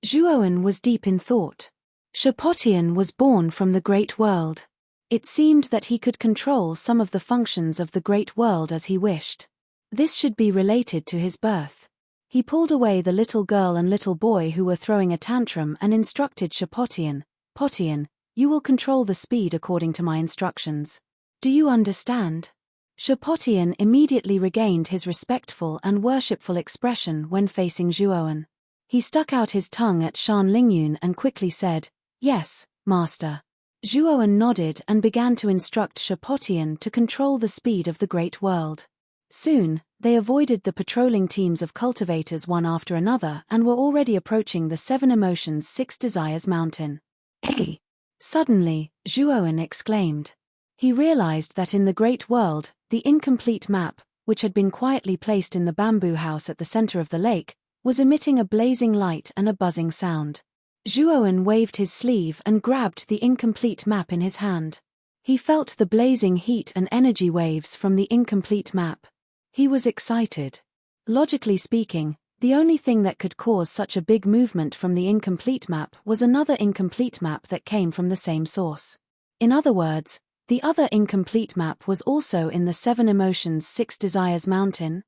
Zhuowen was deep in thought. Shapotian was born from the great world. It seemed that he could control some of the functions of the great world as he wished. This should be related to his birth. He pulled away the little girl and little boy who were throwing a tantrum and instructed Shapotian, "Potian, you will control the speed according to my instructions. Do you understand?" Shapotian immediately regained his respectful and worshipful expression when facing Zhuowen. He stuck out his tongue at Shan Lingyun and quickly said, "Yes, master." Zhuowen nodded and began to instruct Shapotian to control the speed of the great world. Soon, they avoided the patrolling teams of cultivators one after another and were already approaching the 7 emotions 6 desires mountain. "Hey!" Suddenly, Zhuowen exclaimed. He realized that in the great world, the incomplete map, which had been quietly placed in the bamboo house at the center of the lake, was emitting a blazing light and a buzzing sound. Zhuowen waved his sleeve and grabbed the incomplete map in his hand. He felt the blazing heat and energy waves from the incomplete map. He was excited. Logically speaking, the only thing that could cause such a big movement from the incomplete map was another incomplete map that came from the same source. In other words, the other incomplete map was also in the 7 emotions 6 desires mountain.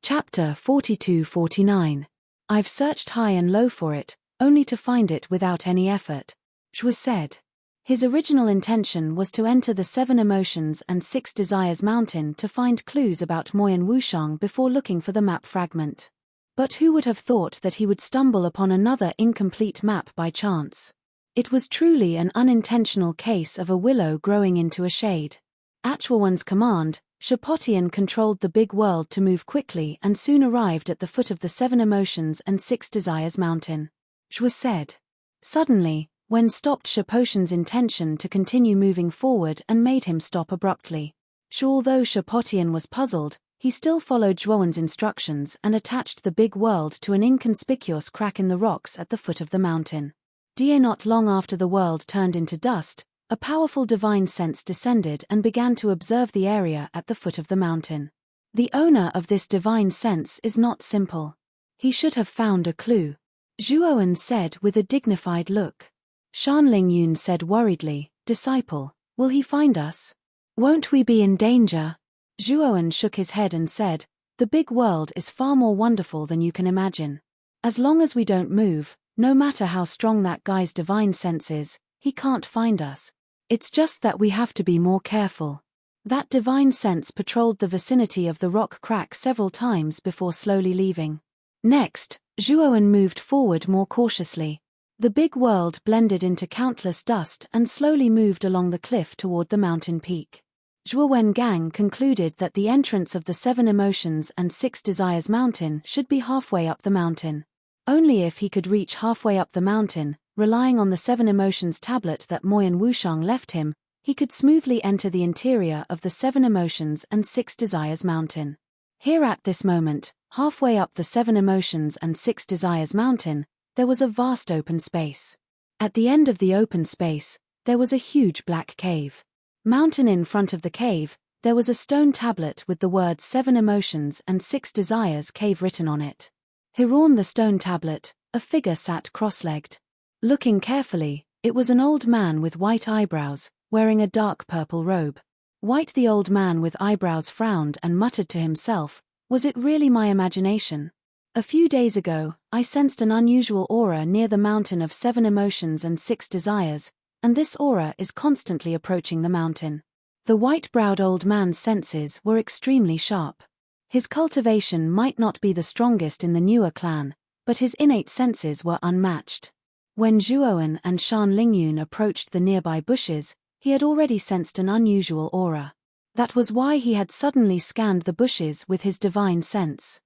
Chapter 42-49. I've searched high and low for it, only to find it without any effort, Zhuo said. His original intention was to enter the 7 emotions and 6 desires mountain to find clues about Moyan Wushang before looking for the map fragment. But who would have thought that he would stumble upon another incomplete map by chance? It was truly an unintentional case of a willow growing into a shade. At Zhuowen's command, Shapotian controlled the big world to move quickly and soon arrived at the foot of the 7 emotions and 6 desires mountain. Zhuo said. Suddenly, Wen stopped Shapotian's intention to continue moving forward and made him stop abruptly. Although Shapotian was puzzled, he still followed Zhuowen's instructions and attached the big world to an inconspicuous crack in the rocks at the foot of the mountain. Not long after the world turned into dust, a powerful divine sense descended and began to observe the area at the foot of the mountain. The owner of this divine sense is not simple. He should have found a clue. Zhuowen said with a dignified look. Shan Lingyun said worriedly, "Disciple, will he find us? Won't we be in danger?" Zhuowen shook his head and said, "The big world is far more wonderful than you can imagine. As long as we don't move, no matter how strong that guy's divine sense is, he can't find us. It's just that we have to be more careful." That divine sense patrolled the vicinity of the rock crack several times before slowly leaving. Next, Zhuowen moved forward more cautiously. The big world blended into countless dust and slowly moved along the cliff toward the mountain peak. Zhuowen Gang concluded that the entrance of the 7 Emotions and 6 Desires mountain should be halfway up the mountain. Only if he could reach halfway up the mountain, relying on the 7 Emotions tablet that Moyan Wushang left him, he could smoothly enter the interior of the 7 Emotions and 6 Desires mountain. Here at this moment, halfway up the 7 Emotions and 6 Desires mountain, there was a vast open space. At the end of the open space, there was a huge black cave. Mountain in front of the cave, there was a stone tablet with the words 7 Emotions and 6 Desires cave written on it. Here on the stone tablet, a figure sat cross-legged. Looking carefully, it was an old man with white eyebrows, wearing a dark purple robe. White the old man with eyebrows frowned and muttered to himself, "Was it really my imagination? A few days ago, I sensed an unusual aura near the mountain of 7 Emotions and 6 Desires, and this aura is constantly approaching the mountain." The white-browed old man's senses were extremely sharp. His cultivation might not be the strongest in the newer clan, but his innate senses were unmatched. When Zhuowen and Shan Lingyun approached the nearby bushes, he had already sensed an unusual aura. That was why he had suddenly scanned the bushes with his divine sense.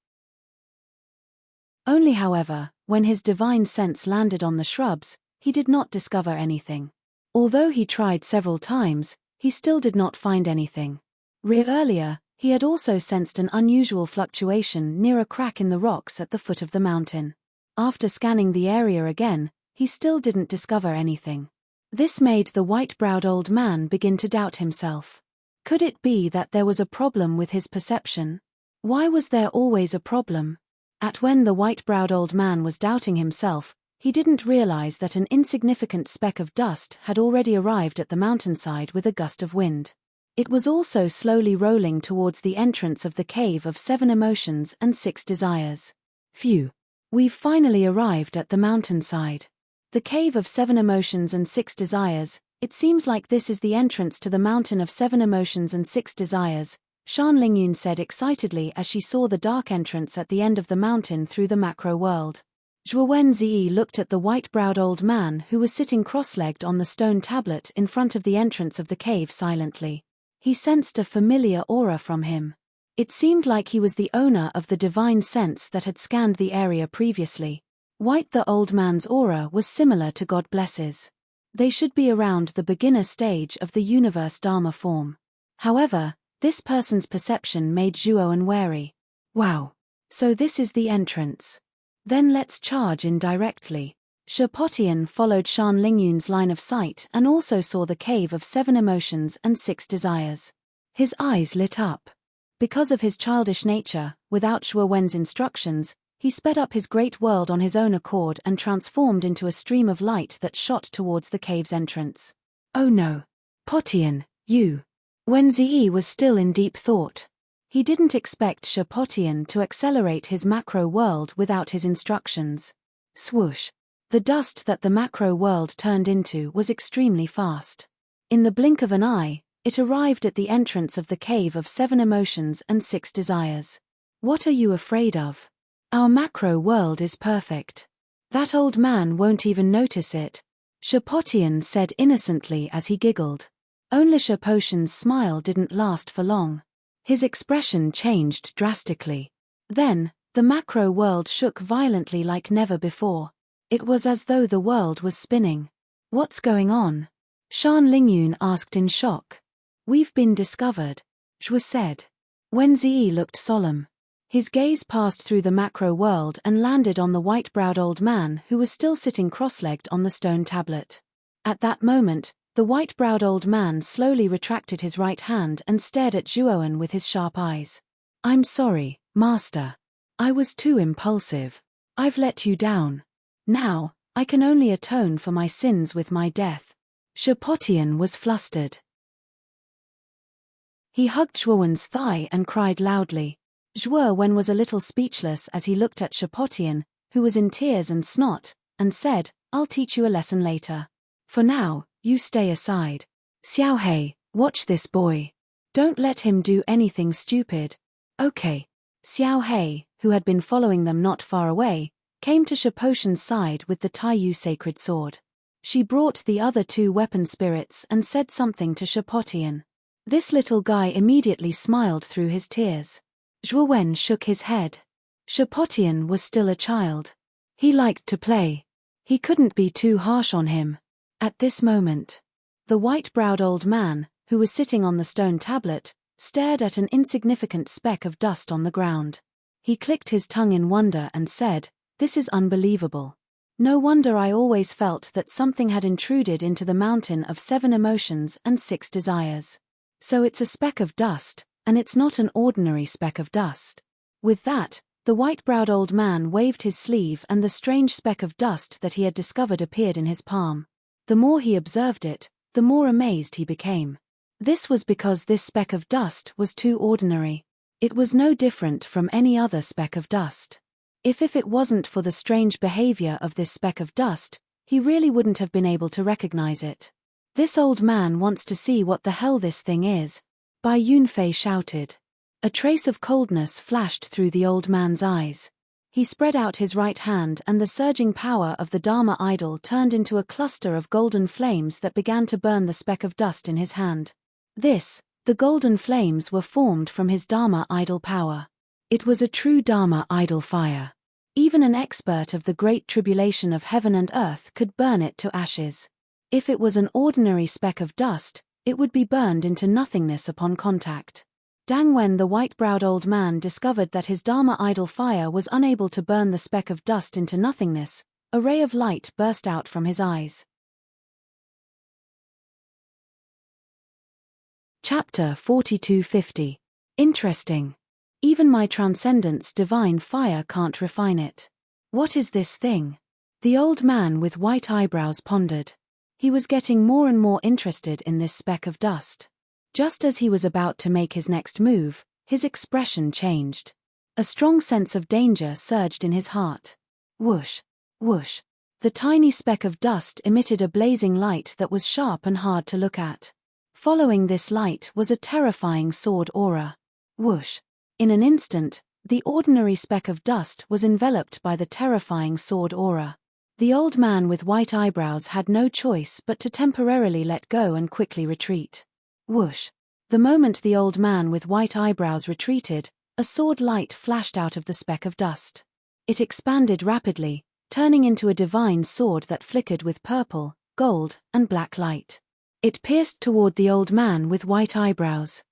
Only however, when his divine sense landed on the shrubs, he did not discover anything. Although he tried several times, he still did not find anything. Earlier, he had also sensed an unusual fluctuation near a crack in the rocks at the foot of the mountain. After scanning the area again, he still didn't discover anything. This made the white-browed old man begin to doubt himself. Could it be that there was a problem with his perception? Why was there always a problem? When the white-browed old man was doubting himself, he didn't realize that an insignificant speck of dust had already arrived at the mountainside with a gust of wind. It was also slowly rolling towards the entrance of the cave of 7 Emotions and 6 Desires. Phew! We've finally arrived at the mountainside. The cave of 7 Emotions and 6 Desires, it seems like this is the entrance to the mountain of 7 Emotions and 6 Desires, Shan Lingyun said excitedly as she saw the dark entrance at the end of the mountain through the macro world. Zhuowen Ziyi looked at the white-browed old man who was sitting cross-legged on the stone tablet in front of the entrance of the cave silently. He sensed a familiar aura from him. It seemed like he was the owner of the divine sense that had scanned the area previously. White the old man's aura was similar to God Blesses. They should be around the beginner stage of the universe Dharma form. However, this person's perception made Zhuowen wary. Wow! So this is the entrance. Then let's charge in directly. Potian followed Shan Lingyun's line of sight and also saw the cave of 7 Emotions and 6 Desires. His eyes lit up. Because of his childish nature, without Zhuowen's instructions, he sped up his great world on his own accord and transformed into a stream of light that shot towards the cave's entrance. Oh no! Potian, you! Wen Ziyi was still in deep thought. He didn't expect Potian to accelerate his macro world without his instructions. Swoosh! The dust that the macro world turned into was extremely fast. In the blink of an eye, it arrived at the entrance of the cave of 7 Emotions and 6 Desires. What are you afraid of? Our macro world is perfect. That old man won't even notice it, Potian said innocently as he giggled. Only Potian's smile didn't last for long. His expression changed drastically. Then, the macro world shook violently like never before. It was as though the world was spinning. What's going on? Shan Lingyun asked in shock. We've been discovered, Zhuo said. Wen Ziyi looked solemn. His gaze passed through the macro world and landed on the white-browed old man who was still sitting cross-legged on the stone tablet. At that moment, the white-browed old man slowly retracted his right hand and stared at Zhuowen with his sharp eyes. I'm sorry, Master. I was too impulsive. I've let you down. Now, I can only atone for my sins with my death. Shapotian was flustered. He hugged Zhuowen's thigh and cried loudly. Zhuowen was a little speechless as he looked at Shapotian, who was in tears and snot, and said, "I'll teach you a lesson later. For now, you stay aside. Xiaohei, watch this boy. Don't let him do anything stupid." "Okay." Xiaohei, who had been following them not far away, came to Shapotian's side with the Taiyu sacred sword. She brought the other two weapon spirits and said something to Shapotian. This little guy immediately smiled through his tears. Zhuowen shook his head. Shapotian was still a child. He liked to play. He couldn't be too harsh on him. At this moment, the white-browed old man, who was sitting on the stone tablet, stared at an insignificant speck of dust on the ground. He clicked his tongue in wonder and said, "This is unbelievable. No wonder I always felt that something had intruded into the mountain of 7 emotions and 6 desires. So it's a speck of dust, and it's not an ordinary speck of dust." With that, the white-browed old man waved his sleeve and the strange speck of dust that he had discovered appeared in his palm. The more he observed it, the more amazed he became. This was because this speck of dust was too ordinary. It was no different from any other speck of dust. If it wasn't for the strange behavior of this speck of dust, he really wouldn't have been able to recognize it. "This old man wants to see what the hell this thing is," Bai Yunfei shouted. A trace of coldness flashed through the old man's eyes. He spread out his right hand and the surging power of the Dharma idol turned into a cluster of golden flames that began to burn the speck of dust in his hand. The golden flames were formed from his Dharma idol power. It was a true Dharma idol fire. Even an expert of the great tribulation of heaven and earth could burn it to ashes. If it was an ordinary speck of dust, it would be burned into nothingness upon contact. When the white-browed old man discovered that his Dharma idol fire was unable to burn the speck of dust into nothingness, a ray of light burst out from his eyes. Chapter 4250. Interesting. Even my transcendence divine fire can't refine it. What is this thing? The old man with white eyebrows pondered. He was getting more and more interested in this speck of dust. Just as he was about to make his next move, his expression changed. A strong sense of danger surged in his heart. Whoosh, whoosh. The tiny speck of dust emitted a blazing light that was sharp and hard to look at. Following this light was a terrifying sword aura. Whoosh. In an instant, the ordinary speck of dust was enveloped by the terrifying sword aura. The old man with white eyebrows had no choice but to temporarily let go and quickly retreat. Whoosh. The moment the old man with white eyebrows retreated, a sword light flashed out of the speck of dust. It expanded rapidly, turning into a divine sword that flickered with purple, gold, and black light. It pierced toward the old man with white eyebrows.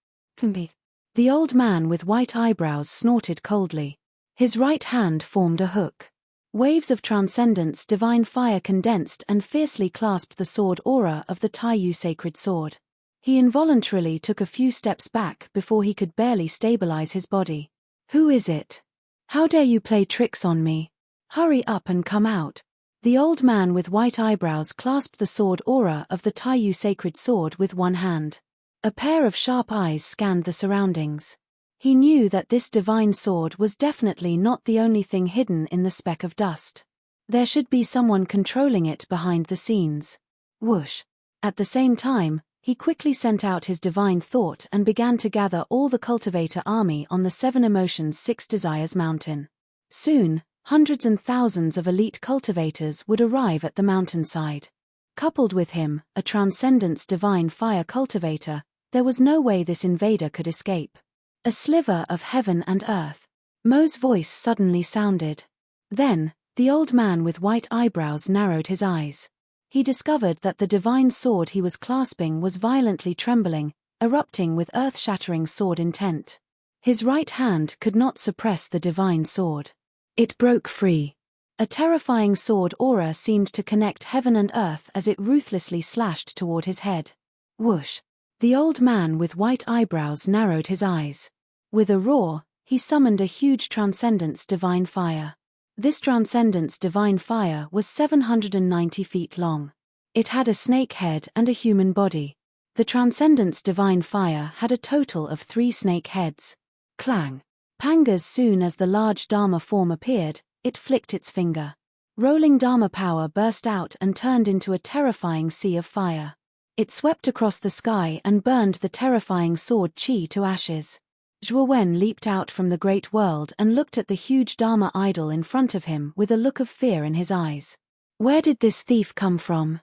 The old man with white eyebrows snorted coldly. His right hand formed a hook. Waves of transcendence divine fire condensed and fiercely clasped the sword aura of the Taiyu sacred sword. He involuntarily took a few steps back before he could barely stabilize his body. "Who is it? How dare you play tricks on me? Hurry up and come out." The old man with white eyebrows clasped the sword aura of the Taiyu sacred sword with one hand. A pair of sharp eyes scanned the surroundings. He knew that this divine sword was definitely not the only thing hidden in the speck of dust. There should be someone controlling it behind the scenes. Whoosh. At the same time, he quickly sent out his divine thought and began to gather all the cultivator army on the 7 Emotions 6 Desires mountain. Soon, hundreds and thousands of elite cultivators would arrive at the mountainside. Coupled with him, a transcendence divine fire cultivator, there was no way this invader could escape. A sliver of heaven and earth. Mo's voice suddenly sounded. Then, the old man with white eyebrows narrowed his eyes. He discovered that the divine sword he was clasping was violently trembling, erupting with earth-shattering sword intent. His right hand could not suppress the divine sword. It broke free. A terrifying sword aura seemed to connect heaven and earth as it ruthlessly slashed toward his head. Whoosh. The old man with white eyebrows narrowed his eyes. With a roar, he summoned a huge transcendence divine fire. This transcendence divine fire was 790 feet long. It had a snake head and a human body. The transcendence divine fire had a total of 3 snake heads. Clang! Pang! As soon as the large Dharma form appeared, it flicked its finger. Rolling Dharma power burst out and turned into a terrifying sea of fire. It swept across the sky and burned the terrifying sword Qi to ashes. Zhuo Wen leaped out from the great world and looked at the huge Dharma idol in front of him with a look of fear in his eyes. Where did this thief come from?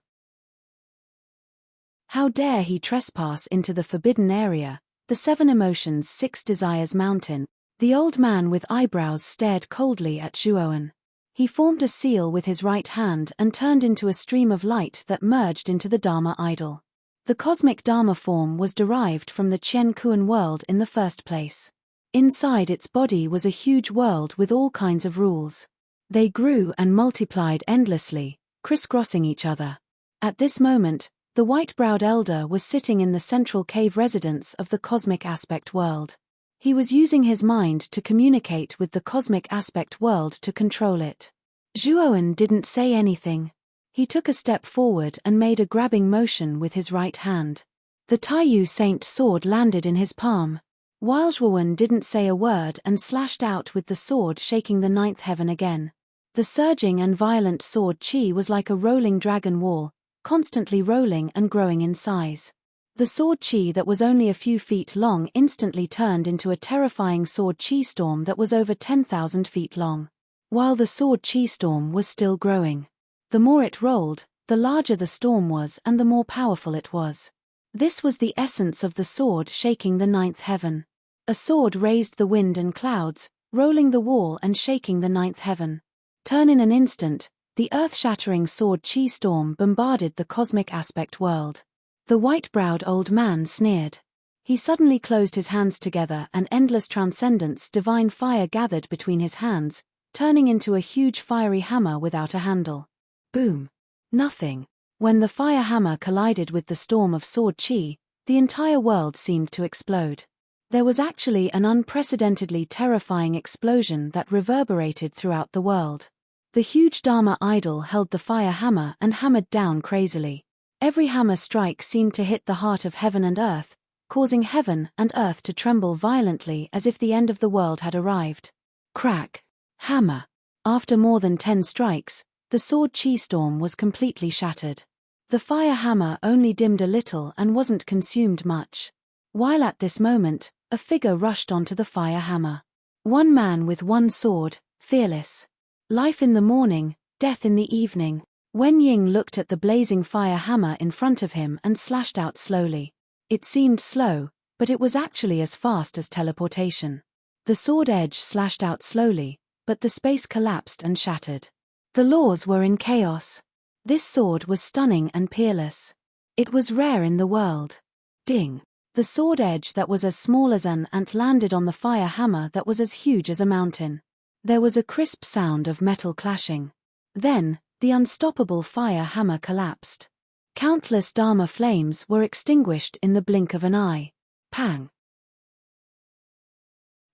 How dare he trespass into the forbidden area, the 7 emotions 6 desires mountain? The old man with eyebrows stared coldly at Zhuowen. He formed a seal with his right hand and turned into a stream of light that merged into the Dharma idol. The cosmic Dharma form was derived from the Qian Kuan world in the first place. Inside its body was a huge world with all kinds of rules. They grew and multiplied endlessly, crisscrossing each other. At this moment, the white-browed elder was sitting in the central cave residence of the cosmic aspect world. He was using his mind to communicate with the cosmic aspect world to control it. Zhuowen didn't say anything. He took a step forward and made a grabbing motion with his right hand. The Taiyu Saint sword landed in his palm. While Zhuowen didn't say a word and slashed out with the sword, shaking the 9th heaven again. The surging and violent sword Qi was like a rolling dragon wall, constantly rolling and growing in size. The sword Qi that was only a few feet long instantly turned into a terrifying sword Qi storm that was over 10,000 feet long. While the sword Qi storm was still growing. The more it rolled, the larger the storm was and the more powerful it was. This was the essence of the sword shaking the 9th heaven. A sword raised the wind and clouds, rolling the wall and shaking the 9th heaven. Turn in an instant, the earth-shattering sword Qi storm bombarded the cosmic aspect world. The white-browed old man sneered. He suddenly closed his hands together and endless transcendence divine fire gathered between his hands, turning into a huge fiery hammer without a handle. Boom! Nothing. When the fire hammer collided with the storm of sword Qi, the entire world seemed to explode. There was actually an unprecedentedly terrifying explosion that reverberated throughout the world. The huge Dharma idol held the fire hammer and hammered down crazily. Every hammer strike seemed to hit the heart of heaven and earth, causing heaven and earth to tremble violently as if the end of the world had arrived. Crack! Hammer! After more than 10 strikes, the sword Qi storm was completely shattered. The fire hammer only dimmed a little and wasn't consumed much. While at this moment, a figure rushed onto the fire hammer. One man with one sword, fearless. Life in the morning, death in the evening. Wen Ying looked at the blazing fire hammer in front of him and slashed out slowly. It seemed slow, but it was actually as fast as teleportation. The sword edge slashed out slowly, but the space collapsed and shattered. The laws were in chaos. This sword was stunning and peerless. It was rare in the world. Ding! The sword edge that was as small as an ant landed on the fire hammer that was as huge as a mountain. There was a crisp sound of metal clashing. Then, the unstoppable fire hammer collapsed. Countless Dharma flames were extinguished in the blink of an eye. Pang!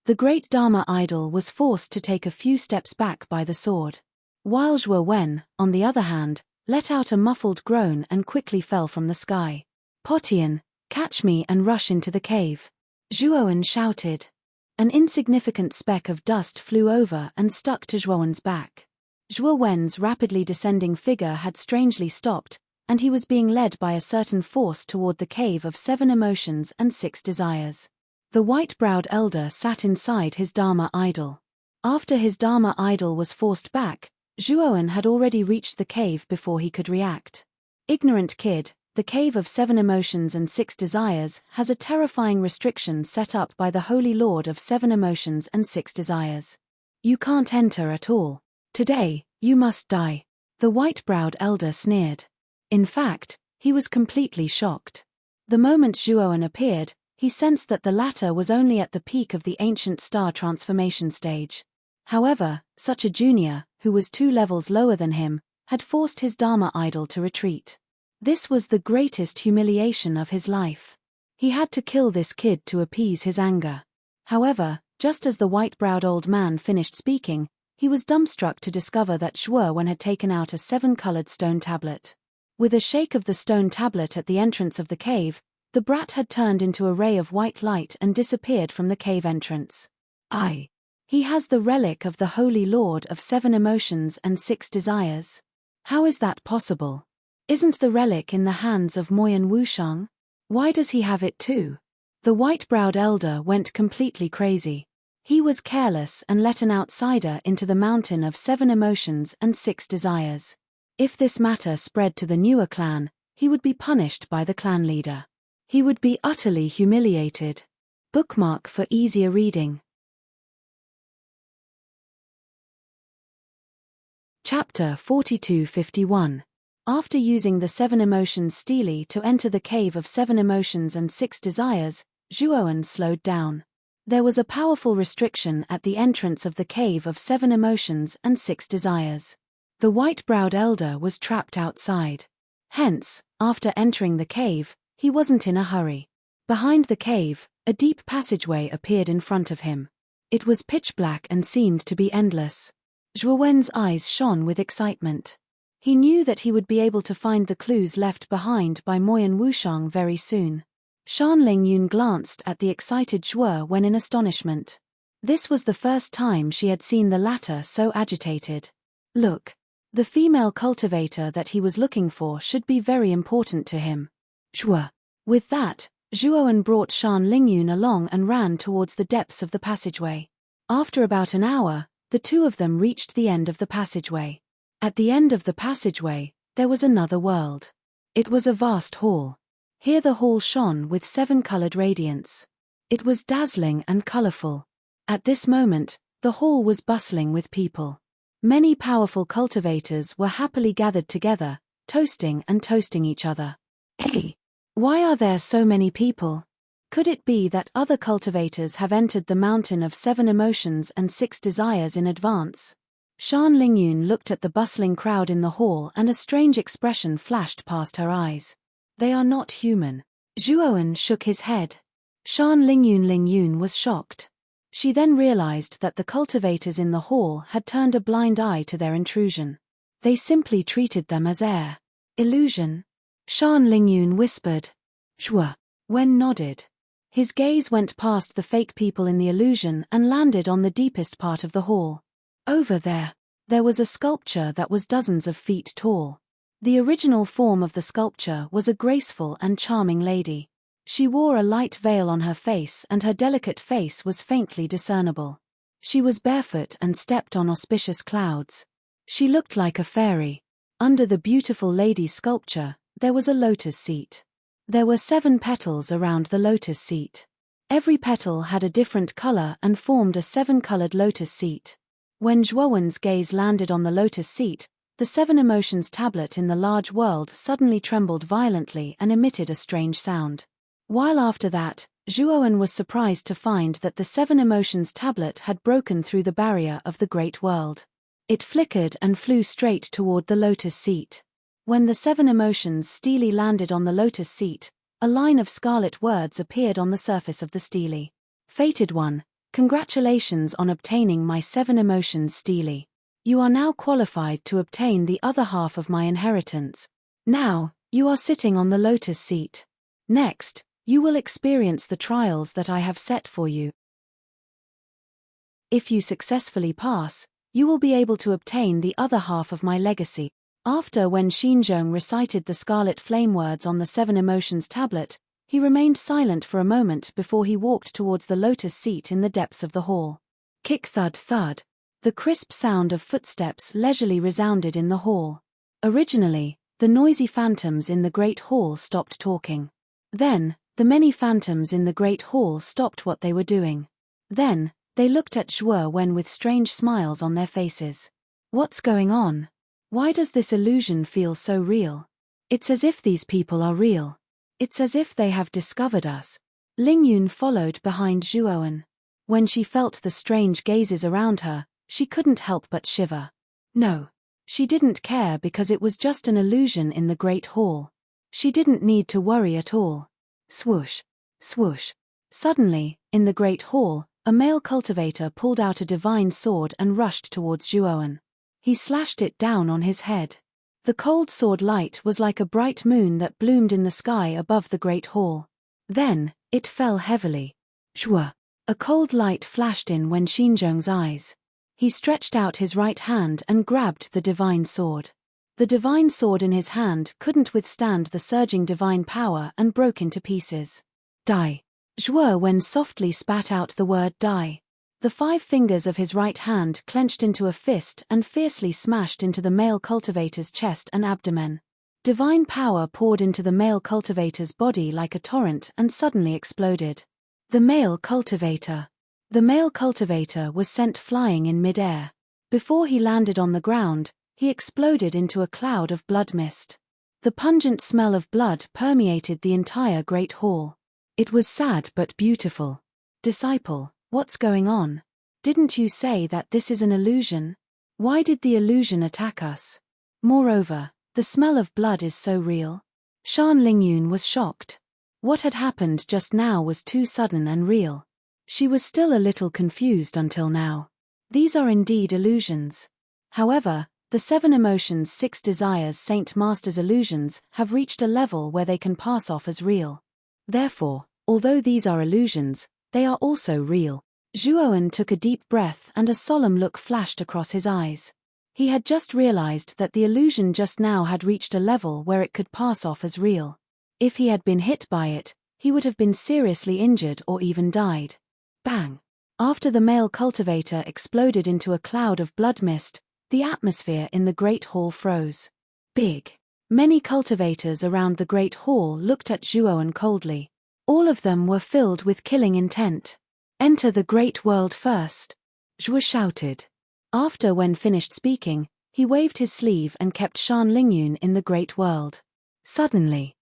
The great Dharma idol was forced to take a few steps back by the sword. While Zhuo Wen, on the other hand, let out a muffled groan and quickly fell from the sky. Potian, catch me and rush into the cave. Zhuowen shouted. An insignificant speck of dust flew over and stuck to Zhuowen's back. Zhuo Wen's rapidly descending figure had strangely stopped, and he was being led by a certain force toward the cave of 7 emotions and 6 desires. The white-browed elder sat inside his Dharma idol. After his Dharma idol was forced back, Zhuowen had already reached the cave before he could react. Ignorant kid, the cave of 7 emotions and 6 desires has a terrifying restriction set up by the Holy Lord of 7 emotions and 6 desires. You can't enter at all. Today, you must die. The white-browed elder sneered. In fact, he was completely shocked. The moment Zhuowen appeared, he sensed that the latter was only at the peak of the ancient star transformation stage. However, such a junior, who was 2 levels lower than him, had forced his Dharma idol to retreat. This was the greatest humiliation of his life. He had to kill this kid to appease his anger. However, just as the white-browed old man finished speaking, He was dumbstruck to discover that Zhuowen had taken out a 7-colored stone tablet. With a shake of the stone tablet at the entrance of the cave, the brat had turned into a ray of white light and disappeared from the cave entrance. Aye. He has the relic of the Holy Lord of 7 emotions and 6 desires. How is that possible? Isn't the relic in the hands of Moyan Wushang? Why does he have it too? The white-browed elder went completely crazy. He was careless and let an outsider into the mountain of 7 emotions and 6 desires. If this matter spread to the newer clan, he would be punished by the clan leader. He would be utterly humiliated. Bookmark for easier reading. Chapter 42-51. After using the 7 emotions steely to enter the cave of 7 emotions and 6 desires, Zhuowen slowed down. There was a powerful restriction at the entrance of the cave of 7 emotions and 6 desires. The white-browed elder was trapped outside. Hence, after entering the cave, he wasn't in a hurry. Behind the cave, a deep passageway appeared in front of him. It was pitch black and seemed to be endless. Zhuowen's eyes shone with excitement. He knew that he would be able to find the clues left behind by Moyan Wushang very soon. Shan Lingyun glanced at the excited Zhuowen in astonishment. This was the first time she had seen the latter so agitated. Look. The female cultivator that he was looking for should be very important to him. Zhuo. With that, Zhuowen brought Shan Lingyun along and ran towards the depths of the passageway. After about an hour, the two of them reached the end of the passageway. At the end of the passageway, there was another world. It was a vast hall. Here the hall shone with 7-colored radiance. It was dazzling and colorful. At this moment, the hall was bustling with people. Many powerful cultivators were happily gathered together, toasting each other. Hey! Why are there so many people? Could it be that other cultivators have entered the mountain of 7 emotions and 6 desires in advance? Shan Lingyun looked at the bustling crowd in the hall and a strange expression flashed past her eyes. They are not human. Zhuowen shook his head. Shan Lingyun was shocked. She then realized that the cultivators in the hall had turned a blind eye to their intrusion. They simply treated them as air. Illusion. Shan Lingyun whispered. Zhuowen nodded. His gaze went past the fake people in the illusion and landed on the deepest part of the hall. Over there was a sculpture that was dozens of feet tall. The original form of the sculpture was a graceful and charming lady. She wore a light veil on her face and her delicate face was faintly discernible. She was barefoot and stepped on auspicious clouds. She looked like a fairy. Under the beautiful lady's sculpture, there was a lotus seat. There were 7 petals around the lotus seat. Every petal had a different color and formed a 7-colored lotus seat. When Zhuowen's gaze landed on the lotus seat, the 7 emotions tablet in the large world suddenly trembled violently and emitted a strange sound. While after that, Zhuowen was surprised to find that the 7 emotions tablet had broken through the barrier of the great world. It flickered and flew straight toward the lotus seat. When the 7 emotions steely landed on the lotus seat, a line of scarlet words appeared on the surface of the steely. Fated one, congratulations on obtaining my 7 emotions steely. You are now qualified to obtain the other half of my inheritance. Now, you are sitting on the lotus seat. Next, you will experience the trials that I have set for you. If you successfully pass, you will be able to obtain the other half of my legacy. After when Xinzhong recited the scarlet flame words on the 7 emotions tablet, he remained silent for a moment before he walked towards the lotus seat in the depths of the hall. Kick thud thud. The crisp sound of footsteps leisurely resounded in the hall. Originally, the noisy phantoms in the great hall stopped talking. Then, the many phantoms in the great hall stopped what they were doing. Then, they looked at Zhuowen with strange smiles on their faces. What's going on? Why does this illusion feel so real? It's as if these people are real. It's as if they have discovered us. Lingyun followed behind Zhuowen. When she felt the strange gazes around her, she couldn't help but shiver. No. She didn't care because it was just an illusion in the great hall. She didn't need to worry at all. Swoosh. Swoosh. Suddenly, in the great hall, a male cultivator pulled out a divine sword and rushed towards Zhuowen. He slashed it down on his head. The cold sword light was like a bright moon that bloomed in the sky above the great hall. Then, it fell heavily. Zhuo! A cold light flashed in Wen Xinzhong's eyes. He stretched out his right hand and grabbed the divine sword. The divine sword in his hand couldn't withstand the surging divine power and broke into pieces. Die! Zhuo Wen softly spat out the word die. The 5 fingers of his right hand clenched into a fist and fiercely smashed into the male cultivator's chest and abdomen. Divine power poured into the male cultivator's body like a torrent and suddenly exploded. The male cultivator. The male cultivator was sent flying in mid-air. Before he landed on the ground, he exploded into a cloud of blood mist. The pungent smell of blood permeated the entire great hall. It was sad but beautiful. Disciple, what's going on? Didn't you say that this is an illusion? Why did the illusion attack us? Moreover, the smell of blood is so real. Shan Lingyun was shocked. What had happened just now was too sudden and real. She was still a little confused until now. These are indeed illusions. However, the 7 emotions 6 desires Saint Master's illusions have reached a level where they can pass off as real. Therefore, although these are illusions, they are also real. Zhuowen took a deep breath and a solemn look flashed across his eyes. He had just realized that the illusion just now had reached a level where it could pass off as real. If he had been hit by it, he would have been seriously injured or even died. Bang! After the male cultivator exploded into a cloud of blood mist, the atmosphere in the great hall froze. Big! Many cultivators around the great hall looked at Zhuowen coldly. All of them were filled with killing intent. Enter the great world first! Zhuo shouted. After Wen finished speaking, he waved his sleeve and kept Shan Lingyun in the great world. Suddenly.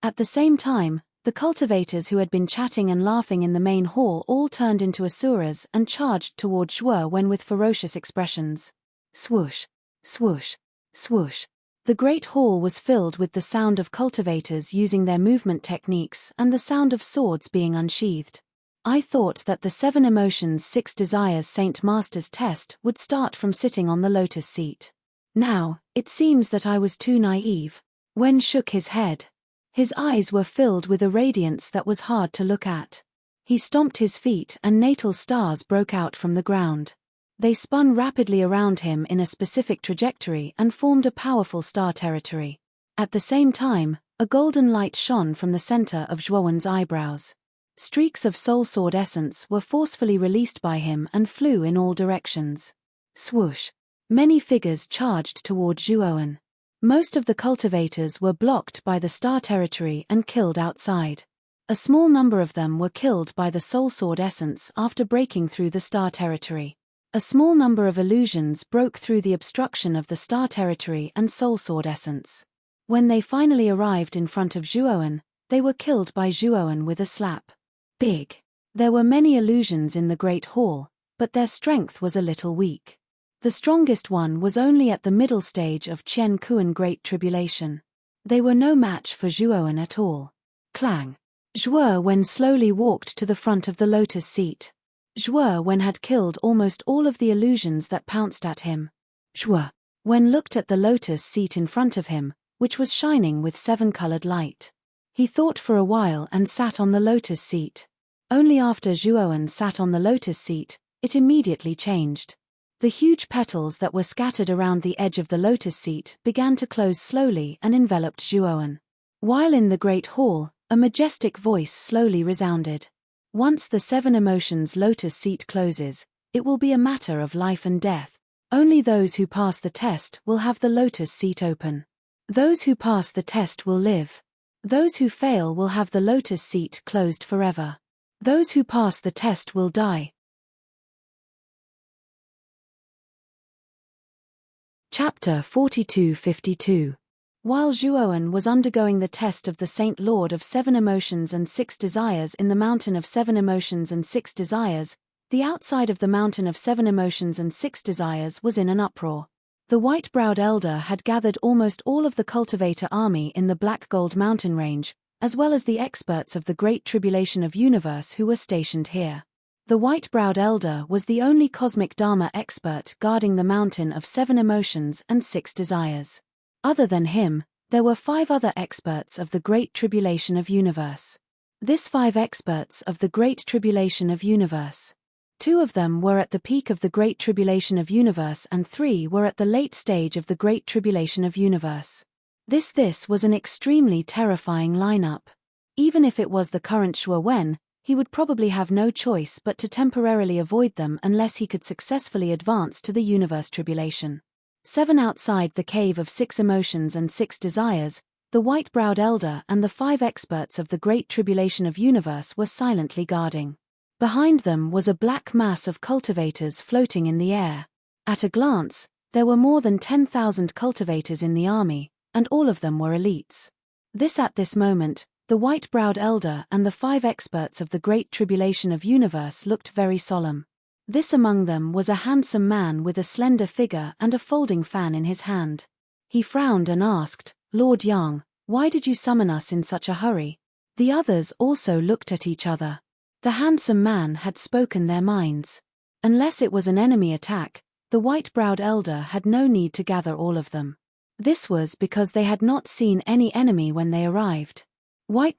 At the same time, the cultivators who had been chatting and laughing in the main hall all turned into asuras and charged toward Zhuo Wen with ferocious expressions. Swoosh! Swoosh! Swoosh! The great hall was filled with the sound of cultivators using their movement techniques and the sound of swords being unsheathed. I thought that the 7 emotions 6 desires Saint Master's test would start from sitting on the lotus seat. Now, it seems that I was too naive. Wen shook his head. His eyes were filled with a radiance that was hard to look at. He stomped his feet and natal stars broke out from the ground. They spun rapidly around him in a specific trajectory and formed a powerful star territory. At the same time, a golden light shone from the center of Zhuowen's eyebrows. Streaks of soul sword essence were forcefully released by him and flew in all directions. Swoosh! Many figures charged toward Zhuowen. Most of the cultivators were blocked by the star territory and killed outside. A small number of them were killed by the soul sword essence after breaking through the star territory. A small number of illusions broke through the obstruction of the star territory and soul sword essence. When they finally arrived in front of Zhuowen, they were killed by Zhuowen with a slap. Big! There were many illusions in the great hall, but their strength was a little weak. The strongest one was only at the middle stage of Qian Kuan Great Tribulation. They were no match for Zhuowen at all. Clang! Zhuo Wen slowly walked to the front of the lotus seat. Zhuo Wen had killed almost all of the illusions that pounced at him. Zhuo Wen looked at the lotus seat in front of him, which was shining with 7-colored light. He thought for a while and sat on the lotus seat. Only after Zhuowen sat on the lotus seat, it immediately changed. The huge petals that were scattered around the edge of the lotus seat began to close slowly and enveloped Zhuowen. While in the great hall, a majestic voice slowly resounded. Once the 7 emotions lotus seat closes, it will be a matter of life and death. Only those who pass the test will have the lotus seat open. Those who pass the test will live. Those who fail will have the lotus seat closed forever. Those who pass the test will die. Chapter 42-52. While Zhuowen was undergoing the test of the Saint Lord of 7 emotions and 6 desires in the Mountain of 7 emotions and 6 desires, the outside of the Mountain of 7 emotions and 6 desires was in an uproar. The white-browed elder had gathered almost all of the cultivator army in the Black Gold Mountain range, as well as the experts of the Great Tribulation of Universe who were stationed here. The white-browed elder was the only cosmic Dharma expert guarding the mountain of 7 emotions and 6 desires. Other than him, there were 5 other experts of the Great Tribulation of Universe. This 5 experts of the Great Tribulation of Universe. 2 of them were at the peak of the Great Tribulation of Universe and 3 were at the late stage of the Great Tribulation of Universe. This was an extremely terrifying lineup. Even if it was the current Shuo Wen, he would probably have no choice but to temporarily avoid them unless he could successfully advance to the universe tribulation. 7 outside the cave of 6 emotions and 6 desires, the white-browed elder and the 5 experts of the Great Tribulation of Universe were silently guarding. Behind them was a black mass of cultivators floating in the air. At a glance, there were more than 10,000 cultivators in the army, and all of them were elites. At this moment, the white-browed elder and the 5 experts of the Great Tribulation of Universe looked very solemn. Among them was a handsome man with a slender figure and a folding fan in his hand. He frowned and asked, "Lord Yang, why did you summon us in such a hurry?" The others also looked at each other. The handsome man had spoken their minds. Unless it was an enemy attack, the white-browed elder had no need to gather all of them. This was because they had not seen any enemy when they arrived.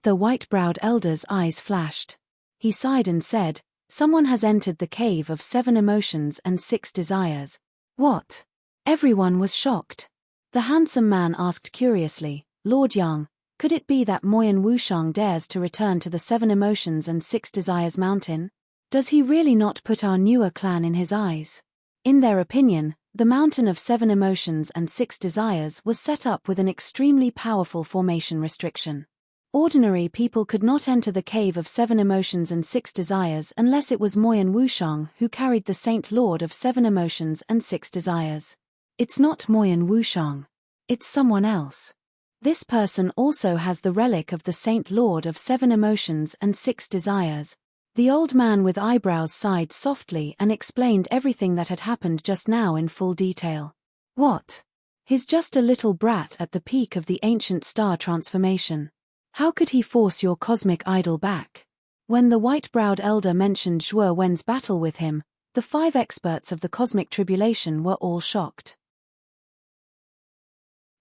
The white-browed elder's eyes flashed. He sighed and said, "Someone has entered the cave of 7 emotions and 6 desires." What? Everyone was shocked. The handsome man asked curiously, "Lord Yang, could it be that Moyan Wushang dares to return to the 7 emotions and 6 desires mountain? Does he really not put our newer clan in his eyes?" In their opinion, the mountain of 7 emotions and 6 desires was set up with an extremely powerful formation restriction. Ordinary people could not enter the cave of 7 emotions and 6 desires unless it was Moyan Wushang who carried the Saint Lord of 7 emotions and 6 desires. It's not Moyan Wushang. It's someone else. This person also has the relic of the Saint Lord of 7 emotions and 6 desires. The old man with eyebrows sighed softly and explained everything that had happened just now in full detail. What? He's just a little brat at the peak of the ancient star transformation. How could he force your cosmic idol back? When the white-browed elder mentioned Zhuo Wen's battle with him, the 5 experts of the cosmic tribulation were all shocked.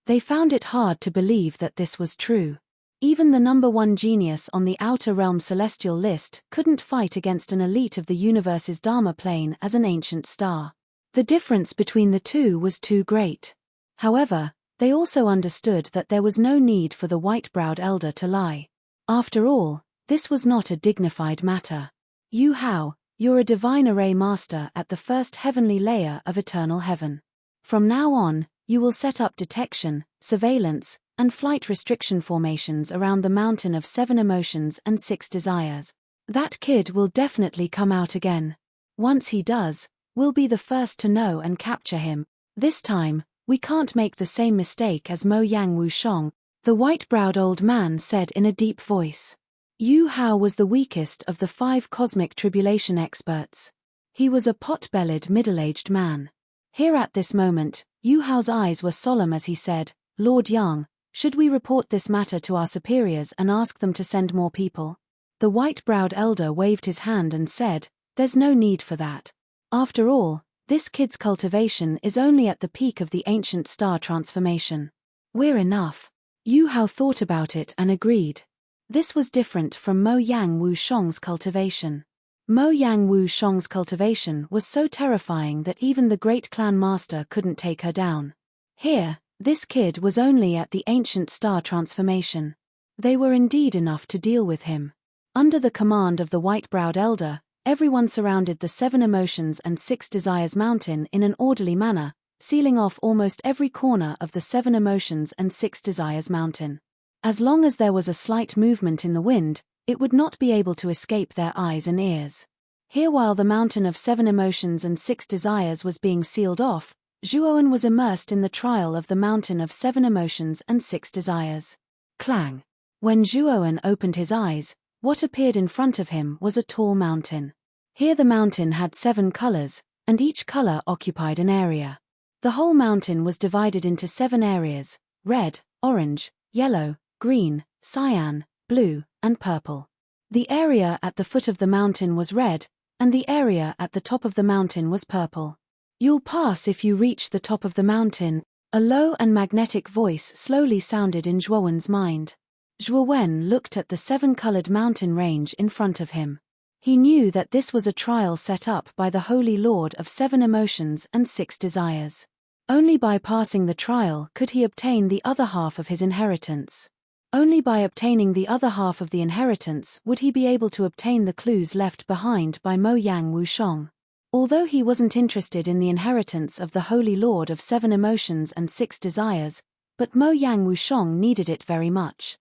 They found it hard to believe that this was true. Even the number 1 genius on the Outer Realm celestial list couldn't fight against an elite of the universe's Dharma plane as an ancient star. The difference between the two was too great. However, they also understood that there was no need for the white-browed elder to lie. After all, this was not a dignified matter. "Yu Hao, you're a divine array master at the first heavenly layer of eternal heaven. From now on, you will set up detection, surveillance, and flight restriction formations around the mountain of 7 emotions and 6 desires. That kid will definitely come out again. Once he does, we'll be the first to know and capture him. This time, we can't make the same mistake as Mo Yang Wushong," the white-browed old man said in a deep voice. Yu Hao was the weakest of the 5 cosmic tribulation experts. He was a pot-bellied middle-aged man. Here at this moment, Yu Hao's eyes were solemn as he said, "Lord Yang, should we report this matter to our superiors and ask them to send more people?" The white-browed elder waved his hand and said, "There's no need for that. After all, this kid's cultivation is only at the peak of the ancient star transformation. We're enough." Yu Hao thought about it and agreed. This was different from Mo Yang Wushong's cultivation. Mo Yang Wushong's cultivation was so terrifying that even the great clan master couldn't take her down. Here, this kid was only at the ancient star transformation. They were indeed enough to deal with him. Under the command of the white-browed elder, everyone surrounded the 7 emotions and 6 desires mountain in an orderly manner, sealing off almost every corner of the 7 emotions and 6 desires mountain. As long as there was a slight movement in the wind, it would not be able to escape their eyes and ears. Here, while the mountain of 7 emotions and 6 desires was being sealed off, Zhuowen was immersed in the trial of the mountain of 7 emotions and 6 desires. Clang! When Zhuowen opened his eyes, what appeared in front of him was a tall mountain. Here the mountain had 7 colors, and each color occupied an area. The whole mountain was divided into 7 areas: red, orange, yellow, green, cyan, blue, and purple. The area at the foot of the mountain was red, and the area at the top of the mountain was purple. "You'll pass if you reach the top of the mountain," a low and magnetic voice slowly sounded in Zhuowen's mind. Zhuowen looked at the seven-colored mountain range in front of him. He knew that this was a trial set up by the Holy Lord of 7 emotions and 6 desires. Only by passing the trial could he obtain the other half of his inheritance. Only by obtaining the other half of the inheritance would he be able to obtain the clues left behind by Mo Yang Wushong. Although he wasn't interested in the inheritance of the Holy Lord of 7 emotions and 6 desires, but Mo Yang Wushong needed it very much.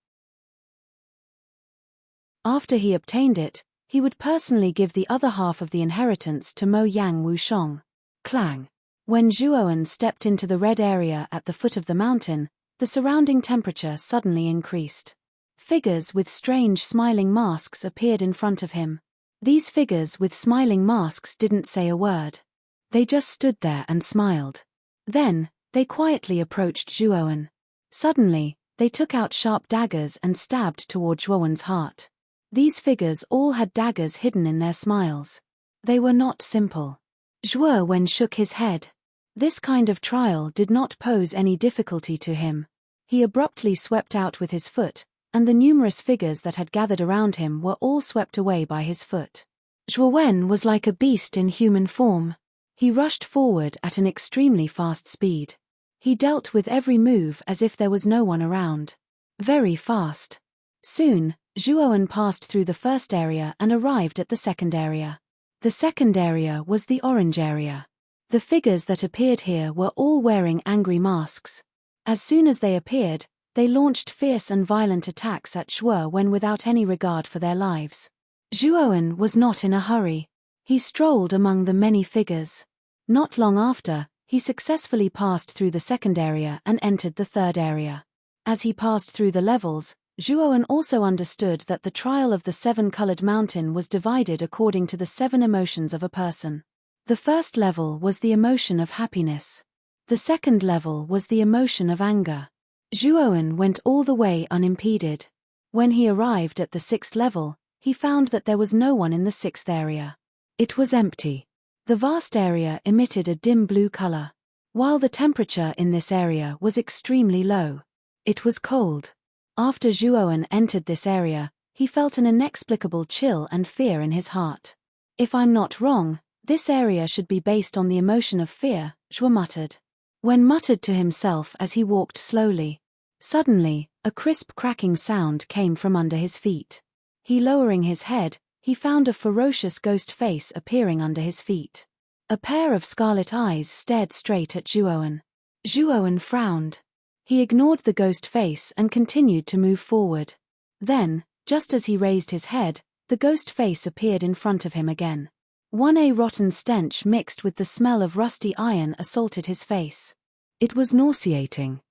After he obtained it, he would personally give the other half of the inheritance to Mo Yang Wushong. Clang. When Zhuowen stepped into the red area at the foot of the mountain, the surrounding temperature suddenly increased. Figures with strange smiling masks appeared in front of him. These figures with smiling masks didn't say a word. They just stood there and smiled. Then, they quietly approached Zhuowen. Suddenly, they took out sharp daggers and stabbed toward Zhuowen's heart. These figures all had daggers hidden in their smiles. They were not simple. Zhuowen shook his head. This kind of trial did not pose any difficulty to him. He abruptly swept out with his foot, and the numerous figures that had gathered around him were all swept away by his foot. Zhuowen was like a beast in human form. He rushed forward at an extremely fast speed. He dealt with every move as if there was no one around. Very fast. Soon, Zhuowen passed through the first area and arrived at the second area. The second area was the orange area. The figures that appeared here were all wearing angry masks. As soon as they appeared, they launched fierce and violent attacks at Zhuowen without any regard for their lives. Zhuowen was not in a hurry. He strolled among the many figures. Not long after, he successfully passed through the second area and entered the third area. As he passed through the levels, Zhuowen also understood that the trial of the 7-colored mountain was divided according to the 7 emotions of a person. The first level was the emotion of happiness. The second level was the emotion of anger. Zhuowen went all the way unimpeded. When he arrived at the 6th level, he found that there was no one in the 6th area. It was empty. The vast area emitted a dim blue color. While the temperature in this area was extremely low. It was cold. After Zhuowen entered this area, he felt an inexplicable chill and fear in his heart. "If I'm not wrong, this area should be based on the emotion of fear," Zhuo muttered. When muttered to himself as he walked slowly. Suddenly, a crisp cracking sound came from under his feet. Lowering his head, he found a ferocious ghost face appearing under his feet. A pair of scarlet eyes stared straight at Zhuowen. Zhuowen frowned. He ignored the ghost face and continued to move forward. Then, just as he raised his head, the ghost face appeared in front of him again. A rotten stench mixed with the smell of rusty iron assaulted his face. It was nauseating.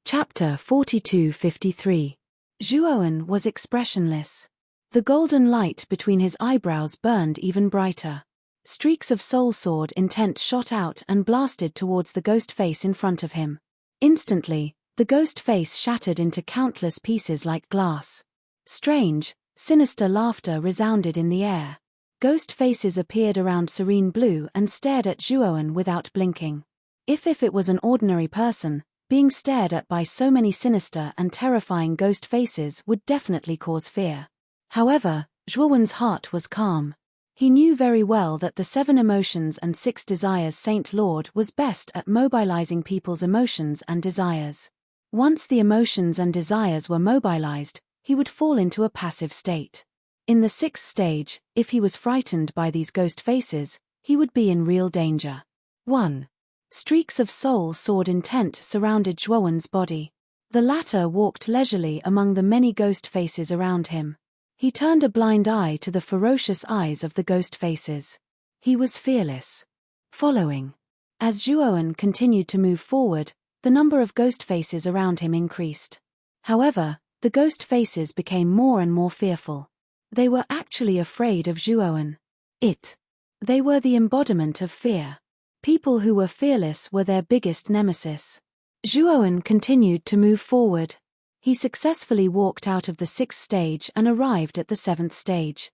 Chapter 42-53. Zhuowen was expressionless. The golden light between his eyebrows burned even brighter. Streaks of soul sword intent shot out and blasted towards the ghost face in front of him. Instantly, the ghost face shattered into countless pieces like glass. Strange, sinister laughter resounded in the air. Ghost faces appeared around Serene Blue and stared at Zhuowen without blinking. If it was an ordinary person, being stared at by so many sinister and terrifying ghost faces would definitely cause fear. However, Zhuowen's heart was calm. He knew very well that the 7 emotions and 6 desires Saint Lord was best at mobilizing people's emotions and desires. Once the emotions and desires were mobilized, he would fall into a passive state. In the 6th stage, if he was frightened by these ghost faces, he would be in real danger. 1. Streaks of soul sword intent surrounded Zhuowen's body. The latter walked leisurely among the many ghost faces around him. He turned a blind eye to the ferocious eyes of the ghost faces. He was fearless. Following. As Zhuowen continued to move forward, the number of ghost faces around him increased. However, the ghost faces became more and more fearful. They were actually afraid of Zhuowen. They were the embodiment of fear. People who were fearless were their biggest nemesis. Zhuowen continued to move forward. He successfully walked out of the 6th stage and arrived at the 7th stage.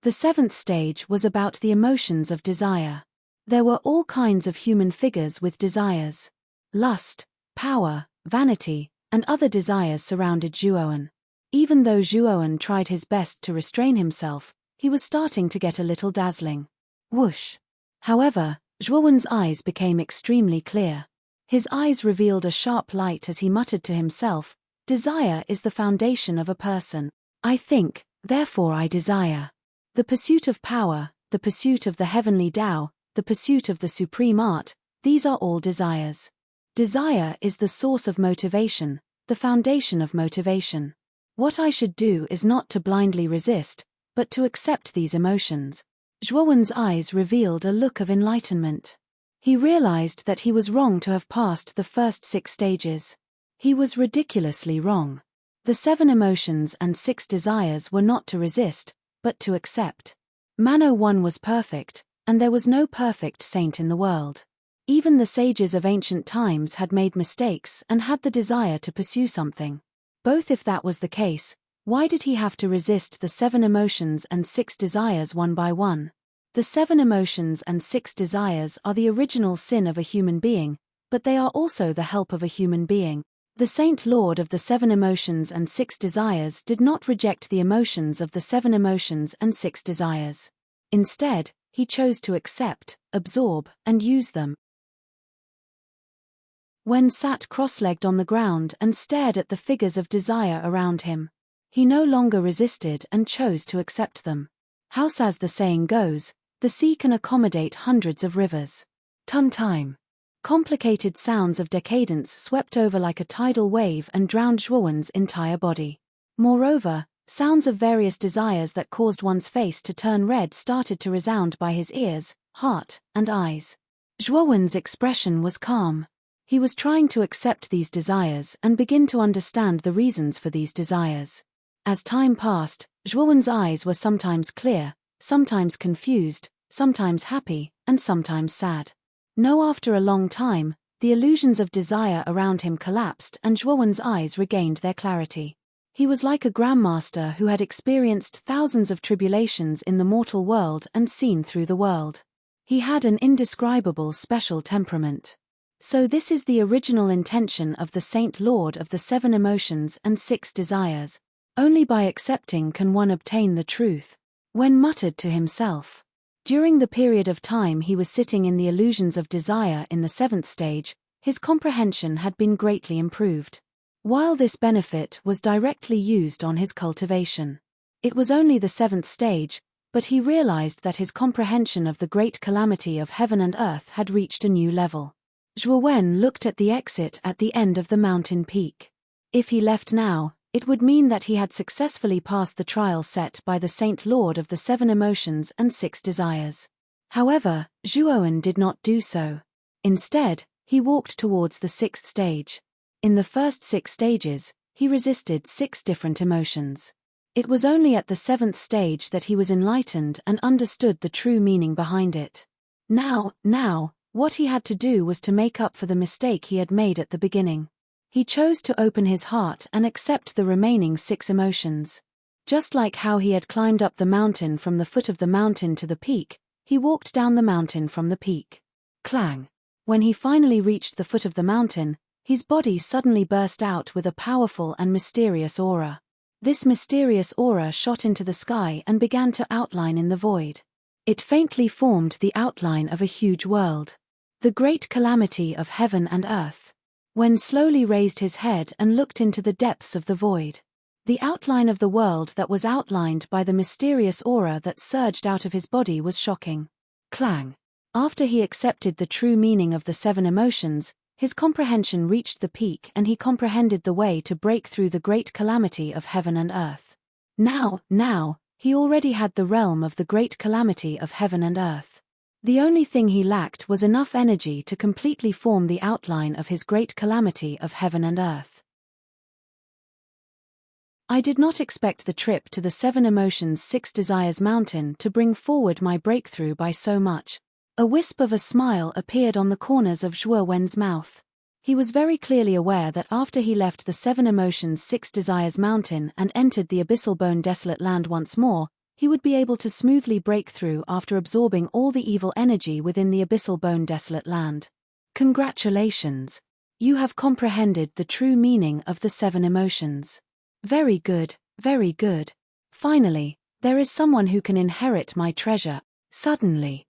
The 7th stage was about the emotions of desire. There were all kinds of human figures with desires. Lust, power, vanity, and other desires surrounded Zhuowen. Even though Zhuowen tried his best to restrain himself, he was starting to get a little dazzling. Whoosh! However, Zhuowen's eyes became extremely clear. His eyes revealed a sharp light as he muttered to himself, "Desire is the foundation of a person. I think, therefore I desire." The pursuit of power, the pursuit of the heavenly Tao, the pursuit of the supreme art, these are all desires. Desire is the source of motivation, the foundation of motivation. What I should do is not to blindly resist, but to accept these emotions. Zhuowen's eyes revealed a look of enlightenment. He realized that he was wrong to have passed the first 6 stages. He was ridiculously wrong. The 7 emotions and 6 desires were not to resist, but to accept. Mano 1 was perfect, and there was no perfect saint in the world. Even the sages of ancient times had made mistakes and had the desire to pursue something. Both if that was the case, why did he have to resist the 7 emotions and 6 desires one by one? The 7 emotions and 6 desires are the original sin of a human being, but they are also the help of a human being. The Saint Lord of the 7 emotions and 6 desires did not reject the emotions of the 7 emotions and 6 desires. Instead, he chose to accept, absorb, and use them. Wen sat cross-legged on the ground and stared at the figures of desire around him. He no longer resisted and chose to accept them. House, as the saying goes, the sea can accommodate hundreds of rivers. Time. Complicated sounds of decadence swept over like a tidal wave and drowned Zhuowen's entire body. Moreover, sounds of various desires that caused one's face to turn red started to resound by his ears, heart, and eyes. Zhuowen's expression was calm. He was trying to accept these desires and begin to understand the reasons for these desires. As time passed, Zhuowen's eyes were sometimes clear, sometimes confused, sometimes happy, and sometimes sad. After a long time, the illusions of desire around him collapsed and Zhuowen's eyes regained their clarity. He was like a grandmaster who had experienced thousands of tribulations in the mortal world and seen through the world. He had an indescribable special temperament. So this is the original intention of the Saint Lord of the 7 emotions and 6 desires. Only by accepting can one obtain the truth. Wen muttered to himself. During the period of time he was sitting in the illusions of desire in the 7th stage, his comprehension had been greatly improved. While this benefit was directly used on his cultivation. It was only the 7th stage, but he realized that his comprehension of the great calamity of heaven and earth had reached a new level. Zhuowen looked at the exit at the end of the mountain peak. If he left now, it would mean that he had successfully passed the trial set by the Saint Lord of the 7 emotions and 6 desires. However, Zhuowen did not do so. Instead, he walked towards the 6th stage. In the first 6 stages, he resisted 6 different emotions. It was only at the 7th stage that he was enlightened and understood the true meaning behind it. Now, what he had to do was to make up for the mistake he had made at the beginning. He chose to open his heart and accept the remaining 6 emotions. Just like how he had climbed up the mountain from the foot of the mountain to the peak, he walked down the mountain from the peak. Clang! When he finally reached the foot of the mountain, his body suddenly burst out with a powerful and mysterious aura. This mysterious aura shot into the sky and began to outline in the void. It faintly formed the outline of a huge world. The great calamity of heaven and earth. Wen slowly raised his head and looked into the depths of the void. The outline of the world that was outlined by the mysterious aura that surged out of his body was shocking. Clang! After he accepted the true meaning of the 7 emotions, his comprehension reached the peak and he comprehended the way to break through the great calamity of heaven and earth. Now, he already had the realm of the great calamity of heaven and earth. The only thing he lacked was enough energy to completely form the outline of his great calamity of heaven and earth. I did not expect the trip to the 7 emotions 6 desires mountain to bring forward my breakthrough by so much. A wisp of a smile appeared on the corners of Zhuowen's mouth. He was very clearly aware that after he left the Seven Emotions Six Desires mountain and entered the Abyssal Bone Desolate Land once more, he would be able to smoothly break through after absorbing all the evil energy within the Abyssal Bone Desolate Land. Congratulations! You have comprehended the true meaning of the seven emotions. Very good, very good. Finally, there is someone who can inherit my treasure. Suddenly,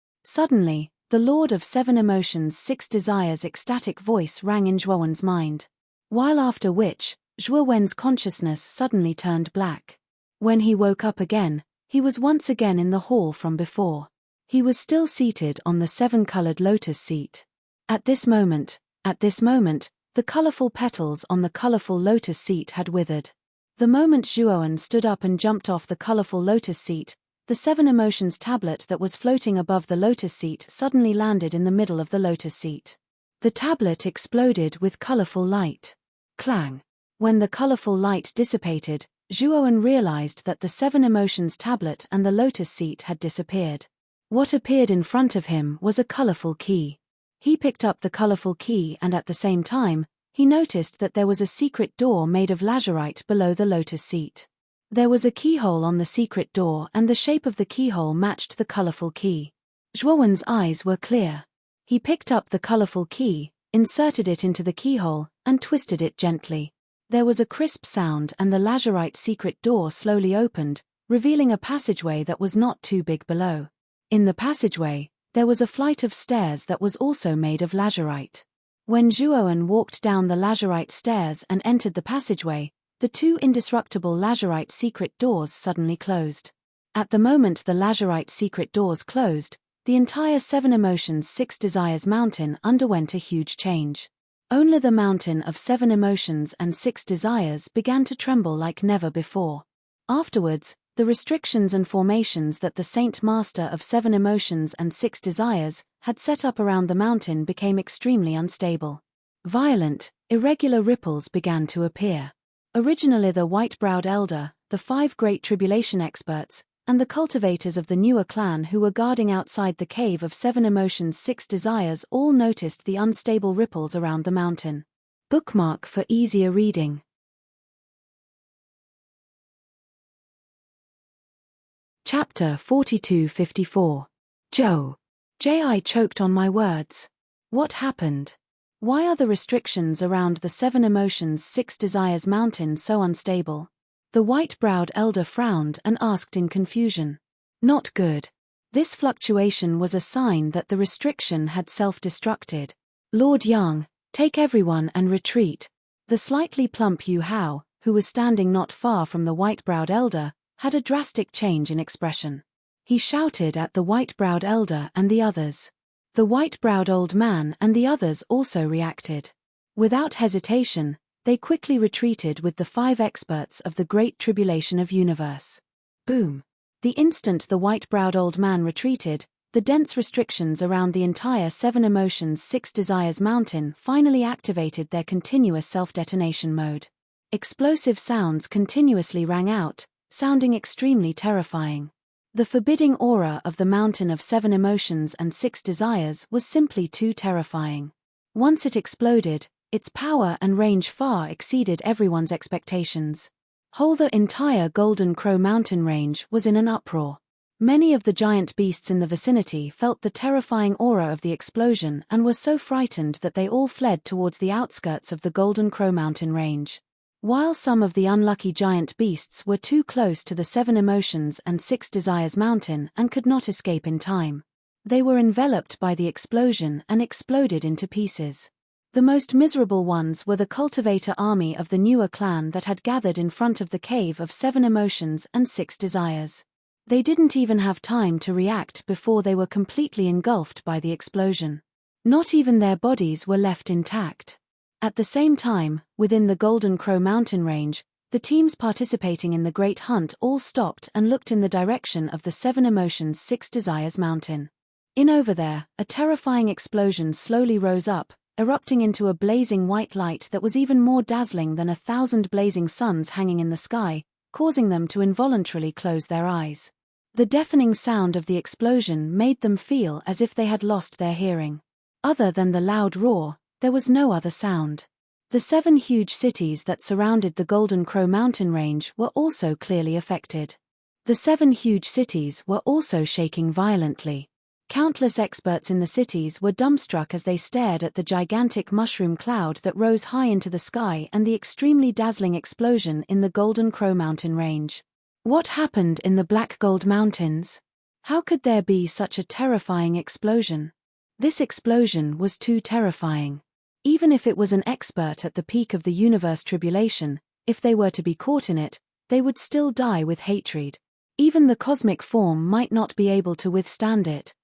the Lord of Seven Emotions Six Desires ecstatic voice rang in Zhuowen's mind. While after which, Zhuowen's consciousness suddenly turned black. When he woke up again, he was once again in the hall from before. He was still seated on the seven-colored lotus seat. At this moment, the colorful petals on the colorful lotus seat had withered. The moment Zhuowen stood up and jumped off the colorful lotus seat, the Seven Emotions tablet that was floating above the lotus seat suddenly landed in the middle of the lotus seat. The tablet exploded with colorful light. Clang! When the colorful light dissipated, Zhuowen realized that the Seven Emotions tablet and the lotus seat had disappeared. What appeared in front of him was a colorful key. He picked up the colorful key and at the same time, he noticed that there was a secret door made of lazurite below the lotus seat. There was a keyhole on the secret door and the shape of the keyhole matched the colorful key. Zhuowen's eyes were clear. He picked up the colorful key, inserted it into the keyhole, and twisted it gently. There was a crisp sound and the lazurite secret door slowly opened, revealing a passageway that was not too big below. In the passageway, there was a flight of stairs that was also made of lazurite. When Zhuowen walked down the lazurite stairs and entered the passageway, the two indestructible lazurite secret doors suddenly closed. At the moment the lazurite secret doors closed, the entire Seven Emotions Six Desires mountain underwent a huge change. Only the mountain of Seven Emotions and Six Desires began to tremble like never before. Afterwards, the restrictions and formations that the Saint Master of Seven Emotions and Six Desires had set up around the mountain became extremely unstable. Violent, irregular ripples began to appear. Originally the white-browed elder, the 5 great tribulation experts, and the cultivators of the newer clan who were guarding outside the cave of Seven Emotions Six Desires all noticed the unstable ripples around the mountain. Bookmark for easier reading. Chapter 42-54. I choked on my words. What happened? Why are the restrictions around the Seven Emotions Six Desires mountain so unstable? The white-browed elder frowned and asked in confusion. Not good. This fluctuation was a sign that the restriction had self-destructed. Lord Yang, take everyone and retreat. The slightly plump Yu Hao, who was standing not far from the white-browed elder, had a drastic change in expression. He shouted at the white-browed elder and the others. The white-browed old man and the others also reacted. Without hesitation, they quickly retreated with the 5 experts of the Great Tribulation of Universe. Boom! The instant the white-browed old man retreated, the dense restrictions around the entire Seven Emotions Six Desires mountain finally activated their continuous self-detonation mode. Explosive sounds continuously rang out, sounding extremely terrifying. The forbidding aura of the mountain of Seven Emotions and Six Desires was simply too terrifying. Once it exploded, its power and range far exceeded everyone's expectations. Whole the entire Golden Crow mountain range was in an uproar. Many of the giant beasts in the vicinity felt the terrifying aura of the explosion and were so frightened that they all fled towards the outskirts of the Golden Crow mountain range. While some of the unlucky giant beasts were too close to the Seven Emotions and Six Desires mountain and could not escape in time. They were enveloped by the explosion and exploded into pieces. The most miserable ones were the cultivator army of the newer clan that had gathered in front of the cave of Seven Emotions and Six Desires. They didn't even have time to react before they were completely engulfed by the explosion. Not even their bodies were left intact. At the same time, within the Golden Crow mountain range, the teams participating in the Great Hunt all stopped and looked in the direction of the Seven Emotions Six Desires mountain. In over there, a terrifying explosion slowly rose up, erupting into a blazing white light that was even more dazzling than 1,000 blazing suns hanging in the sky, causing them to involuntarily close their eyes. The deafening sound of the explosion made them feel as if they had lost their hearing. Other than the loud roar, There was no other sound. The 7 huge cities that surrounded the Golden Crow mountain range were also clearly affected. The 7 huge cities were also shaking violently. Countless experts in the cities were dumbstruck as they stared at the gigantic mushroom cloud that rose high into the sky and the extremely dazzling explosion in the Golden Crow mountain range. What happened in the Black Gold Mountains? How could there be such a terrifying explosion? This explosion was too terrifying. Even if it was an expert at the peak of the universe tribulation, if they were to be caught in it, they would still die with hatred. Even the cosmic form might not be able to withstand it.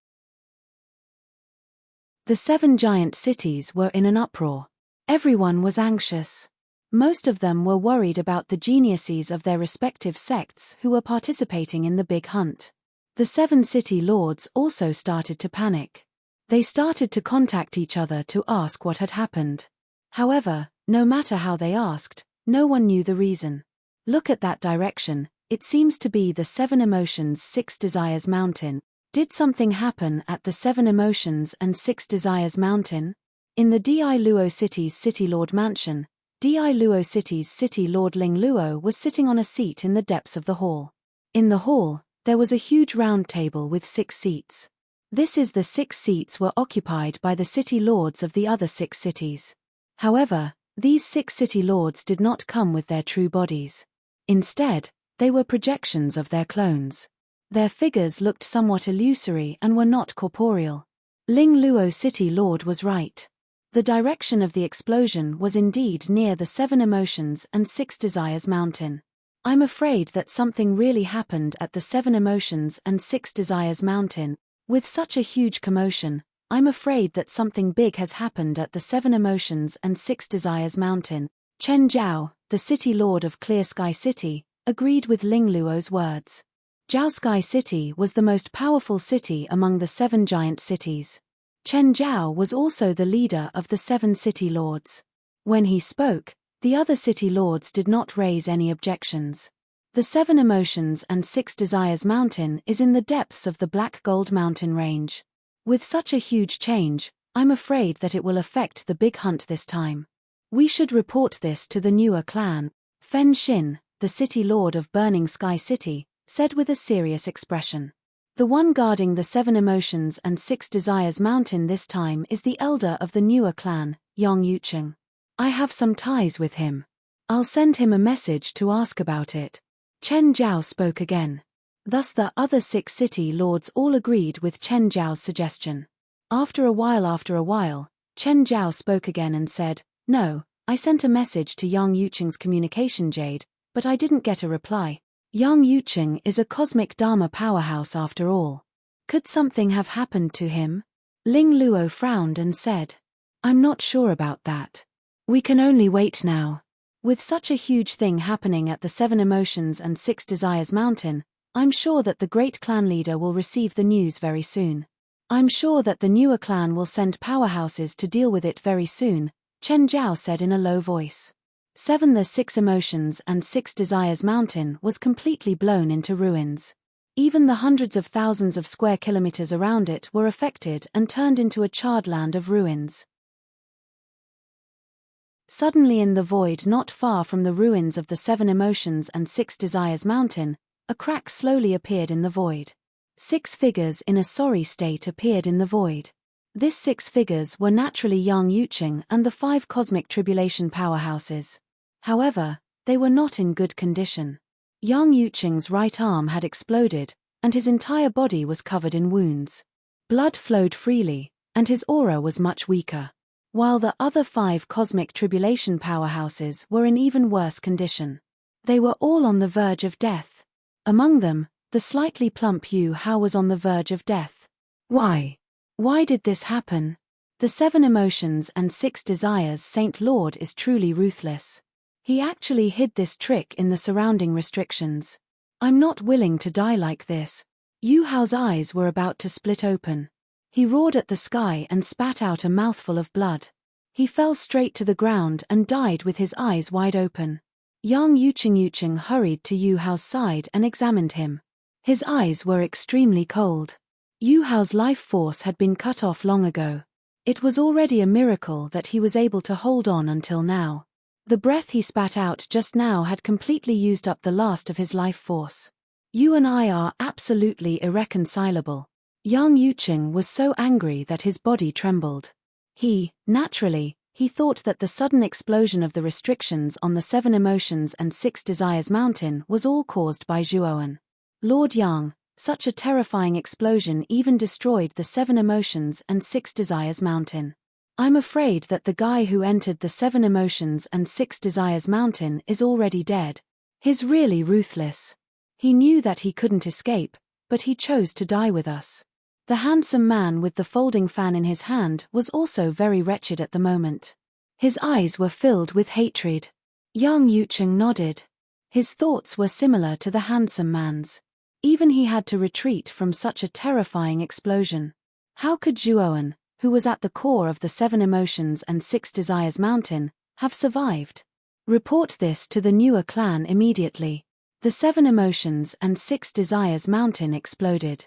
The 7 giant cities were in an uproar. Everyone was anxious. Most of them were worried about the geniuses of their respective sects who were participating in the big hunt. The 7 city lords also started to panic. They started to contact each other to ask what had happened. However, no matter how they asked, no one knew the reason. Look at that direction, it seems to be the 7 Emotions 6 Desires Mountain. Did something happen at the 7 Emotions and 6 Desires Mountain? In the Di Luo City's City Lord Mansion, Di Luo City's City Lord Ling Luo was sitting on a seat in the depths of the hall. In the hall, there was a huge round table with 6 seats. This is the 6 seats were occupied by the city lords of the other 6 cities. However, these 6 city lords did not come with their true bodies. Instead, they were projections of their clones. Their figures looked somewhat illusory and were not corporeal. Ling Luo City Lord was right. The direction of the explosion was indeed near the 7 Emotions and 6 Desires Mountain. I'm afraid that something really happened at the 7 Emotions and 6 Desires Mountain. With such a huge commotion, I'm afraid that something big has happened at the 7 Emotions and 6 Desires Mountain. Chen Zhao, the city lord of Clear Sky City, agreed with Ling Luo's words. Zhao Sky City was the most powerful city among the 7 giant cities. Chen Zhao was also the leader of the 7 city lords. When he spoke, the other city lords did not raise any objections. The 7 Emotions and 6 Desires Mountain is in the depths of the Black Gold Mountain range. With such a huge change, I'm afraid that it will affect the big hunt this time. We should report this to the newer clan. Fen Xin, the city lord of Burning Sky City, said with a serious expression. The one guarding the 7 Emotions and 6 Desires Mountain this time is the elder of the newer clan, Yang Yucheng. I have some ties with him. I'll send him a message to ask about it. Chen Zhao spoke again. Thus the other 6 city lords all agreed with Chen Zhao's suggestion. After a while, Chen Zhao spoke again and said, "No, I sent a message to Yang Yucheng's communication jade, but I didn't get a reply. Yang Yucheng is a cosmic Dharma powerhouse after all. Could something have happened to him?" Ling Luo frowned and said, "I'm not sure about that. We can only wait now." With such a huge thing happening at the 7 Emotions and 6 Desires Mountain, I'm sure that the great clan leader will receive the news very soon. I'm sure that the newer clan will send powerhouses to deal with it very soon, Chen Zhao said in a low voice. The 6 Emotions and 6 Desires Mountain was completely blown into ruins. Even the hundreds of thousands of square kilometers around it were affected and turned into a charred land of ruins. Suddenly in the void not far from the ruins of the 7 Emotions and 6 Desires Mountain, a crack slowly appeared in the void. 6 figures in a sorry state appeared in the void. These 6 figures were naturally Yang Yucheng and the 5 cosmic tribulation powerhouses. However, they were not in good condition. Yang Yucheng's right arm had exploded, and his entire body was covered in wounds. Blood flowed freely, and his aura was much weaker. While the other 5 cosmic tribulation powerhouses were in even worse condition. They were all on the verge of death. Among them, the slightly plump Yu Hao was on the verge of death. Why? Why did this happen? The 7 Emotions and 6 Desires Saint Lord is truly ruthless. He actually hid this trick in the surrounding restrictions. I'm not willing to die like this. Yu Hao's eyes were about to split open. He roared at the sky and spat out a mouthful of blood. He fell straight to the ground and died with his eyes wide open. Yang Yucheng hurried to Yu Hao's side and examined him. His eyes were extremely cold. Yu Hao's life force had been cut off long ago. It was already a miracle that he was able to hold on until now. The breath he spat out just now had completely used up the last of his life force. You and I are absolutely irreconcilable. Yang Yuqing was so angry that his body trembled. Naturally, he thought that the sudden explosion of the restrictions on the 7 Emotions and 6 Desires mountain was all caused by Zhuoan. Lord Yang, such a terrifying explosion even destroyed the 7 Emotions and 6 Desires mountain. I'm afraid that the guy who entered the 7 Emotions and 6 Desires mountain is already dead. He's really ruthless. He knew that he couldn't escape, but he chose to die with us. The handsome man with the folding fan in his hand was also very wretched at the moment. His eyes were filled with hatred. Yang Yuqing nodded. His thoughts were similar to the handsome man's. Even he had to retreat from such a terrifying explosion. How could Zhuoan, who was at the core of the 7 Emotions and 6 Desires mountain, have survived? Report this to the newer clan immediately. The 7 Emotions and 6 Desires mountain exploded.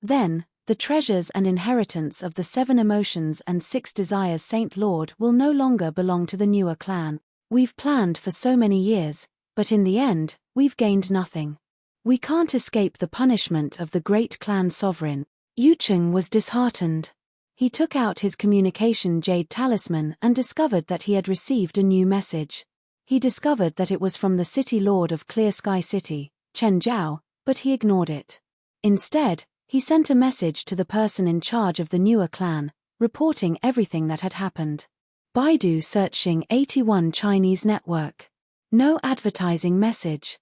Then, the treasures and inheritance of the 7 Emotions and 6 Desires Saint Lord will no longer belong to the newer clan. We've planned for so many years, but in the end, we've gained nothing. We can't escape the punishment of the great clan sovereign. Yuqing was disheartened. He took out his communication jade talisman and discovered that he had received a new message. He discovered that it was from the city lord of Clear Sky City, Chen Zhao, but he ignored it. Instead, he sent a message to the person in charge of the newer clan, reporting everything that had happened. Baidu searching 81 Chinese network. No advertising message.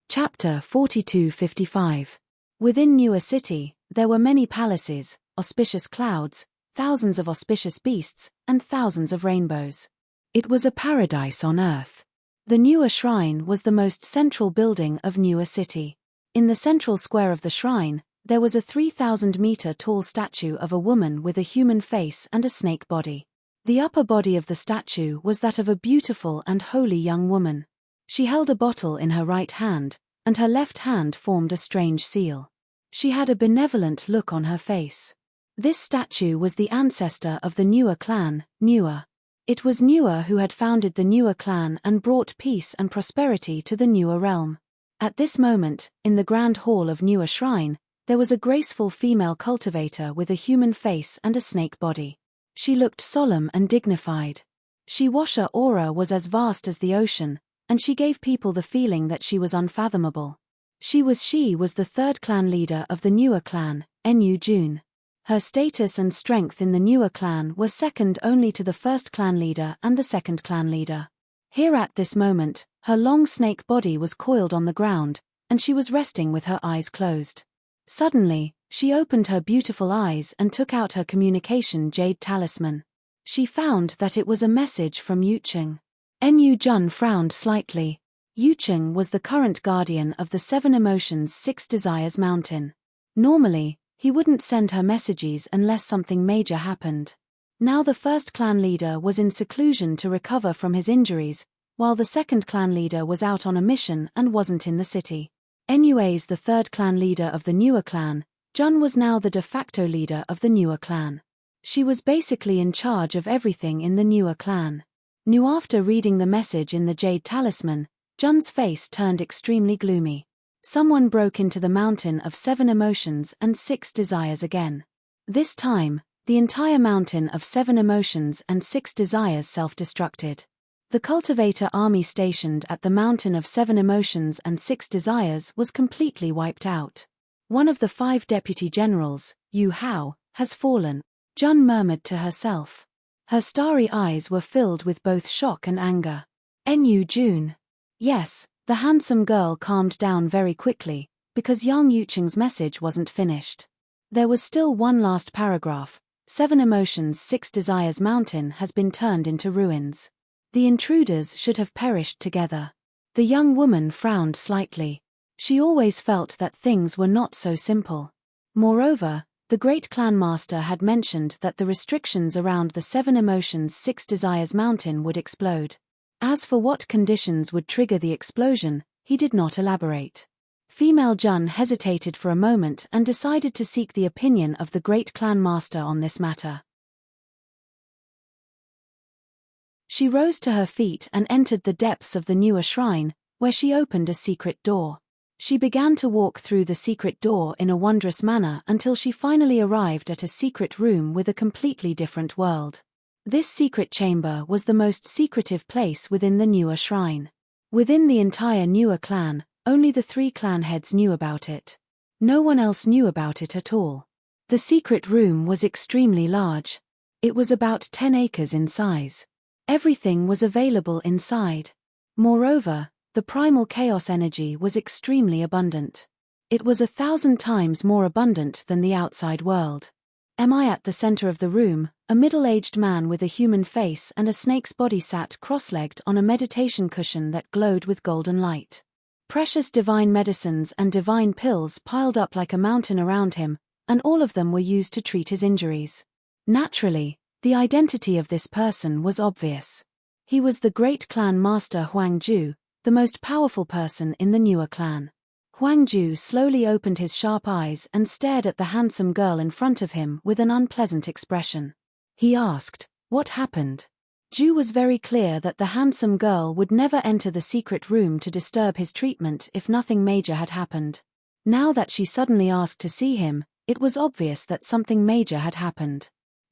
Chapter 4255. Within Newer City, there were many palaces, auspicious clouds, thousands of auspicious beasts, and thousands of rainbows. It was a paradise on earth. The Newer Shrine was the most central building of Newer City. In the central square of the shrine, there was a 3,000-meter-tall statue of a woman with a human face and a snake body. The upper body of the statue was that of a beautiful and holy young woman. She held a bottle in her right hand, and her left hand formed a strange seal. She had a benevolent look on her face. This statue was the ancestor of the Newer clan, Newer. It was Newer who had founded the Newer clan and brought peace and prosperity to the Newer realm. At this moment, in the grand hall of Newer Shrine, there was a graceful female cultivator with a human face and a snake body. She looked solemn and dignified. She washer aura was as vast as the ocean, and she gave people the feeling that she was unfathomable. She was the third clan leader of the Newer clan, Nu Jun. Her status and strength in the Newer clan were second only to the first clan leader and the second clan leader. Here at this moment, her long snake body was coiled on the ground, and she was resting with her eyes closed. Suddenly, she opened her beautiful eyes and took out her communication jade talisman. She found that it was a message from Yuqing. Nu Jun frowned slightly. Yuqing was the current guardian of the 7 Emotions 6 Desires mountain. Normally, he wouldn't send her messages unless something major happened. Now the first clan leader was in seclusion to recover from his injuries, while the second clan leader was out on a mission and wasn't in the city. Anyways, the third clan leader of the Newer clan, Jun was now the de facto leader of the Newer clan. She was basically in charge of everything in the Newer clan. After reading the message in the jade talisman, Jun's face turned extremely gloomy. Someone broke into the mountain of 7 Emotions and 6 Desires again. This time, the entire mountain of 7 Emotions and 6 Desires self-destructed. The cultivator army stationed at the mountain of 7 Emotions and 6 Desires was completely wiped out. One of the 5 deputy generals, Yu Hao, has fallen, Jun murmured to herself. Her starry eyes were filled with both shock and anger. Nu Jun. Yes. The handsome girl calmed down very quickly, because Yang Yuqing's message wasn't finished. There was still one last paragraph. 7 Emotions 6 Desires mountain has been turned into ruins. The intruders should have perished together. The young woman frowned slightly. She always felt that things were not so simple. Moreover, the great clan master had mentioned that the restrictions around the 7 Emotions 6 Desires mountain would explode. As for what conditions would trigger the explosion, he did not elaborate. Female Jun hesitated for a moment and decided to seek the opinion of the great clan master on this matter. She rose to her feet and entered the depths of the newer shrine, where she opened a secret door. She began to walk through the secret door in a wondrous manner until she finally arrived at a secret room with a completely different world. This secret chamber was the most secretive place within the newer shrine. Within the entire newer clan, only the 3 clan heads knew about it. No one else knew about it at all. The secret room was extremely large. It was about 10 acres in size. Everything was available inside. Moreover, the primal chaos energy was extremely abundant. It was 1,000 times more abundant than the outside world. At the center of the room, a middle-aged man with a human face and a snake's body sat cross-legged on a meditation cushion that glowed with golden light. Precious divine medicines and divine pills piled up like a mountain around him, and all of them were used to treat his injuries. Naturally, the identity of this person was obvious. He was the great clan master Huang Ju, the most powerful person in the newer clan. Huang Ju slowly opened his sharp eyes and stared at the handsome girl in front of him with an unpleasant expression. He asked, "What happened?" Ju was very clear that the handsome girl would never enter the secret room to disturb his treatment if nothing major had happened. Now that she suddenly asked to see him, it was obvious that something major had happened.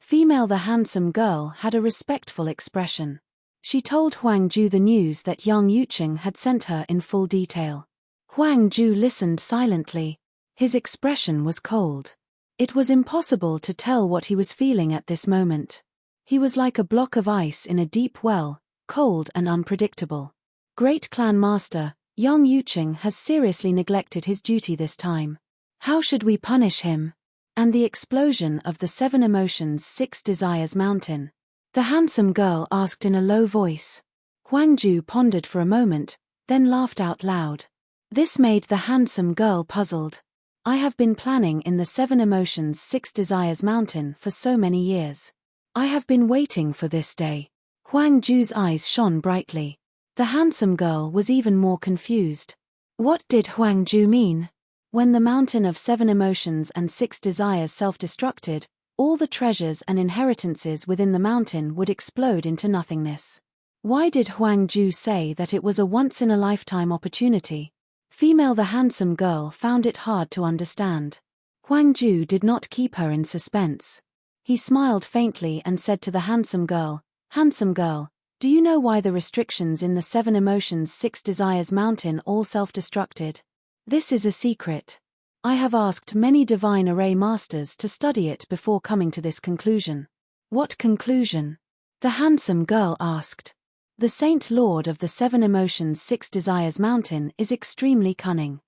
The handsome girl had a respectful expression. She told Huang Ju the news that young Yucheng had sent her in full detail. Huang Ju listened silently. His expression was cold. It was impossible to tell what he was feeling at this moment. He was like a block of ice in a deep well, cold and unpredictable. Great clan master, young Yucheng has seriously neglected his duty this time. How should we punish him? And the explosion of the 7 emotions 6 desires mountain. The handsome girl asked in a low voice. Huang Ju pondered for a moment, then laughed out loud. This made the handsome girl puzzled. I have been planning in the 7 emotions 6 desires mountain for so many years. I have been waiting for this day. Huang Ju's eyes shone brightly. The handsome girl was even more confused. What did Huang Ju mean? When the mountain of 7 emotions and 6 desires self-destructed, all the treasures and inheritances within the mountain would explode into nothingness. Why did Huang Ju say that it was a once-in-a-lifetime opportunity? The handsome girl found it hard to understand. Huang Ju did not keep her in suspense. He smiled faintly and said to the handsome girl, "Handsome girl, do you know why the restrictions in the 7 emotions 6 desires mountain all self-destructed? This is a secret. I have asked many divine array masters to study it before coming to this conclusion." What conclusion? The handsome girl asked. The Saint Lord of the 7 emotions 6 desires mountain is extremely cunning.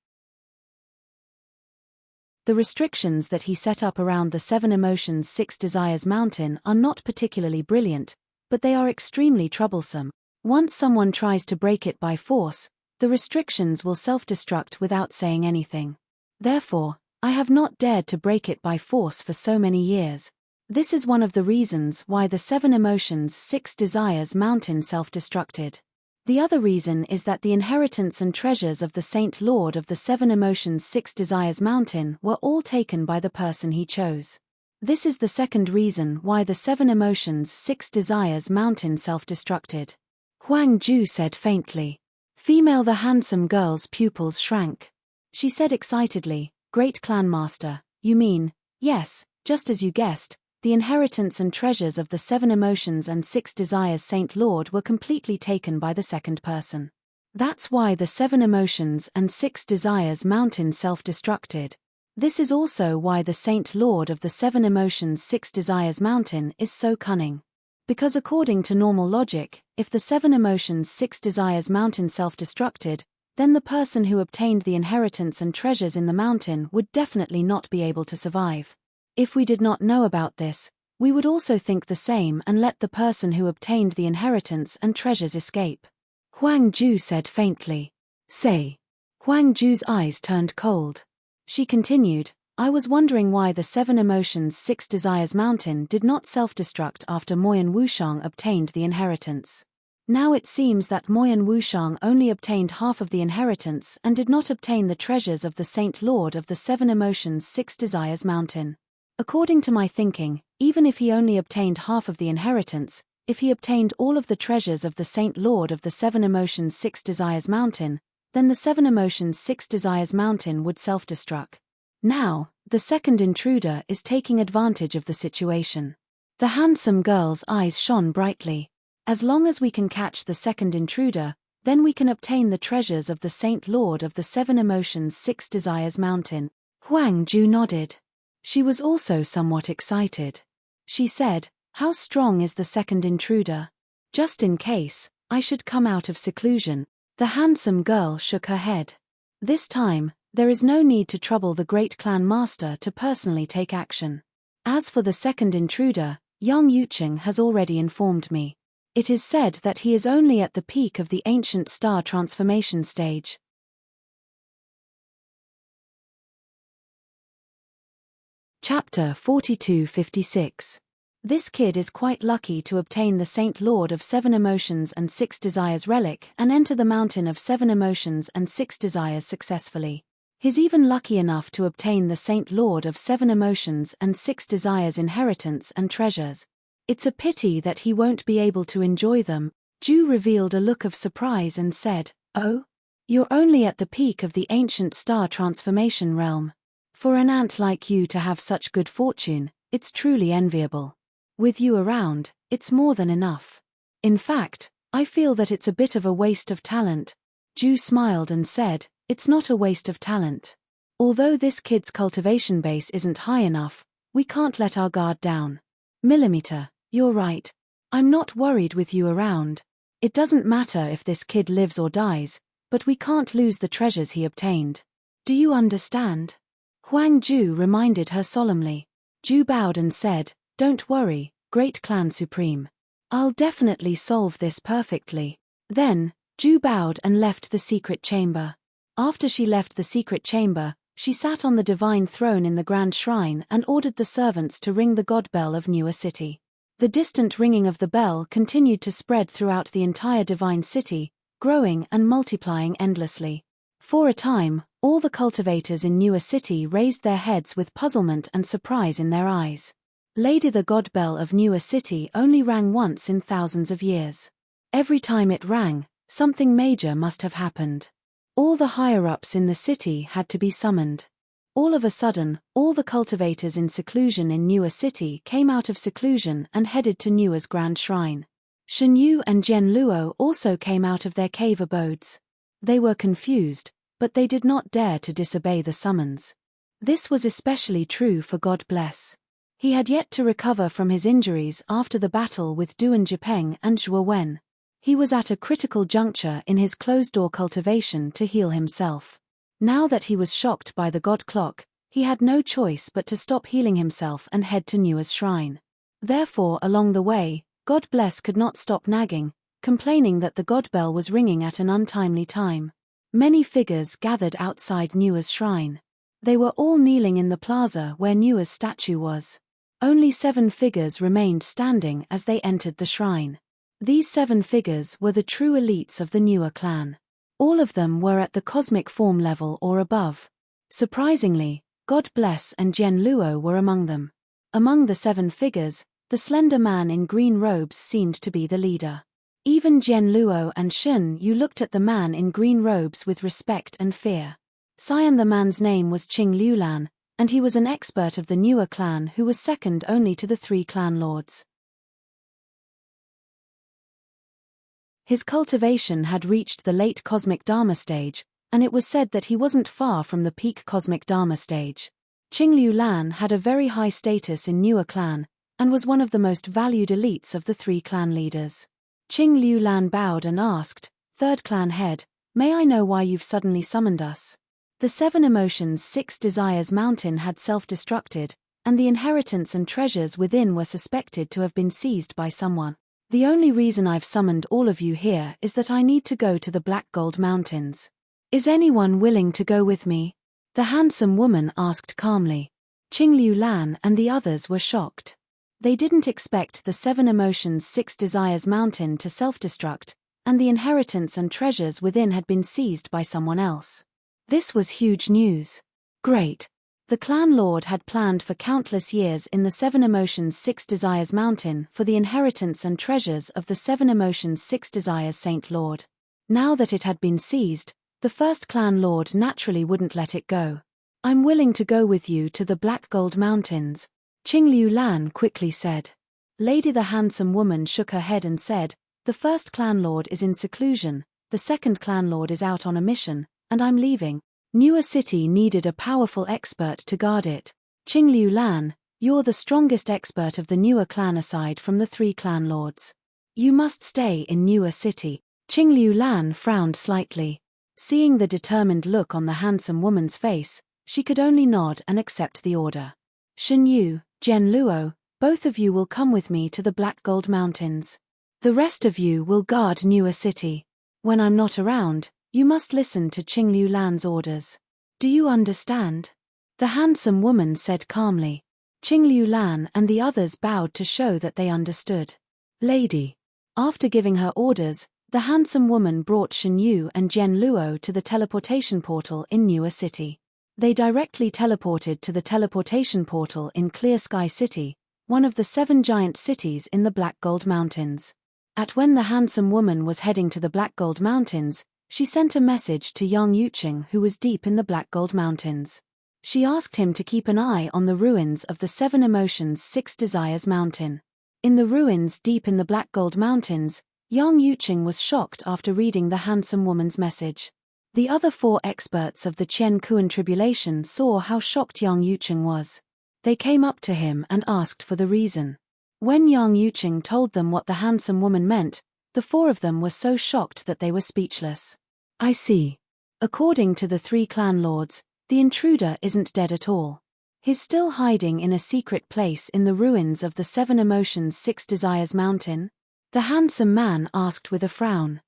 The restrictions that he set up around the 7 emotions 6 desires mountain are not particularly brilliant, but they are extremely troublesome. Once someone tries to break it by force, the restrictions will self-destruct without saying anything. Therefore, I have not dared to break it by force for so many years. This is one of the reasons why the 7 emotions 6 desires mountain self-destructed. The other reason is that the inheritance and treasures of the Saint Lord of the 7 emotions 6 desires mountain were all taken by the person he chose. This is the second reason why the 7 emotions 6 desires mountain self-destructed. Huang Ju said faintly. The handsome girl's pupils shrank. She said excitedly, "Great clan master, you mean, yes, just as you guessed, the inheritance and treasures of the 7 emotions and 6 desires Saint Lord were completely taken by the second person. That's why the 7 emotions and 6 desires mountain self-destructed. This is also why the Saint Lord of the 7 emotions 6 desires mountain is so cunning. Because according to normal logic, if the 7 emotions 6 desires mountain self-destructed, then the person who obtained the inheritance and treasures in the mountain would definitely not be able to survive. If we did not know about this, we would also think the same and let the person who obtained the inheritance and treasures escape." Huang Ju said faintly. "Say." Huang Ju's eyes turned cold. She continued, "I was wondering why the 7 emotions 6 desires mountain did not self-destruct after Moyan Wushang obtained the inheritance. Now it seems that Moyan Wushang only obtained half of the inheritance and did not obtain the treasures of the Saint Lord of the Seven Emotions Six Desires Mountain. According to my thinking, even if he only obtained half of the inheritance, if he obtained all of the treasures of the Saint Lord of the Seven Emotions Six Desires Mountain, then the Seven Emotions Six Desires Mountain would self-destruct. Now, the second intruder is taking advantage of the situation. The handsome girl's eyes shone brightly. As long as we can catch the second intruder, then we can obtain the treasures of the Saint Lord of the Seven Emotions Six Desires Mountain. Huang Ju nodded. She was also somewhat excited. She said, "How strong is the second intruder? Just in case I should come out of seclusion." The handsome girl shook her head. This time, there is no need to trouble the great clan master to personally take action. As for the second intruder, young Yucheng has already informed me. It is said that he is only at the peak of the ancient star transformation stage. Chapter 42-56. This kid is quite lucky to obtain the Saint Lord of Seven Emotions and Six Desires relic and enter the Mountain of Seven Emotions and Six Desires successfully. He's even lucky enough to obtain the Saint Lord of Seven Emotions and Six Desires inheritance and treasures. It's a pity that he won't be able to enjoy them. Ju revealed a look of surprise and said, "Oh? You're only at the peak of the ancient star transformation realm. For an ant like you to have such good fortune, it's truly enviable. With you around, it's more than enough. In fact, I feel that it's a bit of a waste of talent." Ju smiled and said, "It's not a waste of talent. Although this kid's cultivation base isn't high enough, we can't let our guard down. Millimeter, you're right. I'm not worried with you around. It doesn't matter if this kid lives or dies, but we can't lose the treasures he obtained. Do you understand?" Huang Ju reminded her solemnly. Ju bowed and said, "Don't worry, Great Clan Supreme. I'll definitely solve this perfectly." Then, Ju bowed and left the secret chamber. After she left the secret chamber, she sat on the divine throne in the grand shrine and ordered the servants to ring the god bell of Newer City. The distant ringing of the bell continued to spread throughout the entire divine city, growing and multiplying endlessly. For a time, all the cultivators in Newer City raised their heads with puzzlement and surprise in their eyes. Lady, the god bell of Newer City only rang once in thousands of years. Every time it rang, something major must have happened. All the higher-ups in the city had to be summoned. All of a sudden, all the cultivators in seclusion in Newer City came out of seclusion and headed to Newer's grand shrine. Shen Yu and Jian Luo also came out of their cave abodes. They were confused, but they did not dare to disobey the summons. This was especially true for God Bless. He had yet to recover from his injuries after the battle with Duan Jipeng and Zhuo Wen. He was at a critical juncture in his closed-door cultivation to heal himself. Now that he was shocked by the god clock, he had no choice but to stop healing himself and head to Newer's shrine. Therefore, along the way, God Bless could not stop nagging, complaining that the god bell was ringing at an untimely time. Many figures gathered outside Newer's shrine. They were all kneeling in the plaza where Newer's statue was. Only 7 figures remained standing as they entered the shrine. These 7 figures were the true elites of the Newer clan. All of them were at the cosmic form level or above. Surprisingly, God Bless and Jian Luo were among them. Among the 7 figures, the slender man in green robes seemed to be the leader. Even Jian Luo and Shen Yu looked at the man in green robes with respect and fear. Xian, the man's name was Qing Liulan, and he was an expert of the Newer clan who was second only to the 3 clan lords. His cultivation had reached the late Cosmic Dharma stage, and it was said that he wasn't far from the peak Cosmic Dharma stage. Qing Liulan had a very high status in Newer clan, and was one of the most valued elites of the 3 clan leaders. Qing Liulan bowed and asked, "Third clan head, may I know why you've suddenly summoned us?" The 7 Emotions 6 Desires mountain had self-destructed, and the inheritance and treasures within were suspected to have been seized by someone. The only reason I've summoned all of you here is that I need to go to the Black Gold Mountains. Is anyone willing to go with me? The handsome woman asked calmly. Qing Liulan and the others were shocked. They didn't expect the 7 emotions 6 desires mountain to self-destruct, and the inheritance and treasures within had been seized by someone else. This was huge news. Great. The clan lord had planned for countless years in the 7 emotions 6 desires mountain for the inheritance and treasures of the 7 emotions 6 desires saint lord. Now that it had been seized, the first clan lord naturally wouldn't let it go. I'm willing to go with you to the Black Gold Mountains, Qingliu Lan quickly said. Lady the handsome woman shook her head and said, the first clan lord is in seclusion, the second clan lord is out on a mission, and I'm leaving. Newer City needed a powerful expert to guard it. Qingliu Lan, you're the strongest expert of the Newer clan aside from the 3 clan lords. You must stay in Newer City. Qingliu Lan frowned slightly. Seeing the determined look on the handsome woman's face, she could only nod and accept the order. Shen Yu, Zhen Luo, both of you will come with me to the Black Gold Mountains. The rest of you will guard Newer City. When I'm not around, you must listen to Qingliu Lan's orders. Do you understand? The handsome woman said calmly. Qingliu Lan and the others bowed to show that they understood. Lady. After giving her orders, the handsome woman brought Shen Yu and Zhen Luo to the teleportation portal in Newer City. They directly teleported to the teleportation portal in Clear Sky City, one of the 7 giant cities in the Black Gold Mountains. When the handsome woman was heading to the Black Gold Mountains, she sent a message to Yang Yuqing, who was deep in the Black Gold Mountains. She asked him to keep an eye on the ruins of the 7 emotions 6 desires mountain. In the ruins deep in the Black Gold Mountains, Yang Yuqing was shocked after reading the handsome woman's message. The other 4 experts of the Qian Kuan tribulation saw how shocked Yang Yuqing was. They came up to him and asked for the reason. When Yang Yuqing told them what the handsome woman meant, the 4 of them were so shocked that they were speechless. I see. According to the 3 clan lords, the intruder isn't dead at all. He's still hiding in a secret place in the ruins of the 7 emotions 6 desires mountain? The handsome man asked with a frown.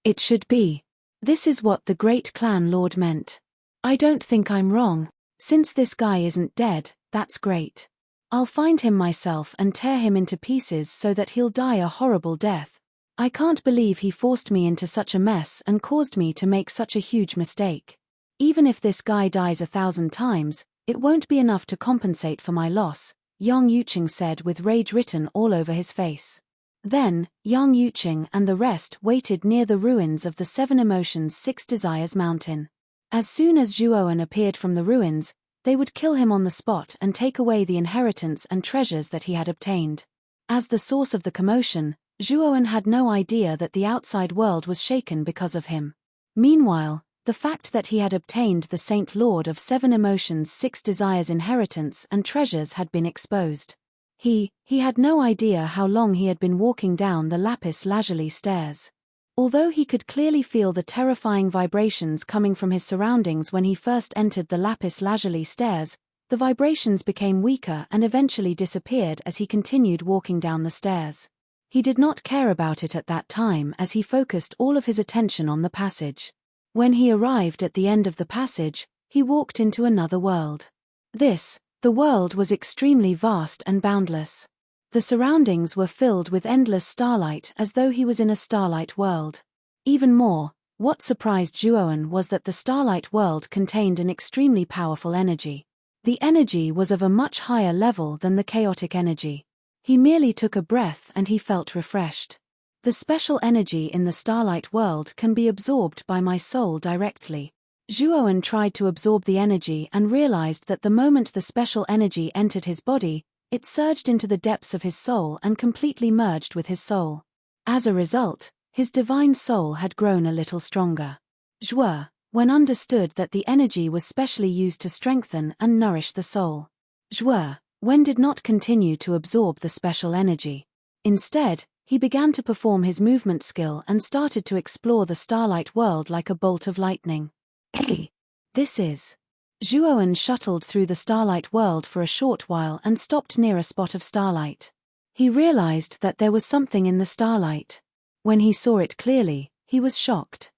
It should be. This is what the great clan lord meant. I don't think I'm wrong. Since this guy isn't dead, that's great. I'll find him myself and tear him into pieces so that he'll die a horrible death. I can't believe he forced me into such a mess and caused me to make such a huge mistake. Even if this guy dies 1,000 times, it won't be enough to compensate for my loss, Yang Yuqing said with rage written all over his face. Then, Yang Yuqing and the rest waited near the ruins of the 7 emotions 6 desires mountain. As soon as Zhuoan appeared from the ruins, they would kill him on the spot and take away the inheritance and treasures that he had obtained. As the source of the commotion, Zhuoan had no idea that the outside world was shaken because of him. Meanwhile, the fact that he had obtained the Saint Lord of 7 emotions 6 desires inheritance and treasures had been exposed. He had no idea how long he had been walking down the lapis lazuli stairs. Although he could clearly feel the terrifying vibrations coming from his surroundings when he first entered the lapis lazuli stairs, the vibrations became weaker and eventually disappeared as he continued walking down the stairs. He did not care about it at that time as he focused all of his attention on the passage. When he arrived at the end of the passage, he walked into another world. The world was extremely vast and boundless. The surroundings were filled with endless starlight as though he was in a starlight world. Even more, what surprised Zhuoan was that the starlight world contained an extremely powerful energy. The energy was of a much higher level than the chaotic energy. He merely took a breath and he felt refreshed. The special energy in the starlight world can be absorbed by my soul directly. Zhuoan tried to absorb the energy and realized that the moment the special energy entered his body, it surged into the depths of his soul and completely merged with his soul. As a result, his divine soul had grown a little stronger. Zhuo, when understood that the energy was specially used to strengthen and nourish the soul. Zhuo, when did not continue to absorb the special energy. Instead, he began to perform his movement skill and started to explore the starlight world like a bolt of lightning. Hey! This is... Zhuoan shuttled through the starlight world for a short while and stopped near a spot of starlight. He realized that there was something in the starlight. When he saw it clearly, he was shocked.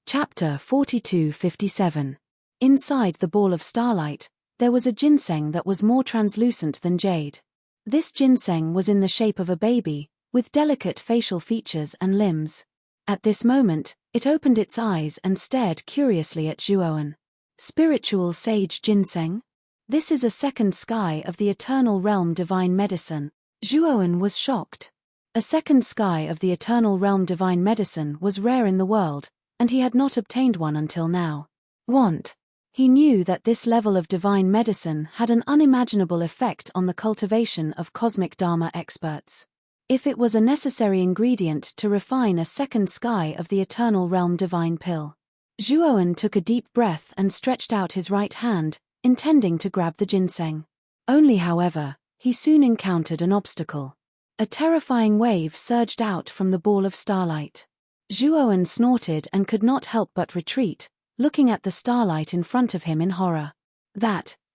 Chapter 4257. Inside the ball of starlight, there was a ginseng that was more translucent than jade. This ginseng was in the shape of a baby, with delicate facial features and limbs. At this moment, it opened its eyes and stared curiously at Zhuowen. Spiritual sage ginseng? This is a second sky of the eternal realm divine medicine. Zhuowen was shocked. A second sky of the eternal realm divine medicine was rare in the world, and he had not obtained one until now. He knew that this level of divine medicine had an unimaginable effect on the cultivation of cosmic Dharma experts. If it was a necessary ingredient to refine a second sky of the eternal realm divine pill. Zhuowen took a deep breath and stretched out his right hand, intending to grab the ginseng. Only, however, he soon encountered an obstacle. A terrifying wave surged out from the ball of starlight. Zhuowen snorted and could not help but retreat, looking at the starlight in front of him in horror.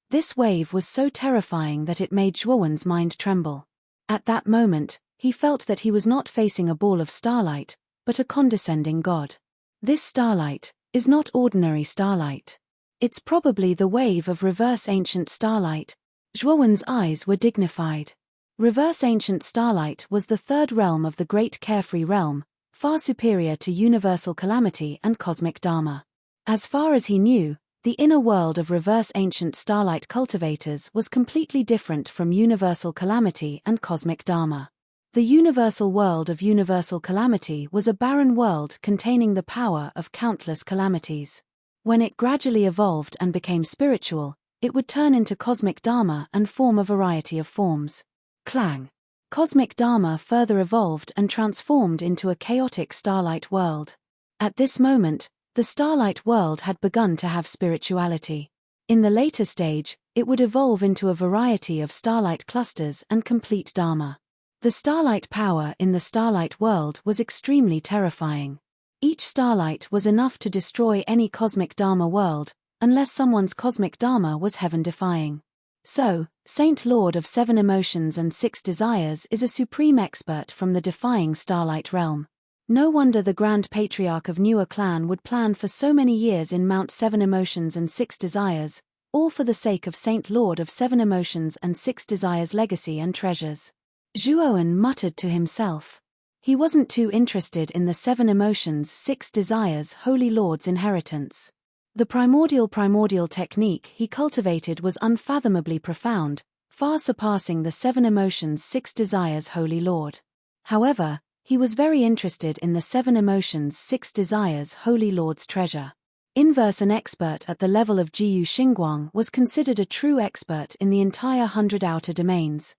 This wave was so terrifying that it made Zhuowen's mind tremble. At that moment, he felt that he was not facing a ball of starlight, but a condescending god. This starlight is not ordinary starlight. It's probably the wave of reverse ancient starlight. Zhuowen's eyes were dignified. Reverse ancient starlight was the third realm of the great carefree realm, far superior to universal calamity and cosmic dharma. As far as he knew, the inner world of reverse ancient starlight cultivators was completely different from universal calamity and cosmic dharma. The universal world of universal calamity was a barren world containing the power of countless calamities. When it gradually evolved and became spiritual, it would turn into cosmic dharma and form a variety of forms. Clang. Cosmic dharma further evolved and transformed into a chaotic starlight world. At this moment, the starlight world had begun to have spirituality. In the later stage, it would evolve into a variety of starlight clusters and complete dharma. The starlight power in the starlight world was extremely terrifying. Each starlight was enough to destroy any cosmic dharma world, unless someone's cosmic dharma was heaven-defying. So, Saint Lord of 7 Emotions and 6 Desires is a supreme expert from the defying starlight realm. No wonder the Grand Patriarch of Newer clan would plan for so many years in Mount 7 Emotions and 6 Desires, all for the sake of Saint Lord of 7 Emotions and 6 Desires' legacy and treasures. Zhuowen muttered to himself. He wasn't too interested in the 7 Emotions 6 Desires Holy Lord's inheritance. The primordial technique he cultivated was unfathomably profound, far surpassing the 7 Emotions 6 Desires Holy Lord. However, he was very interested in the 7 Emotions 6 Desires Holy Lord's treasure. Inverse, an expert at the level of Jiyu Xingguang was considered a true expert in the entire 100 outer domains.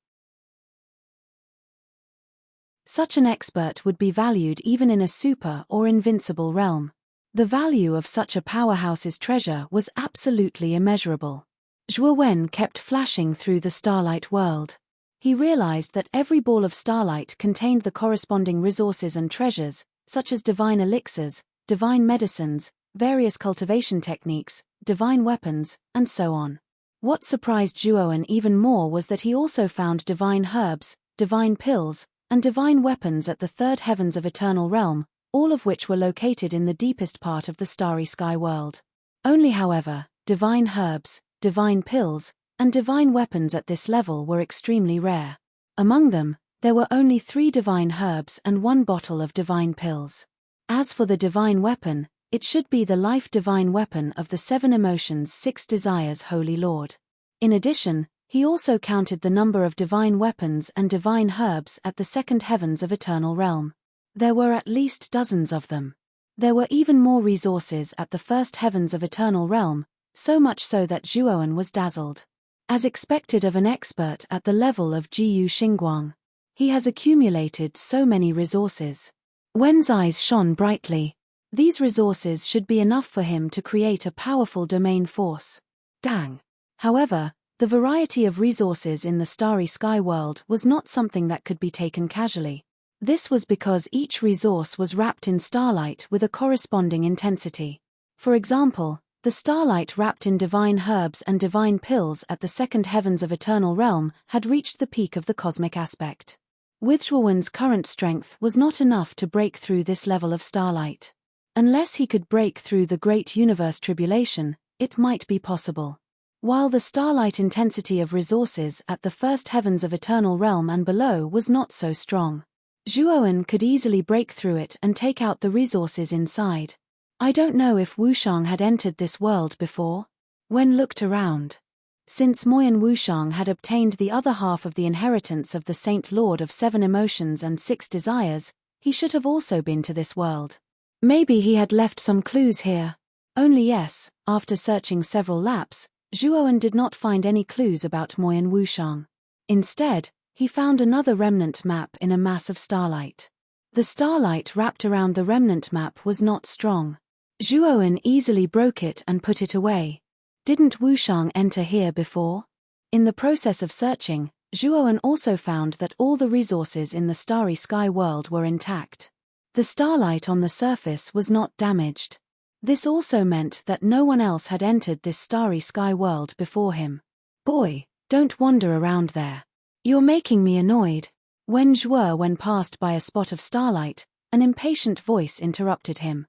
Such an expert would be valued even in a super or invincible realm. The value of such a powerhouse's treasure was absolutely immeasurable. Zhuowen kept flashing through the starlight world. He realized that every ball of starlight contained the corresponding resources and treasures, such as divine elixirs, divine medicines, various cultivation techniques, divine weapons, and so on. What surprised Zhuowen even more was that he also found divine herbs, divine pills, and divine weapons at the third heavens of eternal realm, all of which were located in the deepest part of the starry sky world. Only, however, divine herbs, divine pills, and divine weapons at this level were extremely rare. Among them, there were only 3 divine herbs and 1 bottle of divine pills. As for the divine weapon, it should be the life divine weapon of the 7 Emotions 6 Desires Holy Lord. In addition, he also counted the number of divine weapons and divine herbs at the second heavens of eternal realm. There were at least dozens of them. There were even more resources at the first heavens of eternal realm, so much so that Zhuowen was dazzled. As expected of an expert at the level of Jiyu Xingguang, he has accumulated so many resources. Wen's eyes shone brightly. These resources should be enough for him to create a powerful domain force. Dang. However, the variety of resources in the starry sky world was not something that could be taken casually. This was because each resource was wrapped in starlight with a corresponding intensity. For example, the starlight wrapped in divine herbs and divine pills at the second heavens of eternal realm had reached the peak of the cosmic aspect. With Zhuowen's current strength was not enough to break through this level of starlight. Unless he could break through the great universe tribulation, it might be possible. While the starlight intensity of resources at the first heavens of eternal realm and below was not so strong, Zhuowen could easily break through it and take out the resources inside. I don't know if Wushang had entered this world before. Wen looked around. Since Moyan Wushang had obtained the other half of the inheritance of the Saint Lord of 7 emotions and 6 desires, he should have also been to this world. Maybe he had left some clues here. Only yes, after searching several laps, Zhuowen did not find any clues about Moyan Wushang. Instead, he found another remnant map in a mass of starlight. The starlight wrapped around the remnant map was not strong. Zhuowen easily broke it and put it away. Didn't Wushang enter here before? In the process of searching, Zhuowen also found that all the resources in the starry sky world were intact. The starlight on the surface was not damaged. This also meant that no one else had entered this starry sky world before him. Boy, don't wander around there. You're making me annoyed. When Zhuowen passed by a spot of starlight, an impatient voice interrupted him.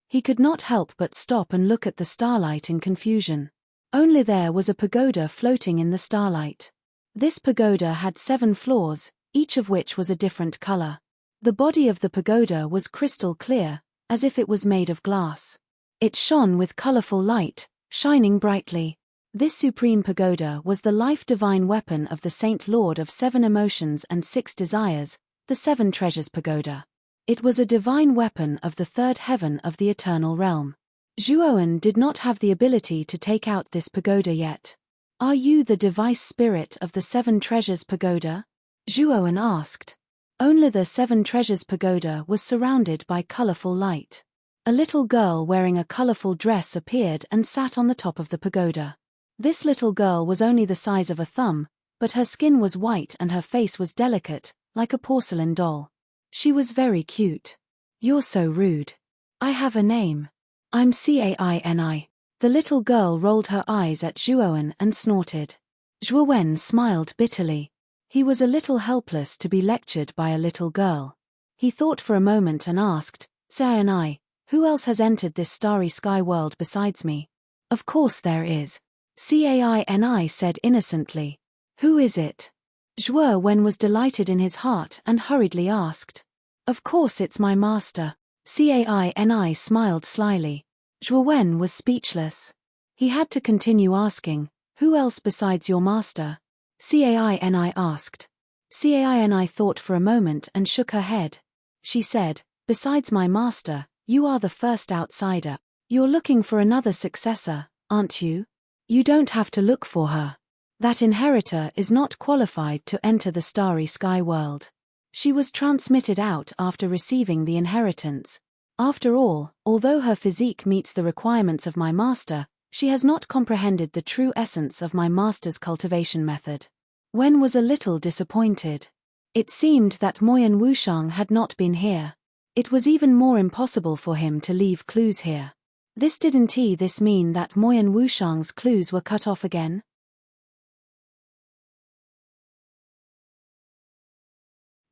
He could not help but stop and look at the starlight in confusion. Only there was a pagoda floating in the starlight. This pagoda had 7 floors, each of which was a different color. The body of the pagoda was crystal clear, as if it was made of glass. It shone with colorful light, shining brightly. This supreme pagoda was the life-divine weapon of the Saint Lord of 7 emotions and 6 desires, the 7 treasures pagoda. It was a divine weapon of the 3rd heaven of the eternal realm. Zhuowen did not have the ability to take out this pagoda yet. Are you the device spirit of the 7 treasures pagoda? Zhuowen asked. Only the 7 treasures pagoda was surrounded by colorful light. A little girl wearing a colorful dress appeared and sat on the top of the pagoda. This little girl was only the size of a thumb, but her skin was white and her face was delicate, like a porcelain doll. She was very cute. You're so rude. I have a name. I'm Caini. The little girl rolled her eyes at Zhuowen and snorted. Zhuowen smiled bitterly. He was a little helpless to be lectured by a little girl. He thought for a moment and asked, Caini, who else has entered this starry sky world besides me? Of course there is. Caini said innocently. Who is it? Zhuowen was delighted in his heart and hurriedly asked. Of course it's my master. Caini smiled slyly. Zhuowen was speechless. He had to continue asking, who else besides your master? Caini asked. Caini thought for a moment and shook her head. She said, besides my master, you are the first outsider. You're looking for another successor, aren't you? You don't have to look for her. That inheritor is not qualified to enter the starry sky world. She was transmitted out after receiving the inheritance. After all, although her physique meets the requirements of my master, she has not comprehended the true essence of my master's cultivation method. Wen was a little disappointed. It seemed that Moyan Wushang had not been here. It was even more impossible for him to leave clues here. Didn't this mean that Moyan Wushang's clues were cut off again?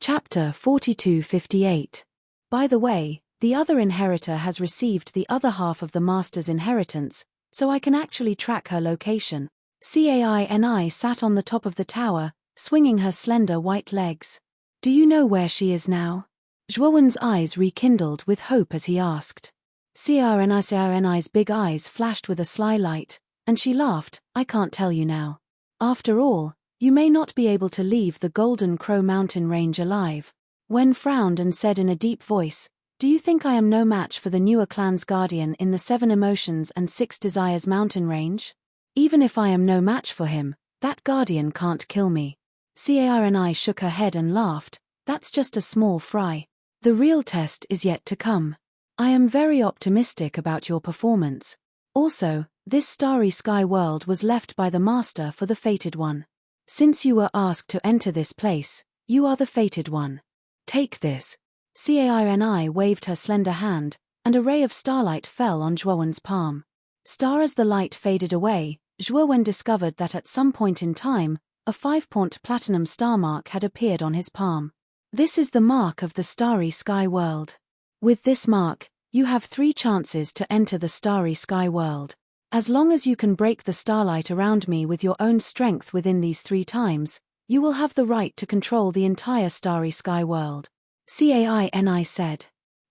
Chapter 4258. By the way, the other inheritor has received the other half of the master's inheritance, so I can actually track her location. Caini sat on the top of the tower, swinging her slender white legs. Do you know where she is now? Zhuowen's eyes rekindled with hope as he asked. Caini's big eyes flashed with a sly light, and she laughed. I can't tell you now. After all, you may not be able to leave the Golden Crow mountain range alive. Wen frowned and said in a deep voice, do you think I am no match for the newer clan's guardian in the 7 emotions and 6 desires mountain range? Even if I am no match for him, that guardian can't kill me. Caini shook her head and laughed. That's just a small fry. The real test is yet to come. I am very optimistic about your performance. Also, this starry sky world was left by the master for the fated one. Since you were asked to enter this place, you are the fated one. Take this. Caini waved her slender hand, and a ray of starlight fell on Zhuowen's palm. As the light faded away, Zhuowen discovered that at some point in time, a 5-point platinum star mark had appeared on his palm. This is the mark of the starry sky world. With this mark, you have 3 chances to enter the starry sky world. As long as you can break the starlight around me with your own strength within these 3 times, you will have the right to control the entire starry sky world. Caini said.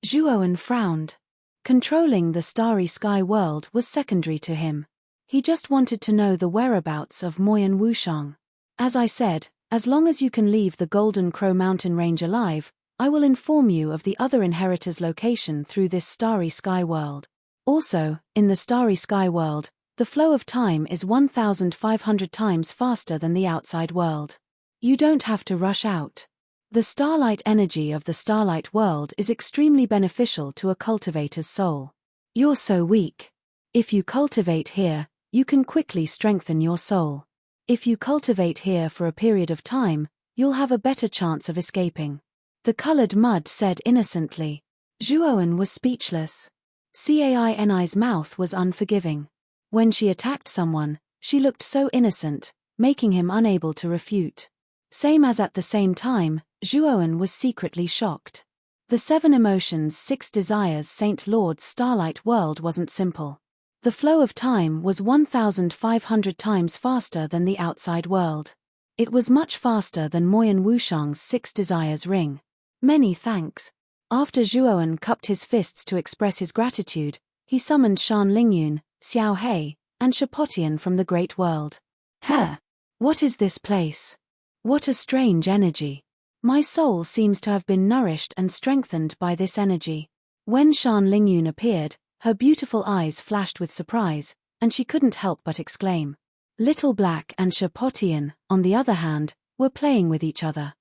Zhuowen frowned. Controlling the starry sky world was secondary to him. He just wanted to know the whereabouts of Moyan Wushang. As I said, as long as you can leave the Golden Crow mountain range alive, I will inform you of the other inheritors' location through this starry sky world. Also, in the starry sky world, the flow of time is 1,500 times faster than the outside world. You don't have to rush out. The starlight energy of the starlight world is extremely beneficial to a cultivator's soul. You're so weak. If you cultivate here, you can quickly strengthen your soul. If you cultivate here for a period of time, you'll have a better chance of escaping. The colored mud said innocently. Zhuowen was speechless. Caini's mouth was unforgiving. When she attacked someone, she looked so innocent, making him unable to refute. Same as at the same time, Zhuowen was secretly shocked. The 7 emotions 6 desires Saint Lord's starlight world wasn't simple. The flow of time was 1,500 times faster than the outside world. It was much faster than Moyan Wushang's 6 desires ring. Many thanks. After Zhuowen cupped his fists to express his gratitude, he summoned Shan Lingyun, Xiao He, and Shapotian from the great world. What is this place? What a strange energy. My soul seems to have been nourished and strengthened by this energy. When Shan Lingyun appeared, her beautiful eyes flashed with surprise, and she couldn't help but exclaim. Little Black and Shapotian, on the other hand, were playing with each other.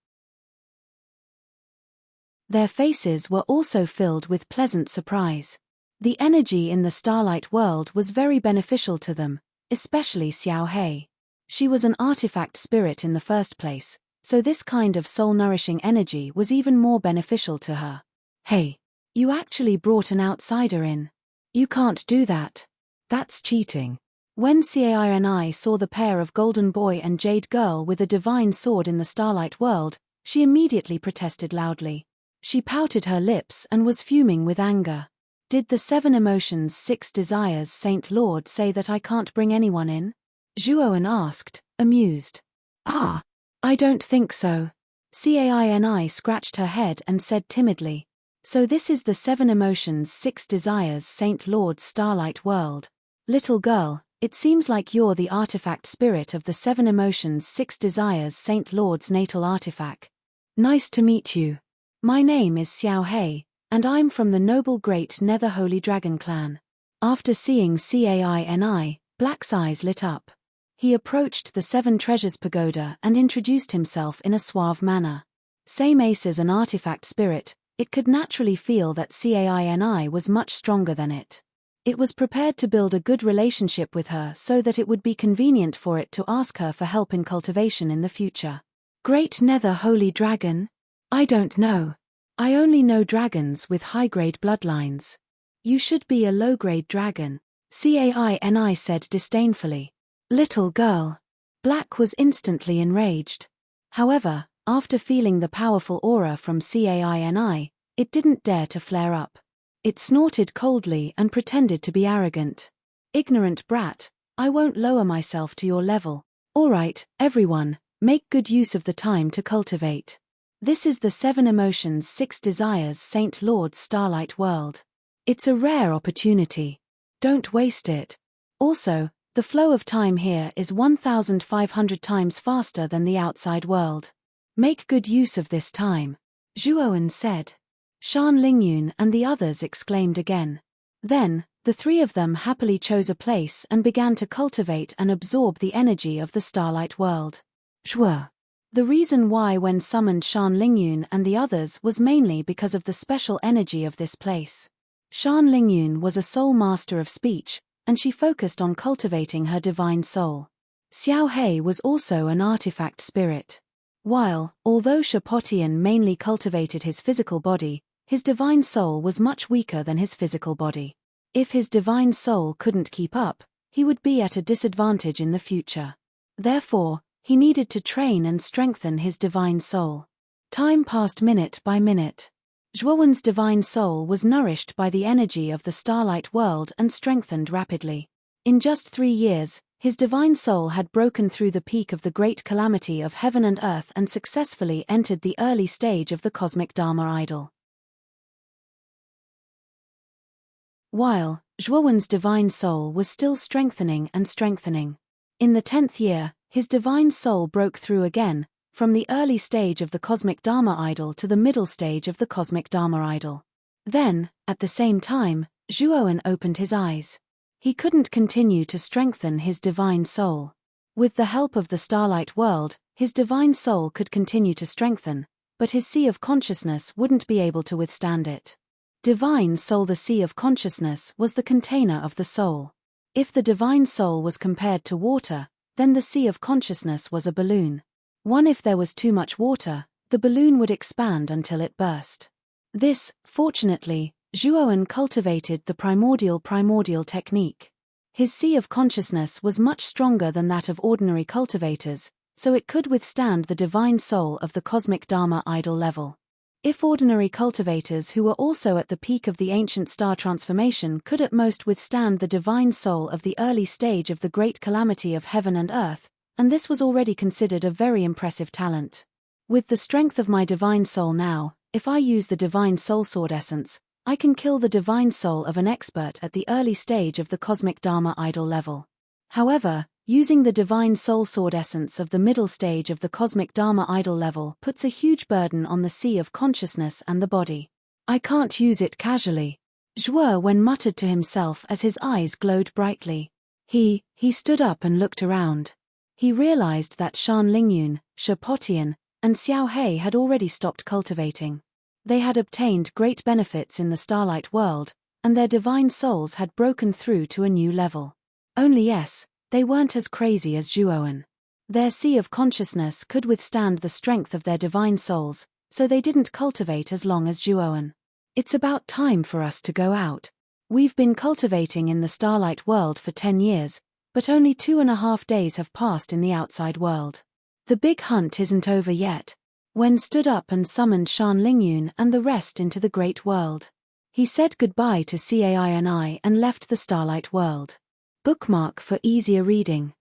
Their faces were also filled with pleasant surprise. The energy in the starlight world was very beneficial to them, especially Xiao He. She was an artifact spirit in the first place, so this kind of soul-nourishing energy was even more beneficial to her. Hey, you actually brought an outsider in. You can't do that. That's cheating. When Caini saw the pair of Golden Boy and Jade Girl with a divine sword in the starlight world, she immediately protested loudly. She pouted her lips and was fuming with anger. Did the 7 emotions 6 desires Saint Lord say that I can't bring anyone in? Zhuowen asked, amused. I don't think so. Caini scratched her head and said timidly. So this is the 7 emotions 6 desires Saint Lord's starlight world. Little girl, it seems like you're the artifact spirit of the 7 emotions 6 desires Saint Lord's natal artifact. Nice to meet you. My name is Xiao He, and I'm from the noble great Nether Holy Dragon clan. After seeing Caini, Black's eyes lit up. He approached the 7 Treasures Pagoda and introduced himself in a suave manner. Same ace as an artifact spirit, it could naturally feel that Caini was much stronger than it. It was prepared to build a good relationship with her so that it would be convenient for it to ask her for help in cultivation in the future. Great Nether Holy Dragon? I don't know. I only know dragons with high-grade bloodlines. You should be a low-grade dragon, Caini said disdainfully. Little girl. Black was instantly enraged. However, after feeling the powerful aura from Caini, it didn't dare to flare up. It snorted coldly and pretended to be arrogant. Ignorant brat, I won't lower myself to your level. Alright, everyone, make good use of the time to cultivate. This is the 7 emotions 6 desires Saint Lord's starlight world. It's a rare opportunity. Don't waste it. Also, the flow of time here is 1,500 times faster than the outside world. Make good use of this time, Zhuowen said. Shan Lingyun and the others exclaimed again. Then, the 3 of them happily chose a place and began to cultivate and absorb the energy of the starlight world. Zhuo. The reason why Wen summoned Shan Lingyun and the others was mainly because of the special energy of this place. Shan Lingyun was a soul master of speech, and she focused on cultivating her divine soul. Xiao He was also an artifact spirit. Although Shapotian mainly cultivated his physical body, his divine soul was much weaker than his physical body. If his divine soul couldn't keep up, he would be at a disadvantage in the future. Therefore, he needed to train and strengthen his divine soul. Time passed minute by minute. Zhuowen's divine soul was nourished by the energy of the starlight world and strengthened rapidly. In just 3 years, his divine soul had broken through the peak of the great calamity of heaven and earth and successfully entered the early stage of the cosmic Dharma idol. While Zhuowen's divine soul was still strengthening and strengthening, in the 10th year, his divine soul broke through again, from the early stage of the cosmic Dharma idol to the middle stage of the cosmic Dharma idol. Then, at the same time, Zhuowen opened his eyes. He couldn't continue to strengthen his divine soul. With the help of the starlight world, his divine soul could continue to strengthen, but his sea of consciousness wouldn't be able to withstand it. Divine soul. The sea of consciousness was the container of the soul. If the divine soul was compared to water, then the sea of consciousness was a balloon. If there was too much water, the balloon would expand until it burst. This, fortunately, Zhuowen cultivated the primordial technique. His sea of consciousness was much stronger than that of ordinary cultivators, so it could withstand the divine soul of the cosmic Dharma idol level. If ordinary cultivators who were also at the peak of the ancient star transformation could at most withstand the divine soul of the early stage of the great calamity of heaven and earth, and this was already considered a very impressive talent. With the strength of my divine soul now, if I use the divine soul sword essence, I can kill the divine soul of an expert at the early stage of the cosmic Dharma idol level. However, using the divine soul sword essence of the middle stage of the cosmic Dharma idol level puts a huge burden on the sea of consciousness and the body. I can't use it casually. Zhuowen muttered to himself as his eyes glowed brightly. He stood up and looked around. He realized that Shan Lingyun, Shi Potian, and Xiao He had already stopped cultivating. They had obtained great benefits in the starlight world, and their divine souls had broken through to a new level. Only yes, they weren't as crazy as Zhuowen. Their sea of consciousness could withstand the strength of their divine souls, so they didn't cultivate as long as Zhuowen. It's about time for us to go out. We've been cultivating in the starlight world for 10 years, but only 2.5 days have passed in the outside world. The big hunt isn't over yet. Wen stood up and summoned Shan Lingyun and the rest into the great world. He said goodbye to Caini and left the starlight world. Bookmark for easier reading.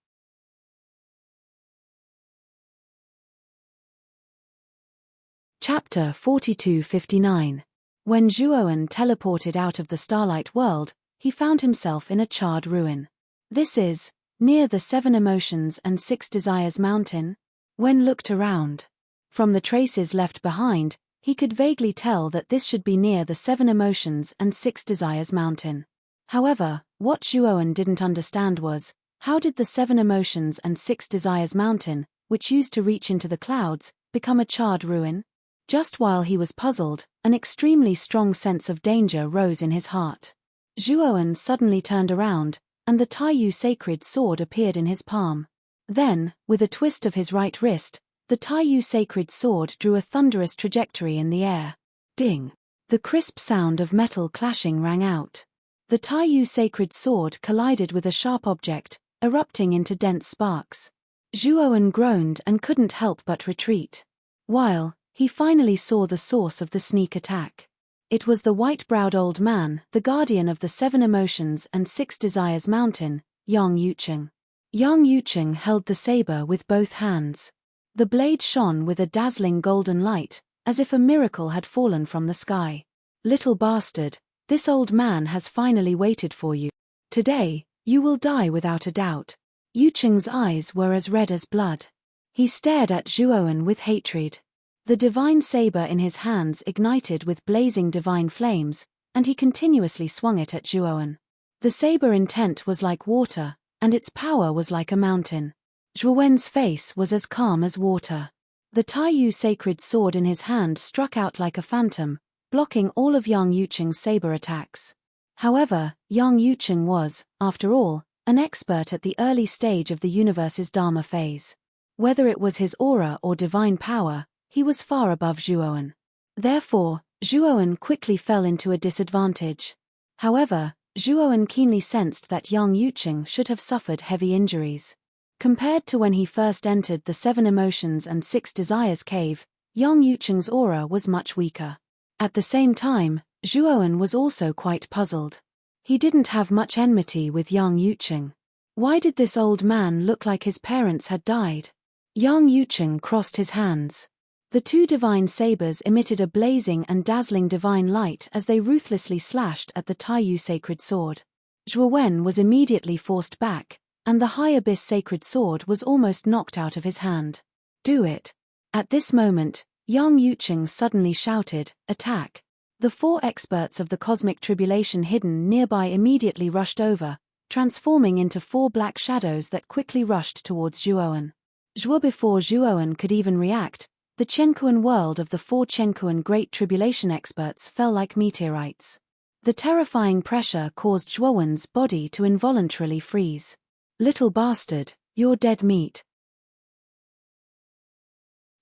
Chapter 4259. When Zhuowen teleported out of the starlight world, he found himself in a charred ruin. This is near the 7 Emotions and 6 Desires mountain. Wen looked around. From the traces left behind, he could vaguely tell that this should be near the 7 Emotions and 6 Desires mountain. However, what Zhuowen didn't understand was, how did the 7 Emotions and 6 Desires mountain, which used to reach into the clouds, become a charred ruin? Just while he was puzzled, an extremely strong sense of danger rose in his heart. Zhuowen suddenly turned around, and the Taiyu sacred sword appeared in his palm. Then, with a twist of his right wrist, the Taiyu sacred sword drew a thunderous trajectory in the air. Ding! The crisp sound of metal clashing rang out. The Taiyu sacred sword collided with a sharp object, erupting into dense sparks. Zhuowen groaned and couldn't help but retreat. While he finally saw the source of the sneak attack. It was the white-browed old man, the guardian of the 7 Emotions and 6 Desires mountain, Yang Yucheng. Yang Yucheng held the saber with both hands. The blade shone with a dazzling golden light, as if a miracle had fallen from the sky. Little bastard, this old man has finally waited for you. Today, you will die without a doubt. Yucheng's eyes were as red as blood. He stared at Zhuowen with hatred. The divine saber in his hands ignited with blazing divine flames, and he continuously swung it at Zhuowen. The saber intent was like water, and its power was like a mountain. Zhuowen's face was as calm as water. The Taiyu sacred sword in his hand struck out like a phantom, blocking all of Yang Yucheng's saber attacks. However, Yang Yucheng was, after all, an expert at the early stage of the universe's Dharma phase. Whether it was his aura or divine power, he was far above Zhuowen. Therefore, Zhuowen quickly fell into a disadvantage. However, Zhuowen keenly sensed that Yang Yucheng should have suffered heavy injuries. Compared to when he first entered the 7 Emotions and 6 Desires cave, Yang Yucheng's aura was much weaker. At the same time, Zhuowen was also quite puzzled. He didn't have much enmity with young Yucheng. Why did this old man look like his parents had died? Young Yucheng crossed his hands. The two divine sabers emitted a blazing and dazzling divine light as they ruthlessly slashed at the Taiyu sacred sword. Zhuowen was immediately forced back, and the High Abyss sacred sword was almost knocked out of his hand. Do it. At this moment, young Yucheng suddenly shouted, "Attack!" The four experts of the cosmic tribulation hidden nearby immediately rushed over, transforming into four black shadows that quickly rushed towards Zhuowen. Before Zhuowen could even react, the Chenkuan world of the four Chenkuan Great Tribulation experts fell like meteorites. The terrifying pressure caused Zhuowen's body to involuntarily freeze. "Little bastard, you're dead meat."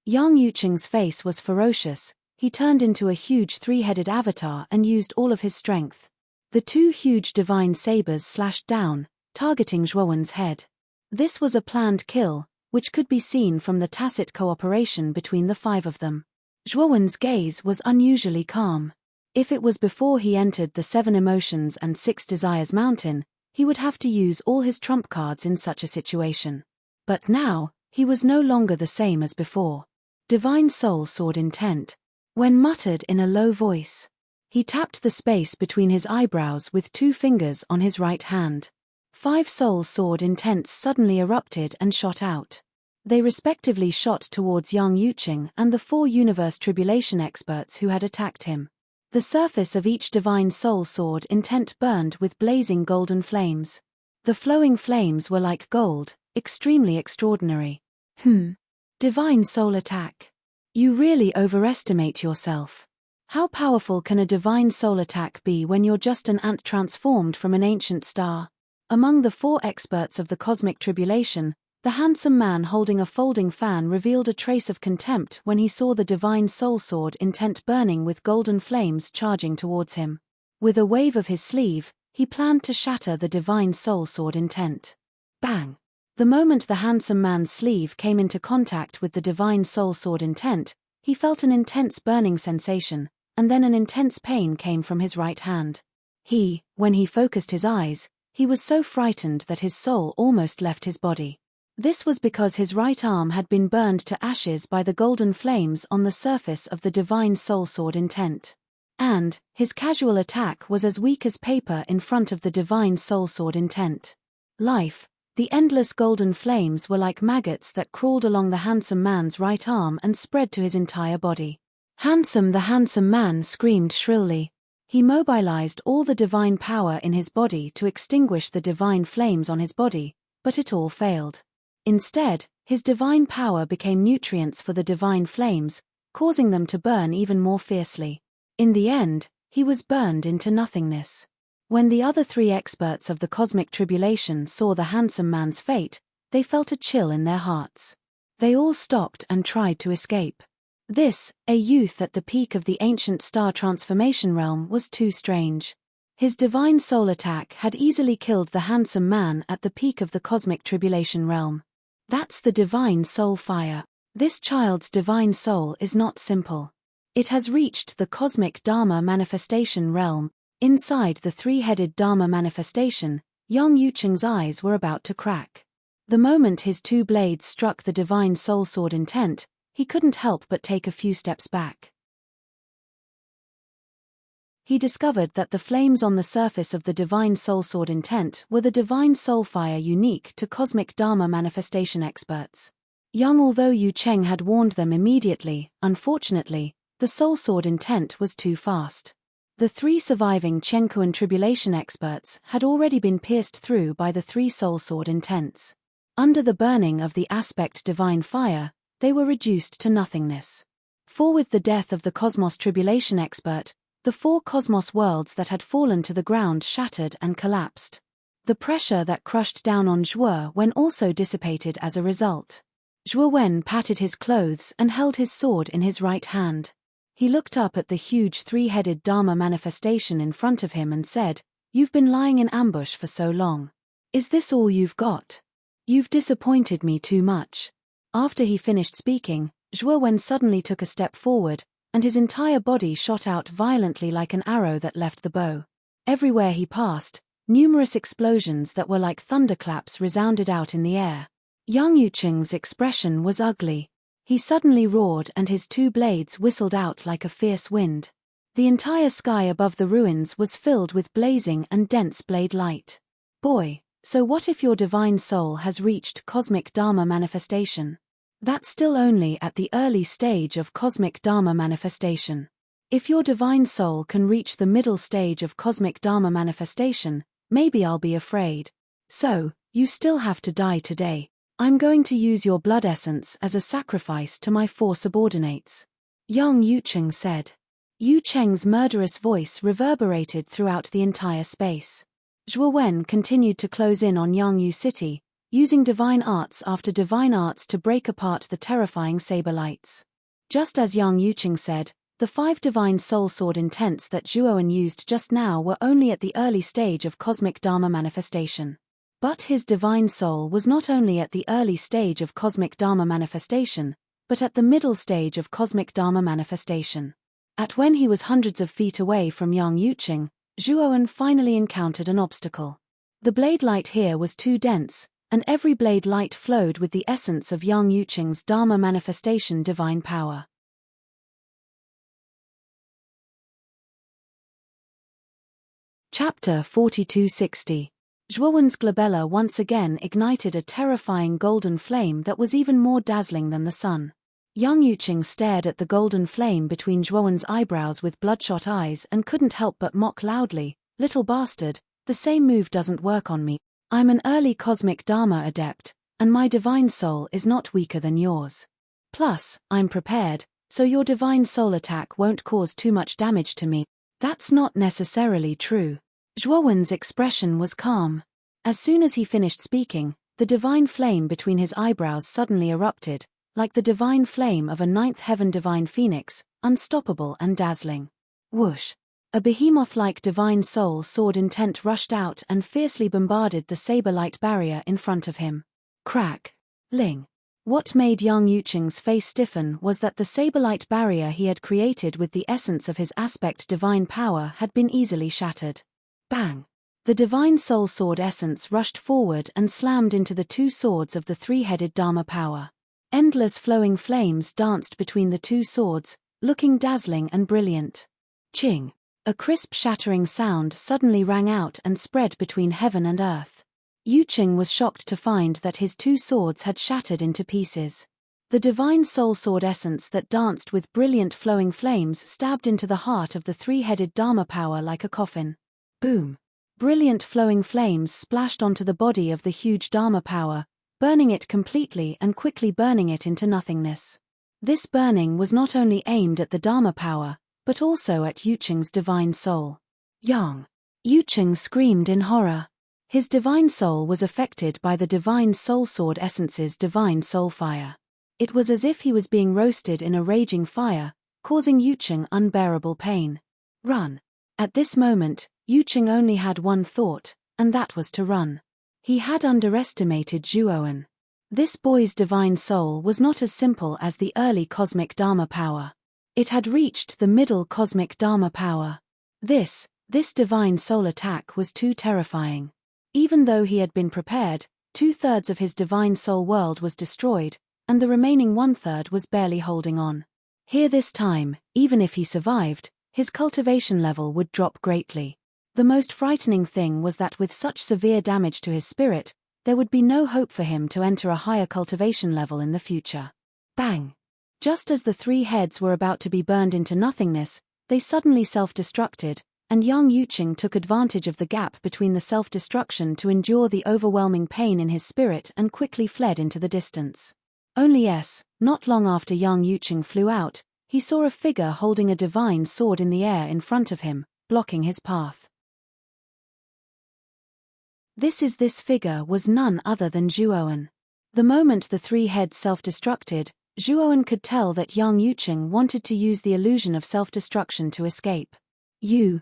Young Yucheng's face was ferocious. He turned into a huge three-headed avatar and used all of his strength. The two huge divine sabers slashed down, targeting Zhuowen's head. This was a planned kill, which could be seen from the tacit cooperation between the five of them. Zhuowen's gaze was unusually calm. If it was before he entered the 7 Emotions and 6 Desires mountain, he would have to use all his trump cards in such a situation. But now, he was no longer the same as before. Divine Soul Sword Intent. When muttered in a low voice, he tapped the space between his eyebrows with 2 fingers on his right hand. 5 Soul Sword Intents suddenly erupted and shot out. They respectively shot towards young Yucheng and the 4 Universe Tribulation experts who had attacked him. The surface of each Divine Soul Sword Intent burned with blazing golden flames. The flowing flames were like gold, extremely extraordinary. Divine Soul Attack. You really overestimate yourself. How powerful can a divine soul attack be when you're just an ant transformed from an ancient star? Among the 4 experts of the cosmic tribulation, the handsome man holding a folding fan revealed a trace of contempt when he saw the divine soul sword Intent burning with golden flames charging towards him. With a wave of his sleeve, he planned to shatter the divine soul sword Intent. Bang! The moment the handsome man's sleeve came into contact with the divine soul sword Intent, he felt an intense burning sensation, and then an intense pain came from his right hand. When he focused his eyes, he was so frightened that his soul almost left his body. This was because his right arm had been burned to ashes by the golden flames on the surface of the divine soul sword Intent. And his casual attack was as weak as paper in front of the divine soul sword Intent. The endless golden flames were like maggots that crawled along the handsome man's right arm and spread to his entire body. The handsome man screamed shrilly. He mobilized all the divine power in his body to extinguish the divine flames on his body, but it all failed. Instead, his divine power became nutrients for the divine flames, causing them to burn even more fiercely. In the end, he was burned into nothingness. When the other 3 experts of the cosmic tribulation saw the handsome man's fate, they felt a chill in their hearts. They all stopped and tried to escape. A youth at the peak of the ancient star transformation realm was too strange. His divine soul attack had easily killed the handsome man at the peak of the cosmic tribulation realm. That's the divine soul fire. This child's divine soul is not simple. It has reached the cosmic Dharma manifestation realm. Inside the 3-headed Dharma manifestation, young Yucheng's eyes were about to crack. The moment his 2 blades struck the divine soul sword Intent, he couldn't help but take a few steps back. He discovered that the flames on the surface of the divine soul sword Intent were the divine soul fire unique to cosmic Dharma manifestation experts. Although Yucheng had warned them immediately, unfortunately, the soul sword Intent was too fast. The 3 surviving Chenkuan tribulation experts had already been pierced through by the 3 soul sword Intents. Under the burning of the aspect divine fire, they were reduced to nothingness. For with the death of the cosmos tribulation expert, the 4 cosmos worlds that had fallen to the ground shattered and collapsed. The pressure that crushed down on Zhuowen also dissipated as a result. Zhuowen patted his clothes and held his sword in his right hand. He looked up at the huge 3-headed Dharma manifestation in front of him and said, "You've been lying in ambush for so long. Is this all you've got? You've disappointed me too much." After he finished speaking, Zhuowen suddenly took a step forward, and his entire body shot out violently like an arrow that left the bow. Everywhere he passed, numerous explosions that were like thunderclaps resounded out in the air. Yang Yucheng's expression was ugly. He suddenly roared and his two blades whistled out like a fierce wind. The entire sky above the ruins was filled with blazing and dense blade light. Boy, so what if your divine soul has reached cosmic Dharma manifestation? That's still only at the early stage of cosmic Dharma manifestation. If your divine soul can reach the middle stage of cosmic Dharma manifestation, maybe I'll be afraid. So, you still have to die today. I'm going to use your blood essence as a sacrifice to my 4 subordinates. Yang Yucheng said. Yucheng's murderous voice reverberated throughout the entire space. Zhuo Wen continued to close in on Yangyu City, using divine arts after divine arts to break apart the terrifying saber lights. Just as Yang Yucheng said, the 5 divine soul sword intents that Zhuo Wen used just now were only at the early stage of cosmic Dharma manifestation. But his divine soul was not only at the early stage of cosmic Dharma manifestation, but at the middle stage of cosmic Dharma manifestation. At when he was hundreds of feet away from Yang Yucheng, Zhuo Wen finally encountered an obstacle. The blade light here was too dense, and every blade light flowed with the essence of Yang Yucheng's Dharma manifestation divine power. Chapter 4260. Zhuo Wen's glabella once again ignited a terrifying golden flame that was even more dazzling than the sun. Yang Yucheng stared at the golden flame between Zhuo Wen's eyebrows with bloodshot eyes and couldn't help but mock loudly, "Little bastard, the same move doesn't work on me. I'm an early cosmic Dharma adept, and my divine soul is not weaker than yours. Plus, I'm prepared, so your divine soul attack won't cause too much damage to me." That's not necessarily true. Zhuo Wen's expression was calm. As soon as he finished speaking, the divine flame between his eyebrows suddenly erupted, like the divine flame of a ninth heaven divine phoenix, unstoppable and dazzling. Whoosh! A behemoth-like divine soul sword intent rushed out and fiercely bombarded the saber-light barrier in front of him. Crack! Ling! What made Yang Yucheng's face stiffen was that the saber-light barrier he had created with the essence of his aspect divine power had been easily shattered. Bang! The divine soul sword essence rushed forward and slammed into the 2 swords of the 3-headed Dharma power. Endless flowing flames danced between the 2 swords, looking dazzling and brilliant. Ching! A crisp shattering sound suddenly rang out and spread between heaven and earth. Yucheng was shocked to find that his 2 swords had shattered into pieces. The divine soul sword essence that danced with brilliant flowing flames stabbed into the heart of the 3-headed Dharma power like a coffin. Boom! Brilliant flowing flames splashed onto the body of the huge Dharma power, burning it completely and quickly burning it into nothingness. This burning was not only aimed at the Dharma power, but also at Yucheng's divine soul. Yang! Yucheng screamed in horror. His divine soul was affected by the divine soul sword essence's divine soul fire. It was as if he was being roasted in a raging fire, causing Yucheng unbearable pain. Run! At this moment, Yucheng only had one thought, and that was to run. He had underestimated Zhuo Wen. This boy's divine soul was not as simple as the early cosmic Dharma power. It had reached the middle cosmic Dharma power. This divine soul attack was too terrifying. Even though he had been prepared, 2/3 of his divine soul world was destroyed, and the remaining 1/3 was barely holding on. Here this time, even if he survived, his cultivation level would drop greatly. The most frightening thing was that with such severe damage to his spirit, there would be no hope for him to enter a higher cultivation level in the future. Bang! Just as the 3 heads were about to be burned into nothingness, they suddenly self-destructed, and Yang Yucheng took advantage of the gap between the self-destruction to endure the overwhelming pain in his spirit and quickly fled into the distance. Only not long after Yang Yucheng flew out, he saw a figure holding a divine sword in the air in front of him, blocking his path. This figure was none other than Zhuo Wen. The moment the 3 heads self-destructed, Zhuo Wen could tell that Yang Yucheng wanted to use the illusion of self-destruction to escape. Yang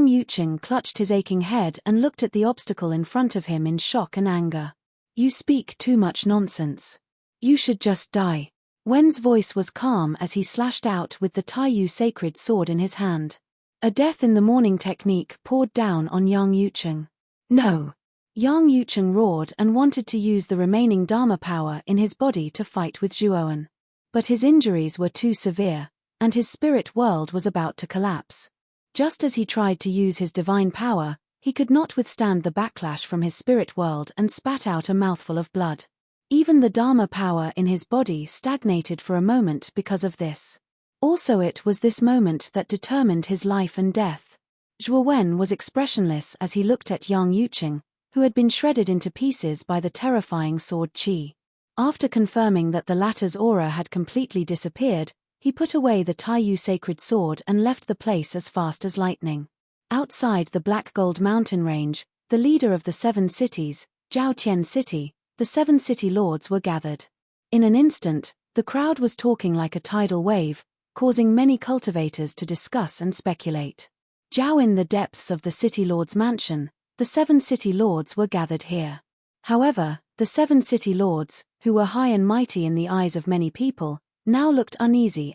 Yucheng clutched his aching head and looked at the obstacle in front of him in shock and anger. "You speak too much nonsense. You should just die. Wen's voice was calm as he slashed out with the Taiyu sacred sword in his hand. A death in the morning technique poured down on Yang Yucheng. No! Yang Yucheng roared and wanted to use the remaining Dharma power in his body to fight with Zhuoan. But his injuries were too severe, and his spirit world was about to collapse. Just as he tried to use his divine power, he could not withstand the backlash from his spirit world and spat out a mouthful of blood. Even the Dharma power in his body stagnated for a moment because of this. Also, it was this moment that determined his life and death. Zhuowen was expressionless as he looked at Yang Yucheng, who had been shredded into pieces by the terrifying sword Qi. After confirming that the latter's aura had completely disappeared, he put away the Taiyu sacred sword and left the place as fast as lightning. Outside the Black Gold Mountain Range, the leader of the 7 cities, Zhaotian City, the 7 city lords were gathered. In an instant, the crowd was talking like a tidal wave, causing many cultivators to discuss and speculate. Zhao, in the depths of the city lord's mansion, the 7 city lords were gathered here. However, the 7 city lords, who were high and mighty in the eyes of many people, now looked uneasy.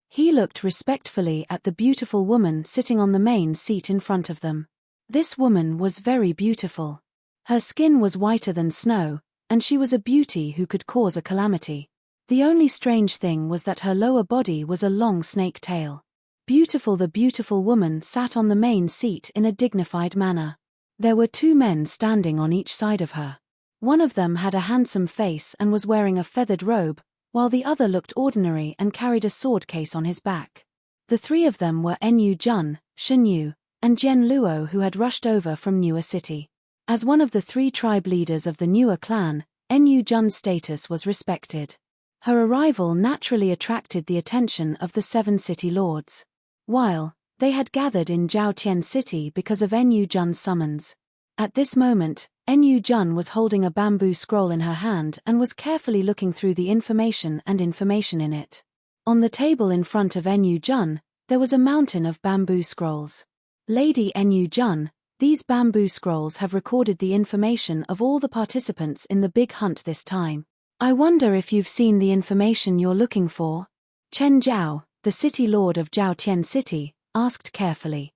He looked respectfully at the beautiful woman sitting on the main seat in front of them. This woman was very beautiful. Her skin was whiter than snow, and she was a beauty who could cause a calamity. The only strange thing was that her lower body was a long snake tail. Beautiful, the beautiful woman sat on the main seat in a dignified manner. There were 2 men standing on each side of her. One of them had a handsome face and was wearing a feathered robe, while the other looked ordinary and carried a sword case on his back. The 3 of them were Enyu Jun, Shen Yu, and Jian Luo, who had rushed over from Newer City. As one of the 3 tribe leaders of the Newer clan, Enyu Jun's status was respected. Her arrival naturally attracted the attention of the 7 city lords. While they had gathered in Zhaotian City because of Enyu Jun's summons. At this moment, Enyu Jun was holding a bamboo scroll in her hand and was carefully looking through the information in it. On the table in front of Enyu Jun, there was a mountain of bamboo scrolls. Lady Enyu Jun, these bamboo scrolls have recorded the information of all the participants in the big hunt this time. I wonder if you've seen the information you're looking for? Chen Zhao, the city lord of Zhaotian City, asked carefully.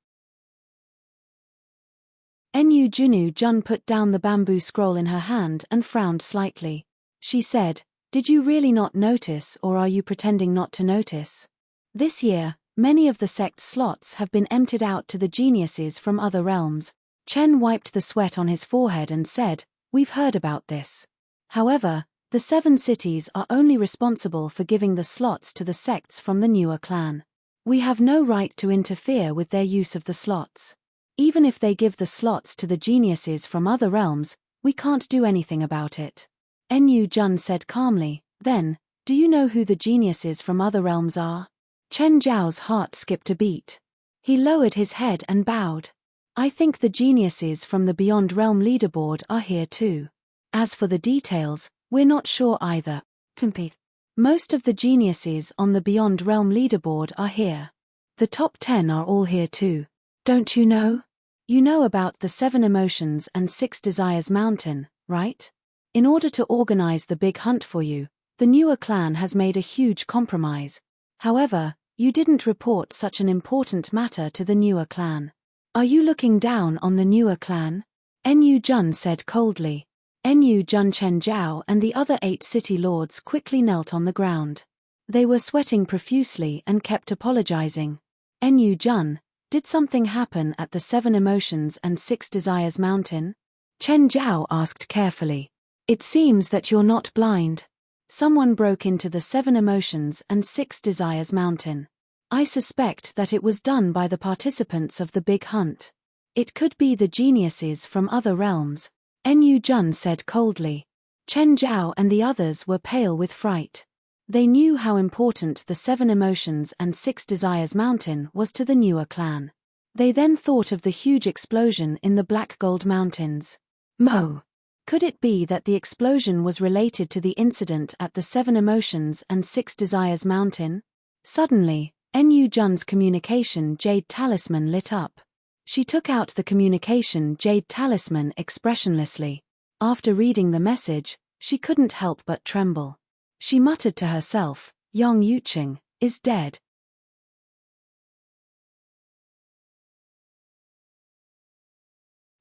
Enyu Jun put down the bamboo scroll in her hand and frowned slightly. She said, "Did you really not notice, or are you pretending not to notice? This year, many of the sect's slots have been emptied out to the geniuses from other realms." Chen wiped the sweat on his forehead and said, "We've heard about this. However, the 7 cities are only responsible for giving the slots to the sects from the Newer clan. We have no right to interfere with their use of the slots. Even if they give the slots to the geniuses from other realms, we can't do anything about it." Enyu Jun said calmly, "Then, do you know who the geniuses from other realms are?" Chen Zhao's heart skipped a beat. He lowered his head and bowed. "I think the geniuses from the Beyond Realm leaderboard are here too. As for the details, we're not sure either." Most of the geniuses on the Beyond Realm leaderboard are here. The top 10 are all here too. Don't you know? You know about the 7 emotions and 6 desires mountain, right? In order to organize the big hunt for you, the Newer clan has made a huge compromise. However, you didn't report such an important matter to the Newer clan. Are you looking down on the Newer clan? Enyu Jun said coldly. Enyu Jun, Chen Zhao and the other 8 city lords quickly knelt on the ground. They were sweating profusely and kept apologizing. "Enyu Jun, did something happen at the 7 emotions and 6 desires mountain?" Chen Zhao asked carefully. "It seems that you're not blind. Someone broke into the 7 emotions and 6 desires mountain. I suspect that it was done by the participants of the big hunt. It could be the geniuses from other realms," Enyu Jun said coldly. Chen Zhao and the others were pale with fright. They knew how important the 7 emotions and 6 desires mountain was to the Newer clan. They then thought of the huge explosion in the Black Gold Mountains. Could it be that the explosion was related to the incident at the 7 emotions and 6 desires mountain? Suddenly, Enyu Jun's communication jade talisman lit up. She took out the communication jade talisman expressionlessly. After reading the message, she couldn't help but tremble. She muttered to herself, Yang Yuqing is dead.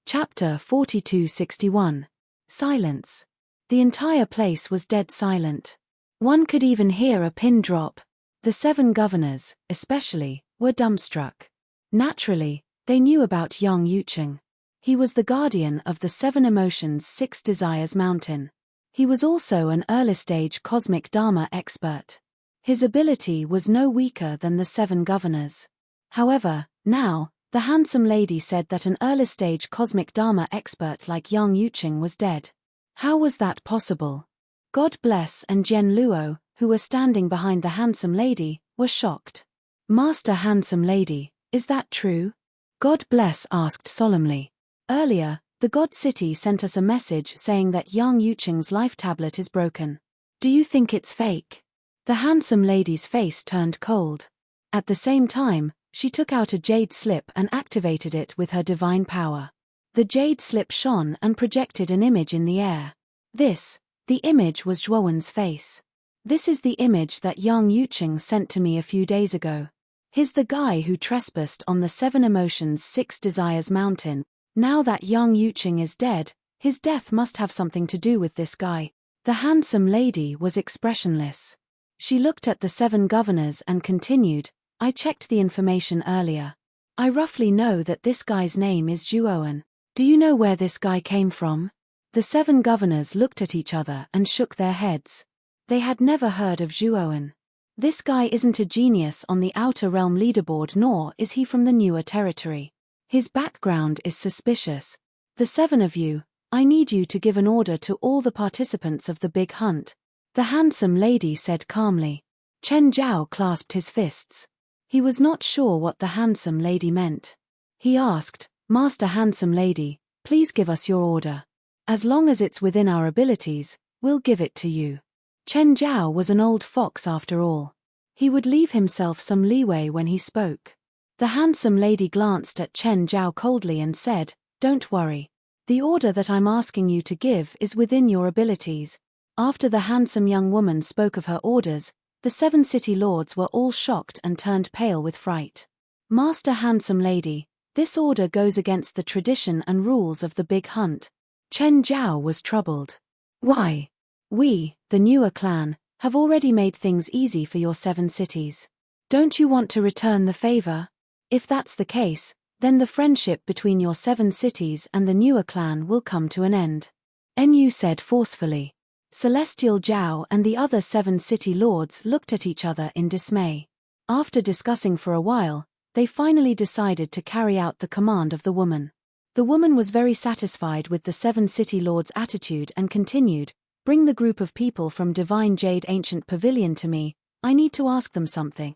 Chapter 4261. Silence. The entire place was dead silent. One could even hear a pin drop. The 7 governors, especially, were dumbstruck. Naturally, they knew about Yang Yuqing. He was the guardian of the 7 emotions 6 desires mountain. He was also an early-stage cosmic Dharma expert. His ability was no weaker than the 7 governors. However, now, the handsome lady said that an early-stage cosmic Dharma expert like Yang Yuqing was dead. How was that possible? God Bless and Jian Luo, who were standing behind the handsome lady, were shocked. Master Handsome Lady, is that true? God Bless asked solemnly. Earlier, the God City sent us a message saying that Yang Yuqing's life tablet is broken. Do you think it's fake? The handsome lady's face turned cold. At the same time, she took out a jade slip and activated it with her divine power. The jade slip shone and projected an image in the air. The image was Zhuowen's face. This is the image that Yang Yuqing sent to me a few days ago. He's the guy who trespassed on the 7 emotions 6 desires mountain. Now that Yang Yuqing is dead, his death must have something to do with this guy. The handsome lady was expressionless. She looked at the 7 governors and continued, I checked the information earlier. I roughly know that this guy's name is Zhuowen. Do you know where this guy came from? The 7 governors looked at each other and shook their heads. They had never heard of Zhuowen. This guy isn't a genius on the Outer Realm leaderboard, nor is he from the newer territory. His background is suspicious. The 7 of you, I need you to give an order to all the participants of the big hunt. The handsome lady said calmly. Chen Zhao clasped his fists. He was not sure what the handsome lady meant. He asked, Master Handsome Lady, please give us your order. As long as it's within our abilities, we'll give it to you. Chen Zhao was an old fox after all. He would leave himself some leeway when he spoke. The handsome lady glanced at Chen Zhao coldly and said, Don't worry. The order that I'm asking you to give is within your abilities. After the handsome young woman spoke of her orders, the 7 city lords were all shocked and turned pale with fright. Master Handsome Lady, this order goes against the tradition and rules of the big hunt. Chen Zhao was troubled. Why? We, the newer clan, have already made things easy for your 7 cities. Don't you want to return the favor? If that's the case, then the friendship between your 7 cities and the newer clan will come to an end. Enyu said forcefully. Celestial Zhao and the other 7 city lords looked at each other in dismay. After discussing for a while, they finally decided to carry out the command of the woman. The woman was very satisfied with the 7 city lords' attitude and continued, Bring the group of people from Divine Jade Ancient Pavilion to me, I need to ask them something.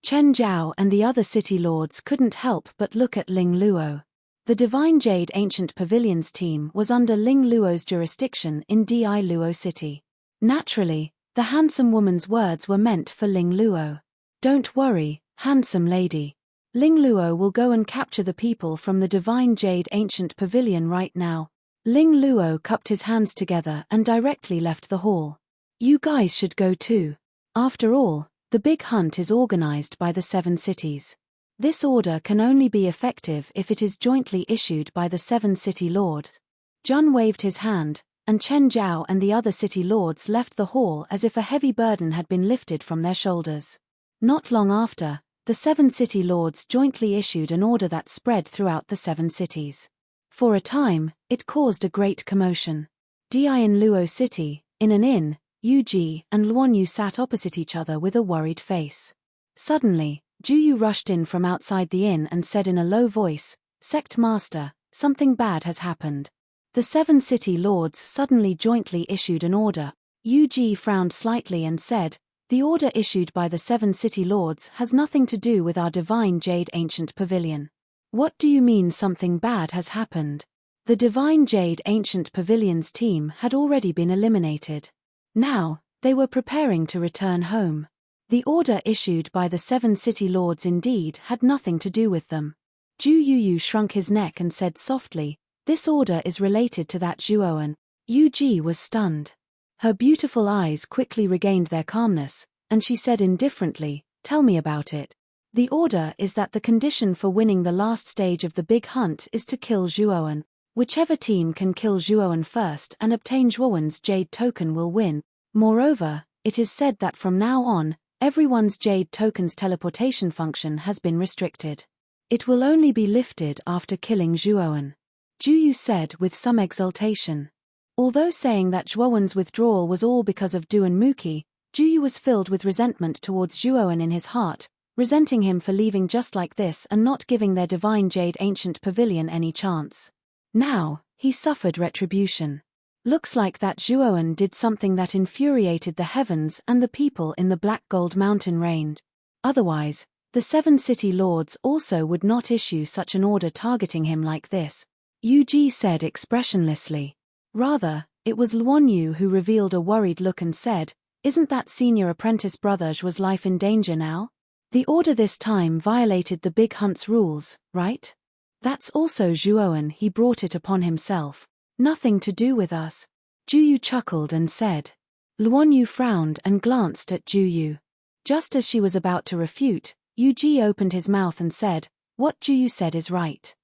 Chen Zhao and the other city lords couldn't help but look at Ling Luo. The Divine Jade Ancient Pavilion's team was under Ling Luo's jurisdiction in Di Luo City. Naturally, the handsome woman's words were meant for Ling Luo. Don't worry, handsome lady. Ling Luo will go and capture the people from the Divine Jade Ancient Pavilion right now. Ling Luo cupped his hands together and directly left the hall. You guys should go too. After all, the big hunt is organized by the 7 cities. This order can only be effective if it is jointly issued by the 7 city lords. Jun waved his hand, and Chen Zhao and the other city lords left the hall as if a heavy burden had been lifted from their shoulders. Not long after, the 7 city lords jointly issued an order that spread throughout the 7 cities. For a time, it caused a great commotion. Dian Luo City, in an inn, Yuji and Luanyu sat opposite each other with a worried face. Suddenly, Juyu rushed in from outside the inn and said in a low voice, Sect Master, something bad has happened. The 7 city lords suddenly jointly issued an order. Yuji frowned slightly and said, The order issued by the 7 city lords has nothing to do with our Divine Jade Ancient Pavilion. What do you mean something bad has happened? The Divine Jade Ancient Pavilion's team had already been eliminated. Now, they were preparing to return home. The order issued by the 7 city lords indeed had nothing to do with them. Ju Yuyu shrunk his neck and said softly, This order is related to that Zhuowen. Yu Ji was stunned. Her beautiful eyes quickly regained their calmness, and she said indifferently, "Tell me about it." The order is that the condition for winning the last stage of the big hunt is to kill Zhuowen. Whichever team can kill Zhuowen first and obtain Zhuowen's jade token will win. Moreover, it is said that from now on, everyone's jade token's teleportation function has been restricted. It will only be lifted after killing Zhuowen. Juyu said with some exultation. Although saying that Zhuowen's withdrawal was all because of Duan Muki, Juyu was filled with resentment towards Zhuowen in his heart, resenting him for leaving just like this and not giving their divine jade ancient pavilion any chance. Now, he suffered retribution. Looks like that Zhuowen did something that infuriated the heavens and the people in the Black Gold Mountain range. Otherwise, the 7 city lords also would not issue such an order targeting him like this. Yu Ji said expressionlessly. Rather, it was Luan Yu who revealed a worried look and said, "Isn't that senior apprentice brother Zhuo's life in danger now? The order this time violated the big hunt's rules, right? That's also Zhuowen, he brought it upon himself. Nothing to do with us." Juyu chuckled and said. Luan Yu frowned and glanced at Juyu. Just as she was about to refute, Yu Ji opened his mouth and said, "What Juyu said is right.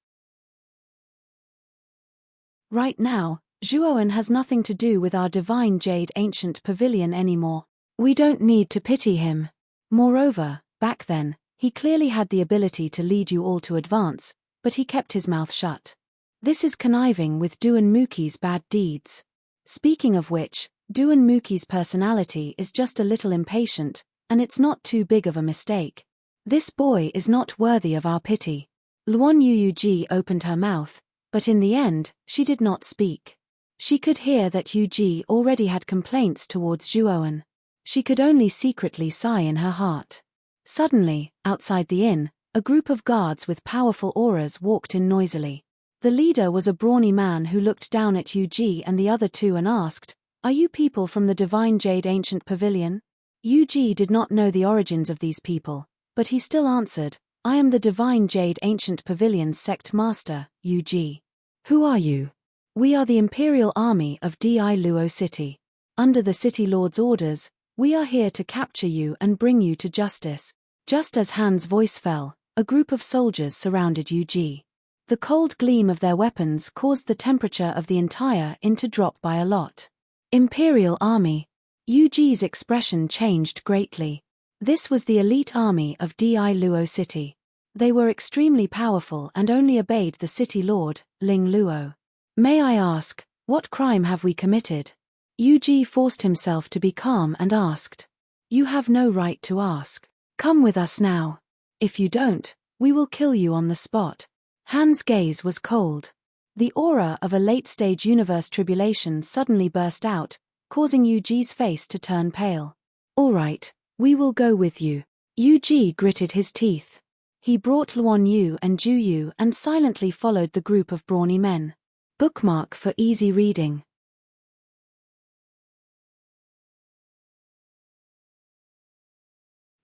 Right now, Zhuowen has nothing to do with our divine jade ancient pavilion anymore. We don't need to pity him. Moreover, back then, he clearly had the ability to lead you all to advance, but he kept his mouth shut. This is conniving with Duan Muki's bad deeds. Speaking of which, Duan Muki's personality is just a little impatient, and it's not too big of a mistake. This boy is not worthy of our pity." Luan Yuji opened her mouth, but in the end, she did not speak. She could hear that Yuji already had complaints towards Zhuowen. She could only secretly sigh in her heart. Suddenly, outside the inn, a group of guards with powerful auras walked in noisily. The leader was a brawny man who looked down at Yuji and the other two and asked, "Are you people from the Divine Jade Ancient Pavilion?" Yuji did not know the origins of these people, but he still answered, "I am the Divine Jade Ancient Pavilion's sect master, Yuji." "Who are you?" "We are the Imperial Army of Di Luo City. Under the City Lord's orders, we are here to capture you and bring you to justice." Just as Han's voice fell, a group of soldiers surrounded Yuji. The cold gleam of their weapons caused the temperature of the entire inn to drop by a lot. Imperial Army. Yuji's expression changed greatly. This was the elite army of Di Luo City. They were extremely powerful and only obeyed the city lord, Ling Luo. "May I ask, what crime have we committed?" Yuji forced himself to be calm and asked. "You have no right to ask. Come with us now. If you don't, we will kill you on the spot." Han's gaze was cold. The aura of a late-stage universe tribulation suddenly burst out, causing Yuji's face to turn pale. "All right, we will go with you." Yuji gritted his teeth. He brought Luan Yu and Juyu and silently followed the group of brawny men. Bookmark for easy reading.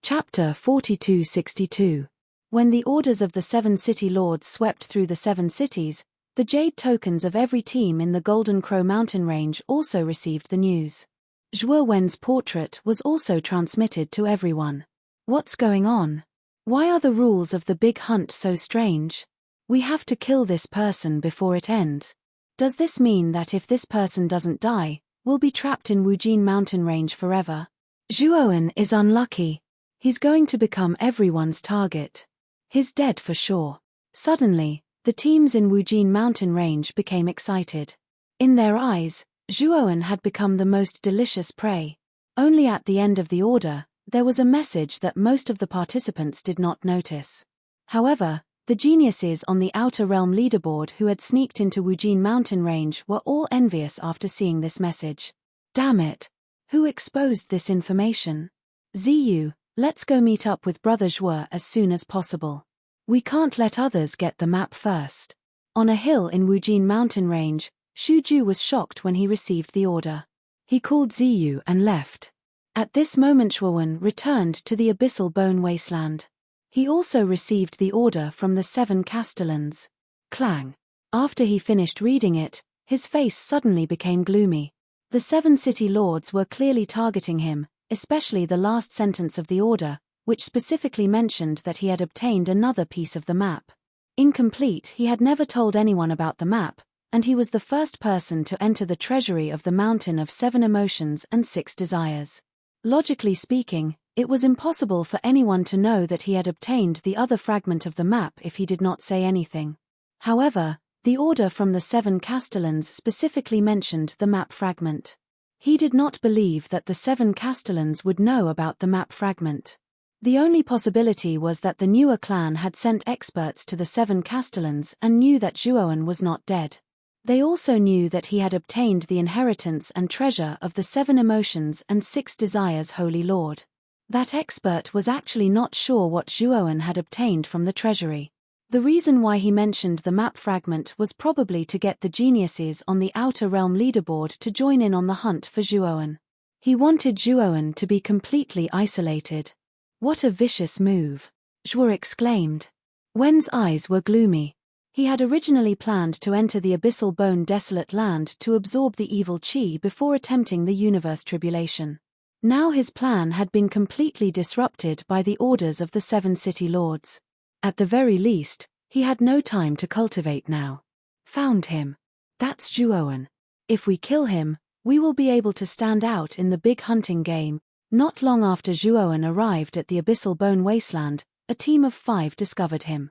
Chapter 4262. When the orders of the 7 city lords swept through the 7 cities, the jade tokens of every team in the Golden Crow mountain range also received the news. Zhuowen's portrait was also transmitted to everyone. What's going on? Why are the rules of the big hunt so strange? We have to kill this person before it ends. Does this mean that if this person doesn't die, we'll be trapped in Wujin mountain range forever? Zhuowen is unlucky. He's going to become everyone's target. He's dead for sure. Suddenly, the teams in Wujin mountain range became excited. In their eyes, Zhuowen had become the most delicious prey. Only at the end of the order, there was a message that most of the participants did not notice. However, the geniuses on the Outer Realm leaderboard who had sneaked into Wujin mountain range were all envious after seeing this message. Damn it! Who exposed this information? Ziyu, let's go meet up with Brother Zhuo as soon as possible. We can't let others get the map first. On a hill in Wujin mountain range, Shuju was shocked when he received the order. He called Ziyu and left. At this moment Zhuowen returned to the abyssal bone wasteland. He also received the order from the 7 castellans. Clang. After he finished reading it, his face suddenly became gloomy. The 7 city lords were clearly targeting him, especially the last sentence of the order, which specifically mentioned that he had obtained another piece of the map. Incomplete, he had never told anyone about the map, and he was the first person to enter the treasury of the Mountain of 7 Emotions and 6 Desires. Logically speaking, it was impossible for anyone to know that he had obtained the other fragment of the map if he did not say anything. However, the order from the 7 castellans specifically mentioned the map fragment. He did not believe that the 7 castellans would know about the map fragment. The only possibility was that the newer clan had sent experts to the 7 castellans and knew that Zhuoan was not dead. They also knew that he had obtained the inheritance and treasure of the 7 Emotions and 6 Desires Holy Lord. That expert was actually not sure what Zhuoan had obtained from the treasury. The reason why he mentioned the map fragment was probably to get the geniuses on the Outer Realm leaderboard to join in on the hunt for Zhuoan. He wanted Zhuoan to be completely isolated. What a vicious move! Zhuo exclaimed. Wen's eyes were gloomy. He had originally planned to enter the Abyssal Bone Desolate Land to absorb the evil Qi before attempting the universe tribulation. Now his plan had been completely disrupted by the orders of the 7 city lords. At the very least, he had no time to cultivate now. Found him. That's Zhuoan. If we kill him, we will be able to stand out in the big hunting game. Not long after Zhuoan arrived at the Abyssal Bone Wasteland, a team of 5 discovered him.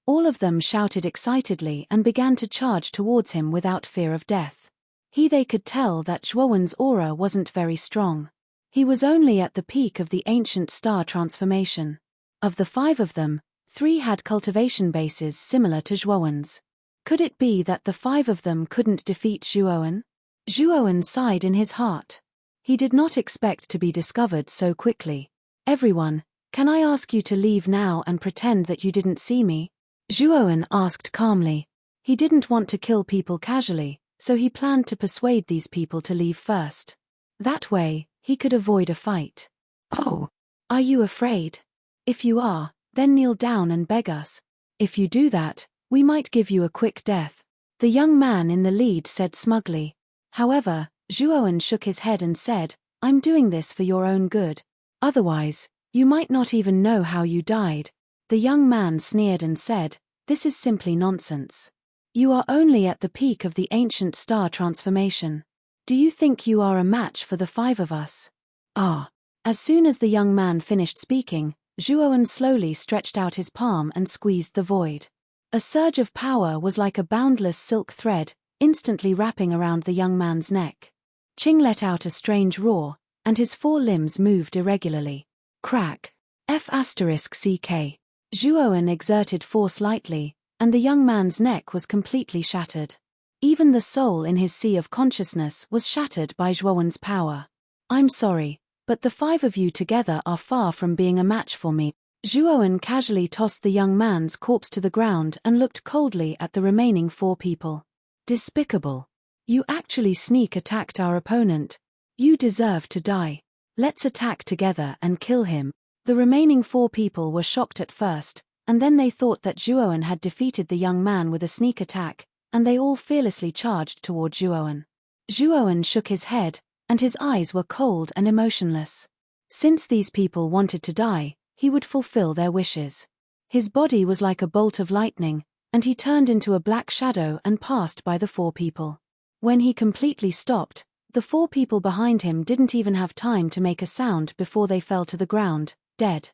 All of them shouted excitedly and began to charge towards him without fear of death. They could tell that Zhuoan's aura wasn't very strong. He was only at the peak of the ancient star transformation. Of the 5 of them, 3 had cultivation bases similar to Zhuoan's. Could it be that the 5 of them couldn't defeat Zhuoan? Zhuoan sighed in his heart. He did not expect to be discovered so quickly. Everyone, can I ask you to leave now and pretend that you didn't see me? Zhuoan asked calmly. He didn't want to kill people casually, so he planned to persuade these people to leave first. That way, he could avoid a fight. Oh, are you afraid? If you are, then kneel down and beg us. If you do that, we might give you a quick death, the young man in the lead said smugly. However, Zhuoan shook his head and said, I'm doing this for your own good. Otherwise, you might not even know how you died. The young man sneered and said, this is simply nonsense. You are only at the peak of the ancient star transformation. Do you think you are a match for the 5 of us? Ah. As soon as the young man finished speaking, Zhuoan slowly stretched out his palm and squeezed the void. A surge of power was like a boundless silk thread, instantly wrapping around the young man's neck. Qing let out a strange roar, and his 4 limbs moved irregularly. Crack. F***ck. Zhuoan exerted force lightly, and the young man's neck was completely shattered. Even the soul in his sea of consciousness was shattered by Zhuoan's power. I'm sorry, but the 5 of you together are far from being a match for me. Zhuoan casually tossed the young man's corpse to the ground and looked coldly at the remaining 4 people. Despicable. You actually sneak attacked our opponent. You deserve to die. Let's attack together and kill him. The remaining 4 people were shocked at first, and then they thought that Zhuoan had defeated the young man with a sneak attack, and they all fearlessly charged toward Zhuoan. Zhuoan shook his head, and his eyes were cold and emotionless. Since these people wanted to die, he would fulfill their wishes. His body was like a bolt of lightning, and he turned into a black shadow and passed by the 4 people. When he completely stopped, the 4 people behind him didn't even have time to make a sound before they fell to the ground, dead.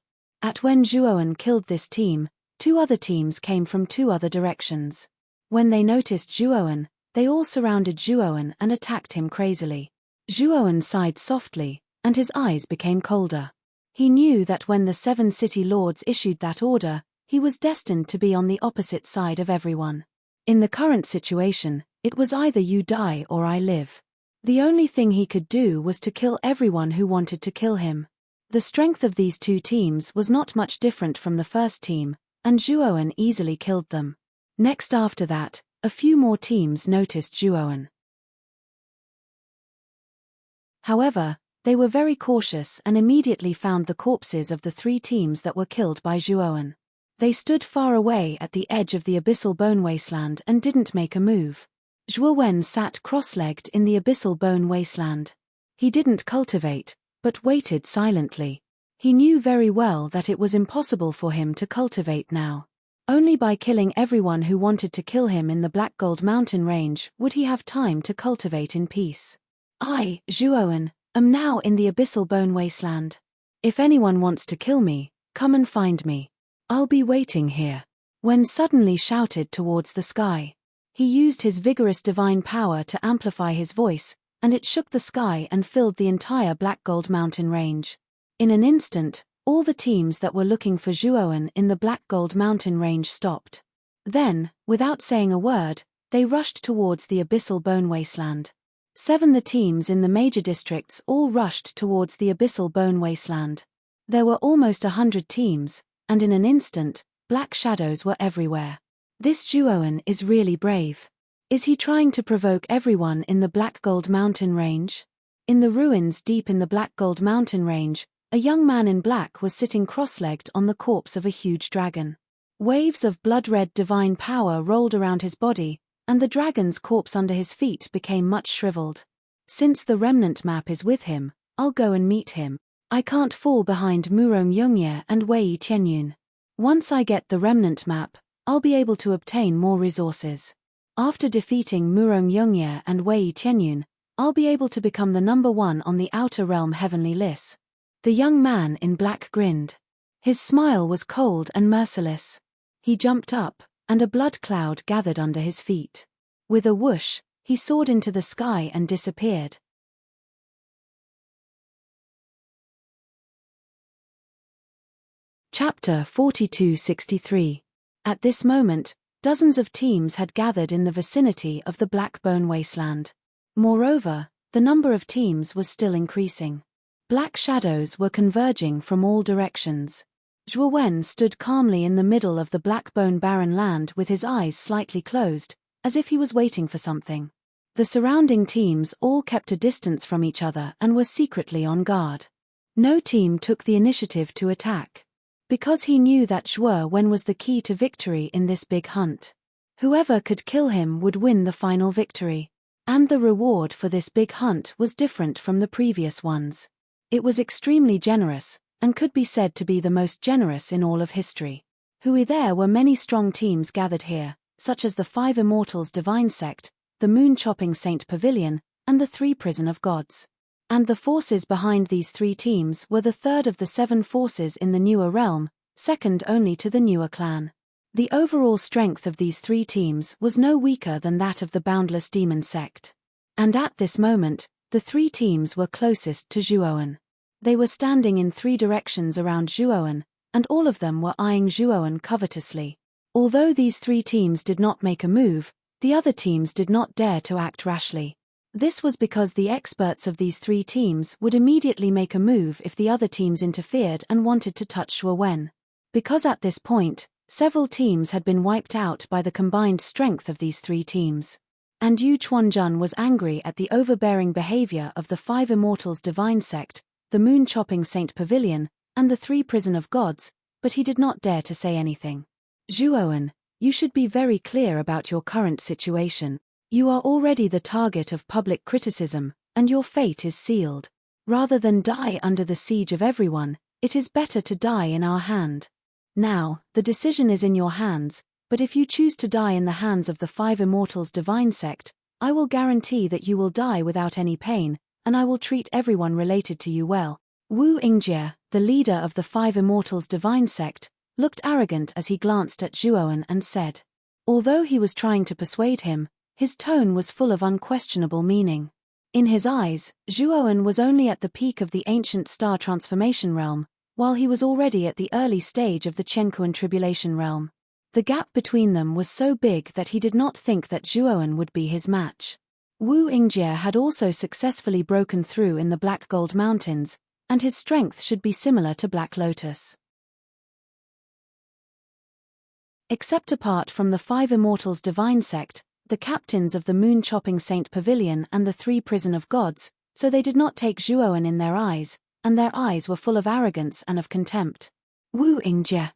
When Zhuoan killed this team, 2 other teams came from 2 other directions. When they noticed Zhuoan, they all surrounded Zhuoan and attacked him crazily. Zhuoan sighed softly, and his eyes became colder. He knew that when the 7 city lords issued that order, he was destined to be on the opposite side of everyone. In the current situation, it was either you die or I live. The only thing he could do was to kill everyone who wanted to kill him. The strength of these 2 teams was not much different from the first team, and Zhuoan easily killed them. Next after that, a few more teams noticed Zhuoan. However, they were very cautious and immediately found the corpses of the 3 teams that were killed by Zhuoan. They stood far away at the edge of the Abyssal Bone Wasteland and didn't make a move. Zhuo Wen sat cross-legged in the abyssal bone wasteland. He didn't cultivate, but waited silently. He knew very well that it was impossible for him to cultivate now. Only by killing everyone who wanted to kill him in the Black Gold Mountain range would he have time to cultivate in peace. I, Zhuo Wen, am now in the abyssal bone wasteland. If anyone wants to kill me, come and find me. I'll be waiting here. Wen suddenly shouted towards the sky. He used his vigorous divine power to amplify his voice, and it shook the sky and filled the entire Black Gold Mountain range. In an instant, all the teams that were looking for Zhuo Wen in the Black Gold Mountain range stopped. Then, without saying a word, they rushed towards the abyssal bone wasteland. 7 The teams in the major districts all rushed towards the abyssal bone wasteland. There were almost 100 teams, and in an instant, black shadows were everywhere. This Zhuo Wen is really brave. Is he trying to provoke everyone in the Black Gold Mountain range? In the ruins deep in the Black Gold Mountain range, a young man in black was sitting cross-legged on the corpse of a huge dragon. Waves of blood-red divine power rolled around his body, and the dragon's corpse under his feet became much shriveled. Since the remnant map is with him, I'll go and meet him. I can't fall behind Murong Yongye and Wei Tianyun. Once I get the remnant map, I'll be able to obtain more resources. After defeating Murong Yongye and Wei Tianyun, I'll be able to become the number 1 on the Outer Realm heavenly list. The young man in black grinned. His smile was cold and merciless. He jumped up, and a blood cloud gathered under his feet. With a whoosh, he soared into the sky and disappeared. Chapter 4263. At this moment, dozens of teams had gathered in the vicinity of the Black Bone Wasteland. Moreover, the number of teams was still increasing. Black shadows were converging from all directions. Zhuo Wen stood calmly in the middle of the Black Bone barren land with his eyes slightly closed, as if he was waiting for something. The surrounding teams all kept a distance from each other and were secretly on guard. No team took the initiative to attack. Because he knew that Zhuo Wen was the key to victory in this big hunt. Whoever could kill him would win the final victory. And the reward for this big hunt was different from the previous ones. It was extremely generous, and could be said to be the most generous in all of history. There were many strong teams gathered here, such as the 5 Immortals Divine Sect, the Moon-Chopping Saint Pavilion, and the 3 Prison of Gods. And the forces behind these 3 teams were the 3rd of the 7 forces in the newer realm, second only to the newer clan. The overall strength of these 3 teams was no weaker than that of the Boundless Demon Sect. And at this moment, the 3 teams were closest to Zhuo Wen. They were standing in 3 directions around Zhuo Wen, and all of them were eyeing Zhuo Wen covetously. Although these 3 teams did not make a move, the other teams did not dare to act rashly. This was because the experts of these 3 teams would immediately make a move if the other teams interfered and wanted to touch Zhuo Wen. Because at this point, several teams had been wiped out by the combined strength of these 3 teams. And Yu Chuanjun was angry at the overbearing behavior of the 5 Immortals Divine Sect, the Moon-Chopping Saint Pavilion, and the 3 Prison of Gods, but he did not dare to say anything. Zhuo Wen, you should be very clear about your current situation. You are already the target of public criticism, and your fate is sealed. Rather than die under the siege of everyone, it is better to die in our hand. Now, the decision is in your hands, but if you choose to die in the hands of the 5 Immortals Divine Sect, I will guarantee that you will die without any pain, and I will treat everyone related to you well. Wu Yingjie, the leader of the 5 Immortals Divine Sect, looked arrogant as he glanced at Zhuo Wen and said. Although he was trying to persuade him, his tone was full of unquestionable meaning. In his eyes, Zhuo Wen was only at the peak of the ancient star transformation realm, while he was already at the early stage of the Chenkuan tribulation realm. The gap between them was so big that he did not think that Zhuo Wen would be his match. Wu Yingjie had also successfully broken through in the Black Gold Mountains, and his strength should be similar to Black Lotus. Except apart from the 5 Immortals Divine Sect, the captains of the Moon-Chopping Saint Pavilion and the 3 Prison of Gods, so they did not take Zhuo Wen in their eyes, and their eyes were full of arrogance and of contempt. Wu Yingjie,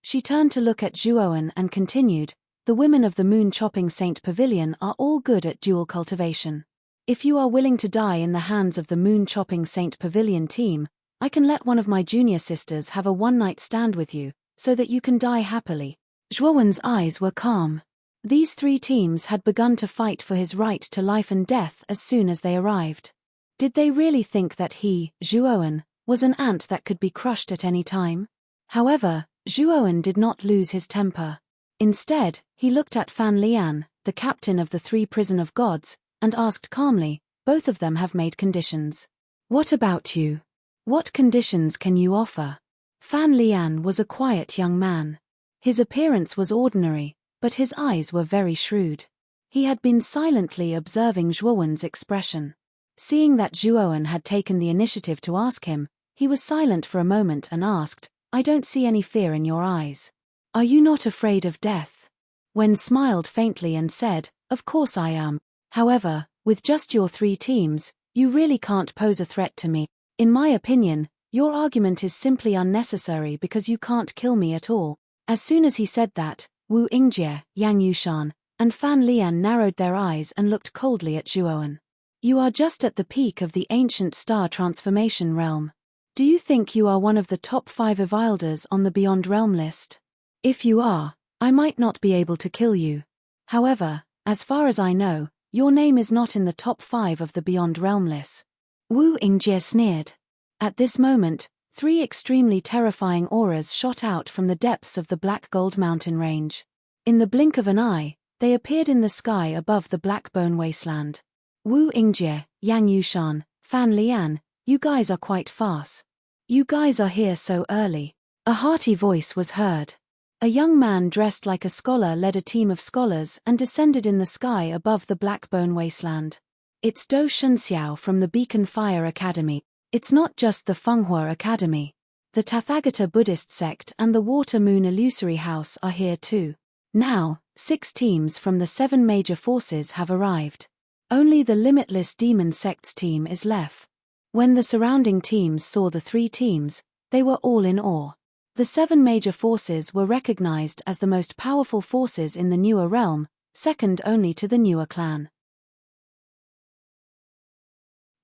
she turned to look at Zhuo Wen and continued, the women of the moon-chopping Saint Pavilion are all good at dual cultivation. If you are willing to die in the hands of the moon-chopping Saint Pavilion team, I can let one of my junior sisters have a one-night stand with you, so that you can die happily. Zhuowen's eyes were calm. These three teams had begun to fight for his right to life and death as soon as they arrived. Did they really think that he, Zhuowen, was an ant that could be crushed at any time? However, Zhuowen did not lose his temper. Instead, he looked at Fan Lian, the captain of the three prison of gods, and asked calmly, "Both of them have made conditions. What about you? What conditions can you offer?" Fan Lian was a quiet young man. His appearance was ordinary, but his eyes were very shrewd. He had been silently observing Zhuowen's expression. Seeing that Zhuowen had taken the initiative to ask him, he was silent for a moment and asked, "I don't see any fear in your eyes. Are you not afraid of death?" Wen smiled faintly and said, "Of course I am. However, with just your three teams, you really can't pose a threat to me. In my opinion, your argument is simply unnecessary because you can't kill me at all." As soon as he said that, Wu Yingjie, Yang Yushan, and Fan Lian narrowed their eyes and looked coldly at Zhuowen. "You are just at the peak of the ancient star transformation realm. Do you think you are one of the top 5 Evilders on the Beyond Realm list? If you are, I might not be able to kill you. However, as far as I know, your name is not in the top 5 of the Beyond Realm list." Wu Yingjie sneered. At this moment, 3 extremely terrifying auras shot out from the depths of the Black Gold Mountain range. In the blink of an eye, they appeared in the sky above the Blackbone Wasteland. "Wu Yingjie, Yang Yushan, Fan Lian, you guys are quite fast. You guys are here so early." A hearty voice was heard. A young man dressed like a scholar led a team of scholars and descended in the sky above the Blackbone Wasteland. "It's Do Shunxiao from the Beacon Fire Academy. It's not just the Fenghua Academy. The Tathagata Buddhist sect and the Water Moon Illusory House are here too." Now, 6 teams from the 7 major forces have arrived. Only the Limitless Demon Sects team is left. When the surrounding teams saw the 3 teams, they were all in awe. The 7 major forces were recognized as the most powerful forces in the newer realm, second only to the newer clan.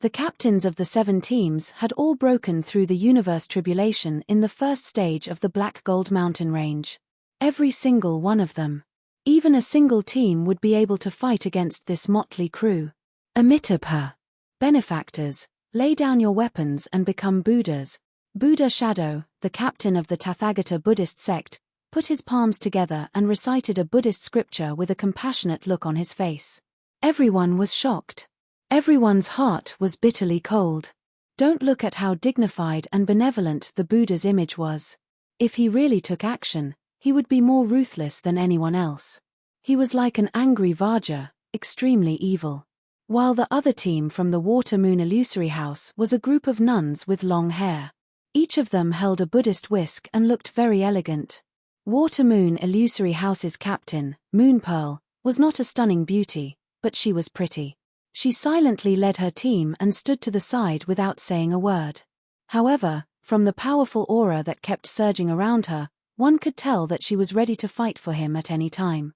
The captains of the 7 teams had all broken through the universe tribulation in the first stage of the Black Gold Mountain range. Every single one of them. Even a single team would be able to fight against this motley crew. Amitabha. Benefactors, lay down your weapons and become Buddhas. Buddha Shadow, the captain of the Tathagata Buddhist sect, put his palms together and recited a Buddhist scripture with a compassionate look on his face. Everyone was shocked. Everyone's heart was bitterly cold. Don't look at how dignified and benevolent the Buddha's image was. If he really took action, he would be more ruthless than anyone else. He was like an angry Vajra, extremely evil. While the other team from the Water Moon Illusory House was a group of nuns with long hair. Each of them held a Buddhist whisk and looked very elegant. Water Moon Illusory House's captain, Moon Pearl, was not a stunning beauty, but she was pretty. She silently led her team and stood to the side without saying a word. However, from the powerful aura that kept surging around her, one could tell that she was ready to fight for him at any time.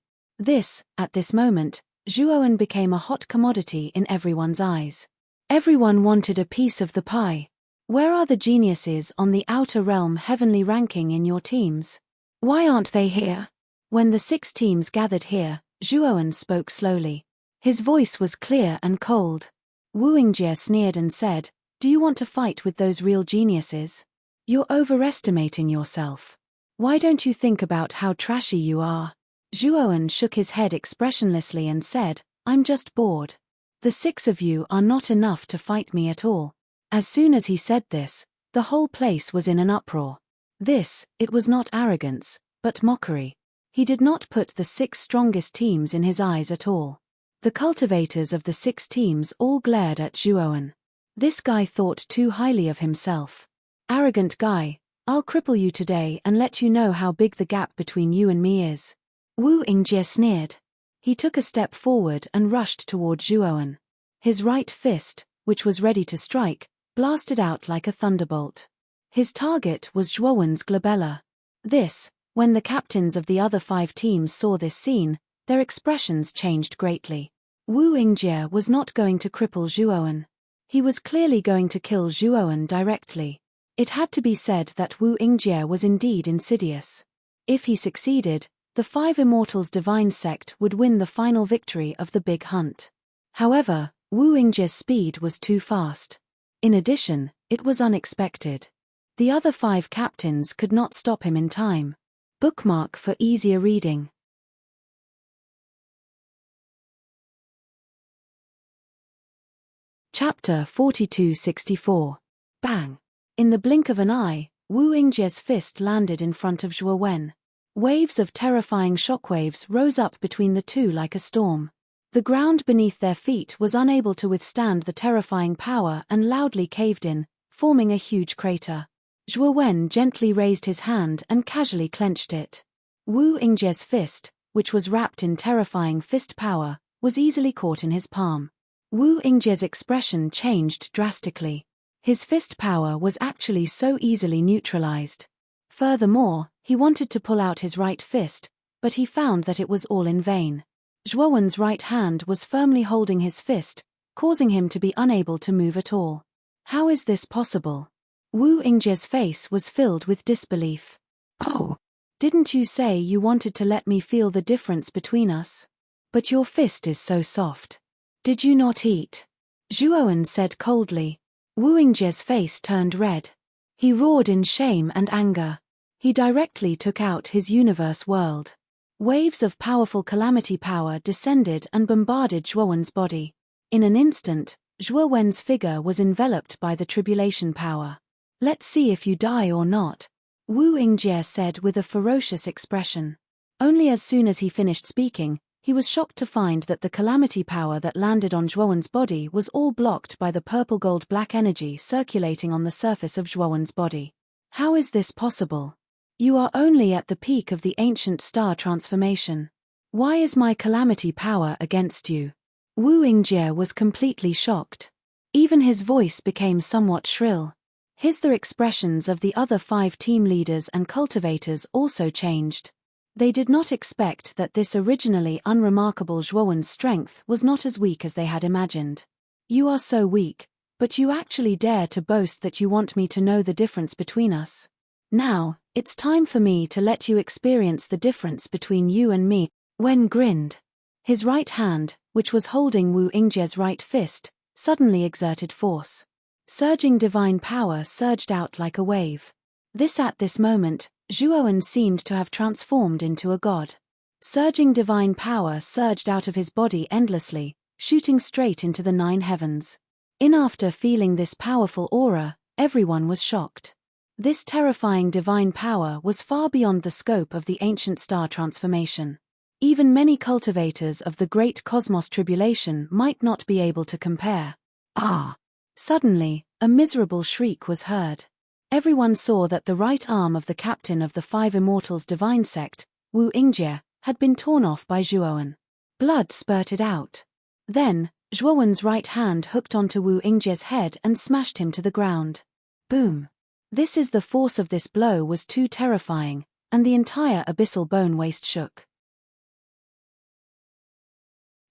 At this moment, Zhuowen became a hot commodity in everyone's eyes. Everyone wanted a piece of the pie. Where are the geniuses on the outer realm heavenly ranking in your teams? Why aren't they here? When the 6 teams gathered here, Zhuowen spoke slowly. His voice was clear and cold. Wu Yingjie sneered and said, "Do you want to fight with those real geniuses? You're overestimating yourself. Why don't you think about how trashy you are?" Zhuowen shook his head expressionlessly and said, "I'm just bored. The 6 of you are not enough to fight me at all." As soon as he said this, the whole place was in an uproar. It was not arrogance, but mockery. He did not put the 6 strongest teams in his eyes at all. The cultivators of the 6 teams all glared at Zhuowen. This guy thought too highly of himself. Arrogant guy, I'll cripple you today and let you know how big the gap between you and me is. Wu Yingjie sneered. He took a step forward and rushed toward Zhuowen. His right fist, which was ready to strike, blasted out like a thunderbolt. His target was Zhuowen's glabella. When the captains of the other 5 teams saw this scene, their expressions changed greatly. Wu Yingjie was not going to cripple Zhuowen. He was clearly going to kill Zhuowen directly. It had to be said that Wu Yingjie was indeed insidious. If he succeeded, the 5 Immortals Divine Sect would win the final victory of the big hunt. However, Wu Yingjie's speed was too fast. In addition, it was unexpected. The other 5 captains could not stop him in time. Bookmark for easier reading. Chapter 4264. Bang! In the blink of an eye, Wu Yingjie's fist landed in front of Zhuowen. Waves of terrifying shockwaves rose up between the two like a storm. The ground beneath their feet was unable to withstand the terrifying power and loudly caved in, forming a huge crater. Zhuowen gently raised his hand and casually clenched it. Wu Yingjie's fist, which was wrapped in terrifying fist power, was easily caught in his palm. Wu Yingjie's expression changed drastically. His fist power was actually so easily neutralized. Furthermore, he wanted to pull out his right fist, but he found that it was all in vain. Zhuowen's right hand was firmly holding his fist, causing him to be unable to move at all. How is this possible? Wu Yingjie's face was filled with disbelief. Oh! Didn't you say you wanted to let me feel the difference between us? But your fist is so soft. Did you not eat? Zhuowen said coldly. Wu Yingjie's face turned red. He roared in shame and anger. He directly took out his universe world. Waves of powerful calamity power descended and bombarded Zhuowen's body. In an instant, Zhuowen's figure was enveloped by the tribulation power. Let's see if you die or not, Wu Yingjie said with a ferocious expression. Only as soon as he finished speaking, he was shocked to find that the calamity power that landed on Zhuowen's body was all blocked by the purple-gold-black energy circulating on the surface of Zhuowen's body. How is this possible? You are only at the peak of the ancient star transformation. Why is my calamity power against you? Wu Yingjie was completely shocked. Even his voice became somewhat shrill. The expressions of the other 5 team leaders and cultivators also changed. They did not expect that this originally unremarkable Zhuowen's strength was not as weak as they had imagined. You are so weak, but you actually dare to boast that you want me to know the difference between us. Now, it's time for me to let you experience the difference between you and me. Wen grinned. His right hand, which was holding Wu Yingjie's right fist, suddenly exerted force. Surging divine power surged out like a wave. At this moment, Zhuowen seemed to have transformed into a god. Surging divine power surged out of his body endlessly, shooting straight into the 9 heavens. After feeling this powerful aura, everyone was shocked. This terrifying divine power was far beyond the scope of the ancient star transformation. Even many cultivators of the great cosmos tribulation might not be able to compare. Ah! Suddenly, a miserable shriek was heard. Everyone saw that the right arm of the captain of the 5 Immortals Divine Sect, Wu Yingjie, had been torn off by Zhuowen. Blood spurted out. Then, Zhuowen's right hand hooked onto Wu Yingjie's head and smashed him to the ground. Boom! The force of this blow was too terrifying, and the entire abyssal bone waste shook.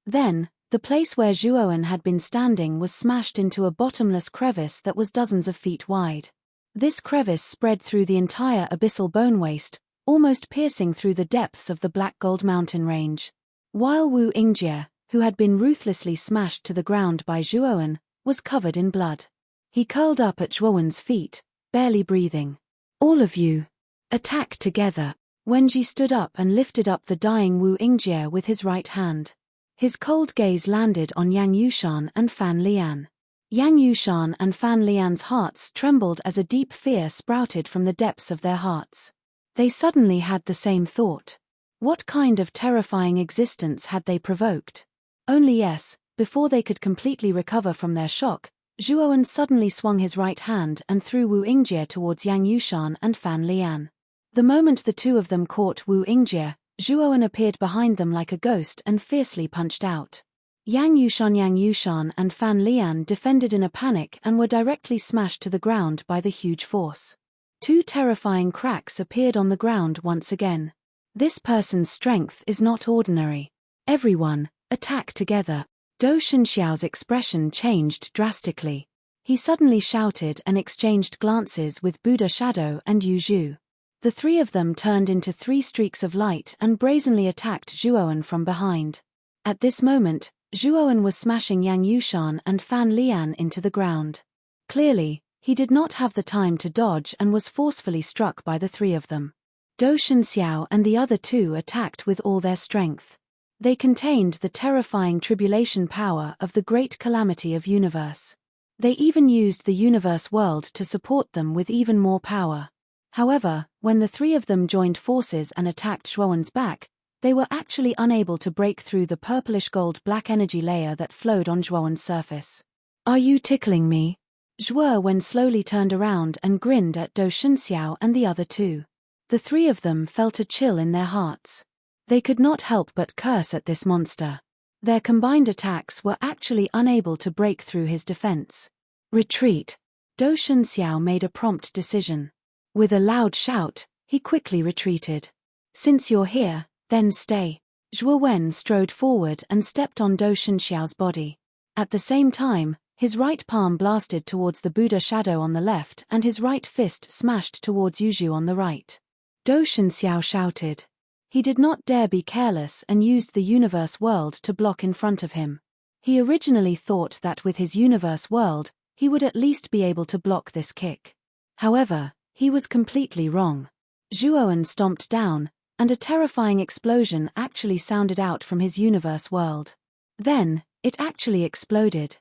Then, the place where Zhuowen had been standing was smashed into a bottomless crevice that was dozens of feet wide. This crevice spread through the entire abyssal bone waste, almost piercing through the depths of the Black Gold Mountain range. While Wu Yingjie, who had been ruthlessly smashed to the ground by Zhuowen, was covered in blood. He curled up at Zhuowen's feet, barely breathing. All of you, attack together. Wenji stood up and lifted up the dying Wu Yingjie with his right hand. His cold gaze landed on Yang Yushan and Fan Lian. Yang Yushan and Fan Lian's hearts trembled as a deep fear sprouted from the depths of their hearts. They suddenly had the same thought. What kind of terrifying existence had they provoked? Only yes, before they could completely recover from their shock, Zhuowen suddenly swung his right hand and threw Wu Yingjie towards Yang Yushan and Fan Lian. The moment the two of them caught Wu Yingjie, Zhuowen appeared behind them like a ghost and fiercely punched out. Yang Yushan and Fan Lian defended in a panic and were directly smashed to the ground by the huge force. Two terrifying cracks appeared on the ground once again. This person's strength is not ordinary. Everyone, attack together. Dou Shenxiao's expression changed drastically. He suddenly shouted and exchanged glances with Buddha Shadow and Yu Zhu. The three of them turned into three streaks of light and brazenly attacked Zhuowen from behind. At this moment, Zhuowen was smashing Yang Yushan and Fan Lian into the ground. Clearly, he did not have the time to dodge and was forcefully struck by the three of them. Dou Shenxiao and the other two attacked with all their strength. They contained the terrifying tribulation power of the great calamity of universe. They even used the universe world to support them with even more power. However, when the three of them joined forces and attacked Zhuowen's back, they were actually unable to break through the purplish gold-black energy layer that flowed on Zhuowen's surface. "Are you tickling me?" Zhuowen slowly turned around and grinned at Dou Shenxiao and the other two. The three of them felt a chill in their hearts. They could not help but curse at this monster. Their combined attacks were actually unable to break through his defense. "Retreat." Dou Shenxiao made a prompt decision. With a loud shout, he quickly retreated. "Since you're here, then stay." Zhuowen strode forward and stepped on Dou Shenxiao's body. At the same time, his right palm blasted towards the Buddha Shadow on the left and his right fist smashed towards Yu Zhu on the right. Dou Shenxiao shouted. He did not dare be careless and used the universe world to block in front of him. He originally thought that with his universe world, he would at least be able to block this kick. However, he was completely wrong. Zhuowen stomped down, and a terrifying explosion actually sounded out from his universe world. Then, it actually exploded.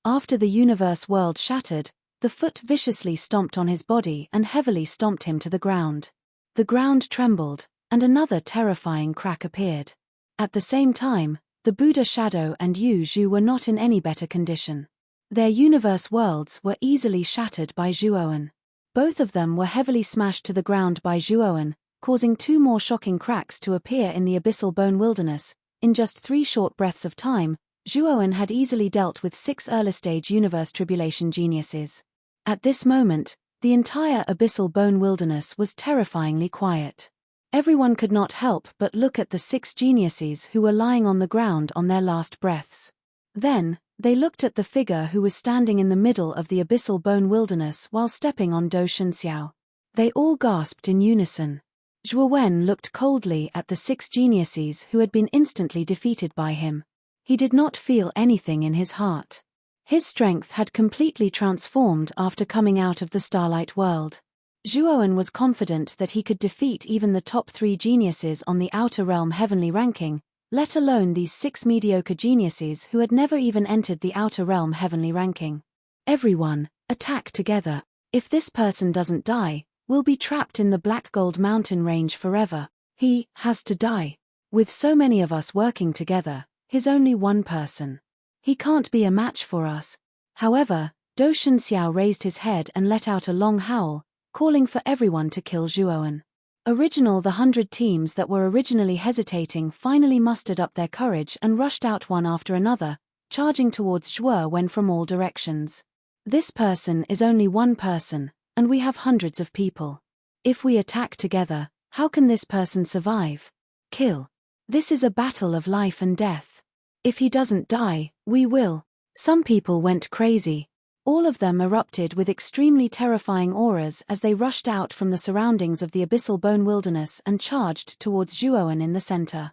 After the universe world shattered, the foot viciously stomped on his body and heavily stomped him to the ground. The ground trembled, and another terrifying crack appeared. At the same time, the Buddha Shadow and Yu Zhu were not in any better condition. Their universe worlds were easily shattered by Zhuowen. Both of them were heavily smashed to the ground by Zhuowen, causing two more shocking cracks to appear in the abyssal bone wilderness. In just 3 short breaths of time, Zhuowen had easily dealt with 6 early-stage universe tribulation geniuses. At this moment, the entire abyssal bone wilderness was terrifyingly quiet. Everyone could not help but look at the 6 geniuses who were lying on the ground on their last breaths. Then, they looked at the figure who was standing in the middle of the abyssal bone wilderness while stepping on Dou Shenxiao. They all gasped in unison. Zhuowen looked coldly at the 6 geniuses who had been instantly defeated by him. He did not feel anything in his heart. His strength had completely transformed after coming out of the Starlight World. Zhuowen was confident that he could defeat even the top 3 geniuses on the Outer Realm heavenly ranking, let alone these 6 mediocre geniuses who had never even entered the Outer Realm heavenly ranking. "Everyone, attack together. If this person doesn't die, we'll be trapped in the Black Gold Mountain range forever. He has to die. With so many of us working together, he's only one person. He can't be a match for us." However, Dou Shenxiao raised his head and let out a long howl, calling for everyone to kill Zhuowen. The 100 teams that were originally hesitating finally mustered up their courage and rushed out one after another, charging towards Zhuowen from all directions. This person is only one person, and we have hundreds of people. If we attack together, how can this person survive? Kill. This is a battle of life and death. If he doesn't die, we will. Some people went crazy. All of them erupted with extremely terrifying auras as they rushed out from the surroundings of the abyssal bone wilderness and charged towards Zhuowen in the center.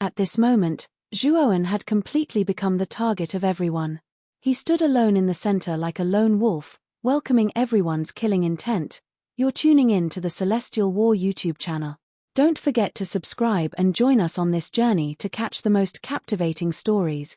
At this moment, Zhuowen had completely become the target of everyone. He stood alone in the center like a lone wolf, welcoming everyone's killing intent. You're tuning in to the Celestial War YouTube channel. Don't forget to subscribe and join us on this journey to catch the most captivating stories.